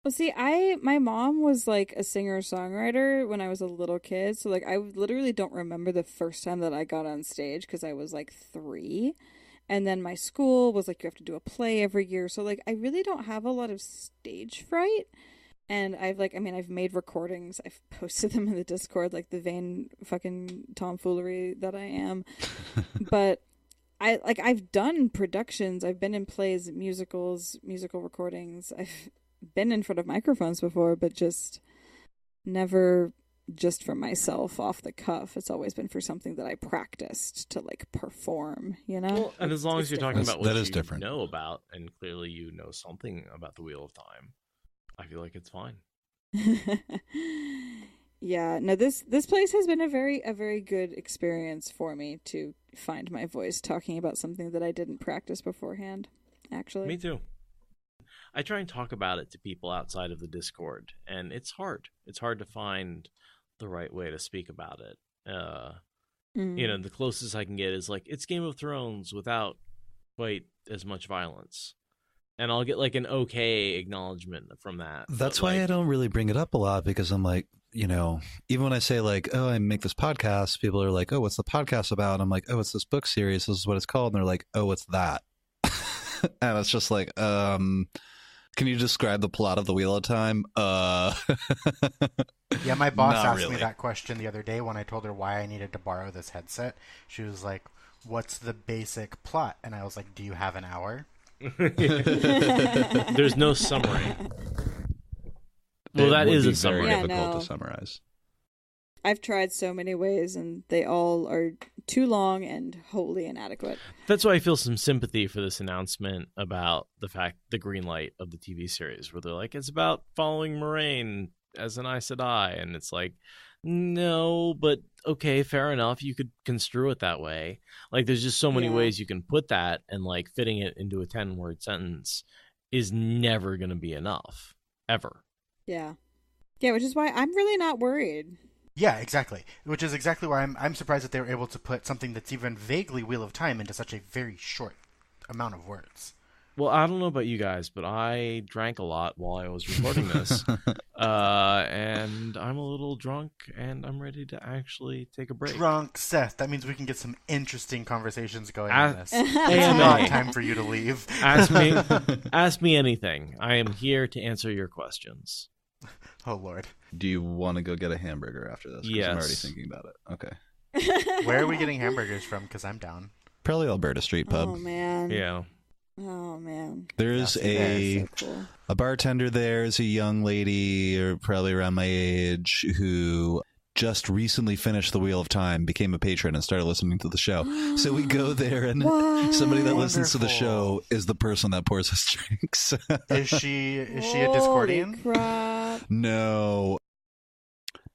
Well, see, my mom was like a singer-songwriter when I was a little kid. So like I literally don't remember the first time that I got on stage because I was like 3. And then my school was like, you have to do a play every year. So like I really don't have a lot of stage fright. And I've made recordings. I've posted them in the Discord, like the vain fucking tomfoolery that I am. But I've done productions. I've been in plays, musicals, musical recordings. I've been in front of microphones before, but just never just for myself off the cuff. It's always been for something that I practiced to like perform, you know? Well, and as long as you're talking about what that is you different. know about, and clearly you know something about the Wheel of Time, I feel like it's fine. Yeah, no, this place has been a very good experience for me to find my voice talking about something that I didn't practice beforehand, actually. Me too. I try and talk about it to people outside of the Discord, and it's hard. It's hard to find the right way to speak about it. The closest I can get is like, it's Game of Thrones without quite as much violence. And I'll get like an okay acknowledgement from that. That's why I don't really bring it up a lot, because I'm like, even when I say like, oh, I make this podcast, people are like, oh, what's the podcast about? And I'm like, oh, it's this book series. This is what it's called. And they're like, oh, what's that? And it's just like, can you describe the plot of The Wheel of Time? Yeah, my boss Not asked really. me that question the other day when I told her why I needed to borrow this headset. She was like, what's the basic plot? And I was like, do you have an hour? There's no summary. Well, that is a summary. Very Yeah, difficult no. to summarize. I've tried so many ways, and they all are too long and wholly inadequate. That's why I feel some sympathy for this announcement about the green light of the TV series, where they're like, it's about following Moiraine as an Aes Sedai, and it's like, no, but okay, fair enough. You could construe it that way. Like, there's just so many Yeah. ways you can put that, and like fitting it into a 10-word sentence is never going to be enough, ever. Yeah. Yeah, which is why I'm really not worried. Yeah, exactly. Which is exactly why I'm surprised that they were able to put something that's even vaguely Wheel of Time into such a very short amount of words. Well, I don't know about you guys, but I drank a lot while I was recording this. And I'm a little drunk, and I'm ready to actually take a break. Drunk Seth. That means we can get some interesting conversations going Ah, on this. AMA. It's not time for you to leave. Ask me anything. I am here to answer your questions. Oh, Lord. Do you want to go get a hamburger after this? 'Cause Yes. I'm already thinking about it. Okay. Where are we getting hamburgers from? Because I'm down. Probably Alberta Street Pub. Oh, man. Yeah. Oh, man. There's Yes, So cool. a bartender there is a young lady, or probably around my age, who just recently finished The Wheel of Time, became a patron, and started listening to the show. So we go there, and What? somebody that listens to the Wonderful. show is the person that pours us drinks. Is she a Holy Discordian? crap. No,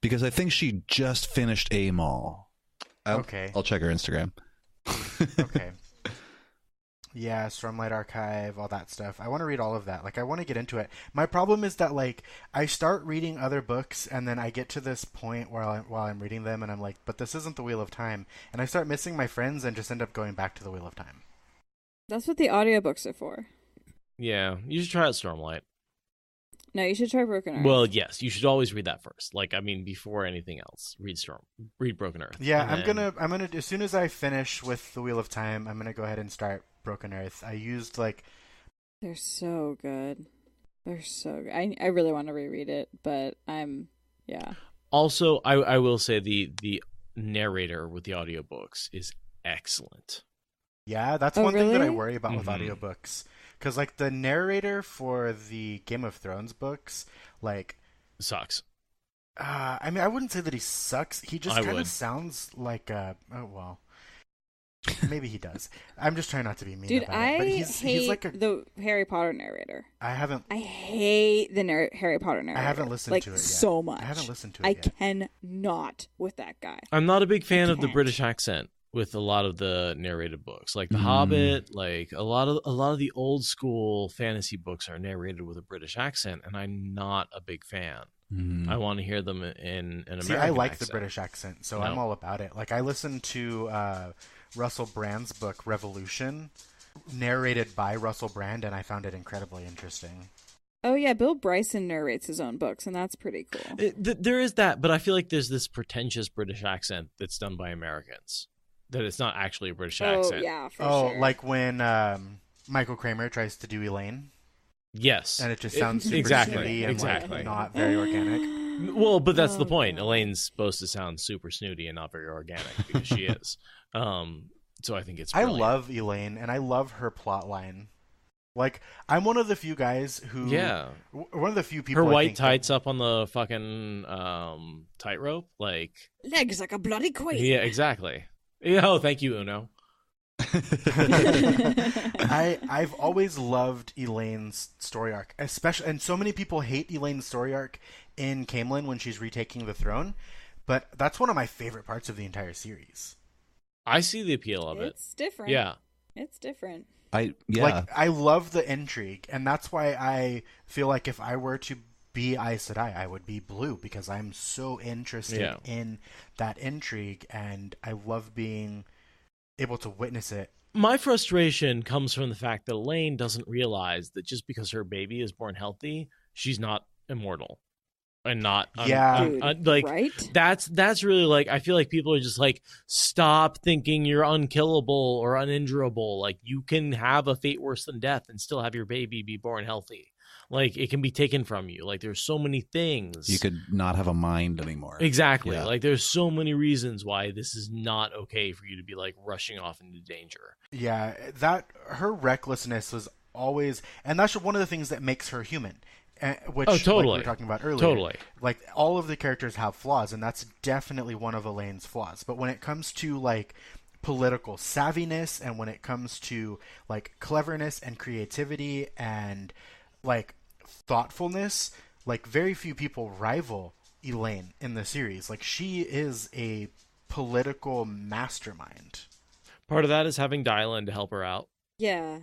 because I think she just finished A Mall. Okay. I'll check her Instagram. Okay. Yeah, Stormlight Archive, all that stuff. I want to read all of that. Like, I want to get into it. My problem is that, like, I start reading other books, and then I get to this point while I'm reading them, and I'm like, but this isn't the Wheel of Time. And I start missing my friends and just end up going back to the Wheel of Time. That's what the audiobooks are for. Yeah. You should try out Stormlight. No, you should try Broken Earth. Well, yes. You should always read that first. Like, I mean, before anything else, read Broken Earth. Yeah, And I'm then- gonna as soon as I finish with the Wheel of Time, I'm gonna go ahead and start Broken Earth. I used like They're so good. They're so good. I really want to reread it, but yeah. Also, I will say the narrator with the audiobooks is excellent. yeah, that's Oh, one thing that I really? worry about with Mhm. audiobooks. Because like the narrator for the Game of Thrones books, like Sucks. I mean, I wouldn't say that he sucks. He just I kind would. of sounds like maybe he does. I'm just trying not to be mean Dude, about it. I But hate he's like the Harry Potter narrator. I haven't I hate the Harry Potter narrator. haven't listened like, to it yet. so much. I haven't listened to it I yet. cannot with that guy. I'm not a big fan of the can't. British accent with a lot of the narrated books, like The Mm. Hobbit. Like a lot of the old school fantasy books are narrated with a British accent, and I'm not a big fan. Mm. I want to hear them in an American See, I like accent. the British accent, so No. I'm all about it. Like I listened to Russell Brand's book Revolution, narrated by Russell Brand, and I found it incredibly interesting. Oh yeah, Bill Bryson narrates his own books, and that's pretty cool. There is that, but I feel like there's this pretentious British accent that's done by Americans. That it's not actually a British Oh accent. yeah, for Oh, sure. like when Michael Kramer tries to do Elaine, Yes. and it just sounds super exactly, snooty and exactly. like not very organic. Well, but that's the Oh, point. God. Elaine's supposed to sound super snooty and not very organic because she is. So I think it's I brilliant. love Elaine, and I love her plot line. Like, I'm one of the few guys who, one of the few people. Her I white think that- tights up on the fucking tightrope, like legs like a bloody queen. yeah, exactly. Yeah, oh, thank you, Uno. I've always loved Elaine's story arc, especially, and so many people hate Elaine's story arc in Camelin when she's retaking the throne, but that's one of my favorite parts of the entire series. I see the appeal of it. It's different. Yeah. It's different. Yeah. Like, I love the intrigue, and that's why I feel like if I were to be Aes Sedai. I would be blue because I'm so interested in that intrigue, and I love being able to witness it. My frustration comes from the fact that Elaine doesn't realize that just because her baby is born healthy, she's not immortal. And not right? That's really like, I feel like people are just like, stop thinking you're unkillable or uninjurable. Like, you can have a fate worse than death and still have your baby be born healthy. Like, it can be taken from you. Like, there's so many things. You could not have a mind anymore. Exactly. Yeah. Like, there's so many reasons why this is not okay for you to be like rushing off into danger. Yeah, that her recklessness was always, and that's one of the things that makes her human. Which totally. Like we were talking about earlier. Totally. Like, all of the characters have flaws, and that's definitely one of Elaine's flaws. But when it comes to like political savviness, and when it comes to like cleverness and creativity and like thoughtfulness, like very few people rival Elaine in the series. Like, she is a political mastermind. Part of that is having Dylan to help her out. Yeah.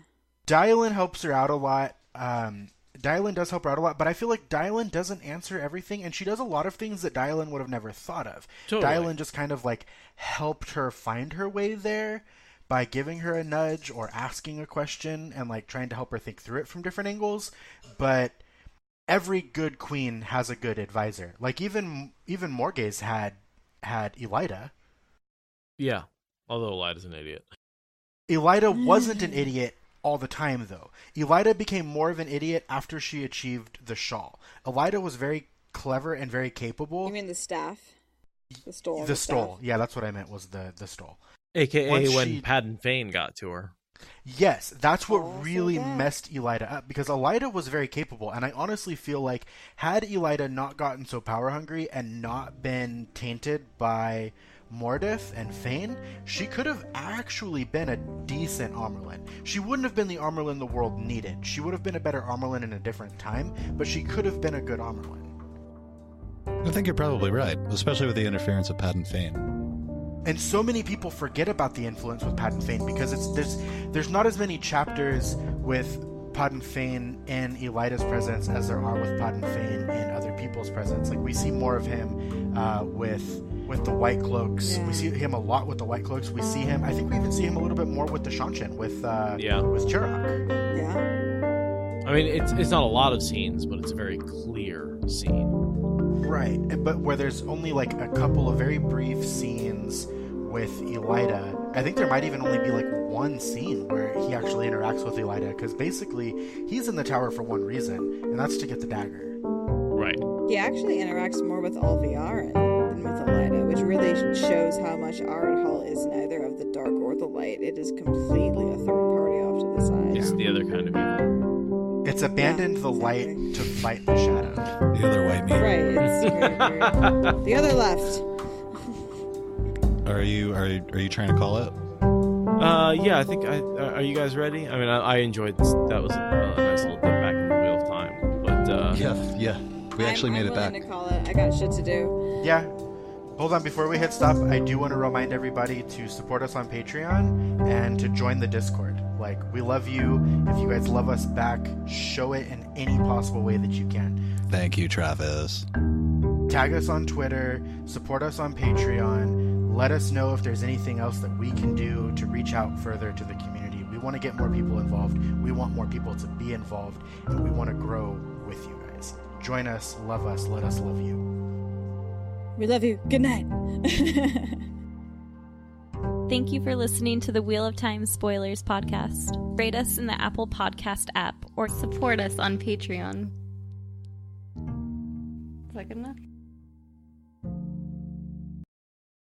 Dylan helps her out a lot. Dylan does help her out a lot, but I feel like Dylan doesn't answer everything, and she does a lot of things that Dylan would have never thought of. Totally. Dylan just kind of like helped her find her way there by giving her a nudge or asking a question and like trying to help her think through it from different angles. But every good queen has a good advisor. Like, even Morgase had Elida. Yeah, although Elida's an idiot. Elida wasn't an idiot all the time, though. Elida became more of an idiot after she achieved the shawl. Elida was very clever and very capable. You mean the staff? The stole? The stole. Yeah, that's what I meant, was the stole. AKA when Padden Fane got to her. Yes, that's what really messed Elida up, because Elida was very capable, and I honestly feel like had Elida not gotten so power hungry and not been tainted by Mordeth and Fane, she could have actually been a decent Amerlin. She wouldn't have been the Amerlin the world needed. She would have been a better Amerlin in a different time, but she could have been a good Amerlin. I think you're probably right, especially with the interference of Padden Fane. And so many people forget about the influence with Padden Fane because there's not as many chapters with Padden Fane in Elida's presence as there are with Padden Fane in other people's presence. Like, we see more of him with the White Cloaks. Yeah. We see him a lot with the White Cloaks. We see him, I think we even see him a little bit more with the Sanche with Turok. Yeah. I mean, it's not a lot of scenes, but it's a very clear scene. Right, but where there's only like a couple of very brief scenes with Elida, I think there might even only be like one scene where he actually interacts with Elida, because basically he's in the tower for one reason, and that's to get the dagger. Right. He actually interacts more with Alviarin than with Elida, which really shows how much Ardhall is neither of the dark or the light. It is completely a third party off to the side. It's the other kind of evil. It's abandoned the light to fight the shadow. The other white meat. Right, it's very, the other left. Are you trying to call it? Yeah, I think are you guys ready? I mean, I enjoyed this. That was a nice little dip back in the Wheel of Time. But yeah, we actually made it back. I'm willing to call it. I got shit to do. Yeah. Hold on, before we hit stop, I do want to remind everybody to support us on Patreon and to join the Discord. Like, we love you. If you guys love us back, show it in any possible way that you can. Thank you, Travis. Tag us on Twitter, support us on Patreon, let us know if there's anything else that we can do to reach out further to the community. We want to get more people involved. We want more people to be involved, and we want to grow with you guys. Join us, let us love you. We love you. Good night. Thank you for listening to the Wheel of Time Spoilers podcast. Rate us in the Apple Podcast app or support us on Patreon. Is that good enough?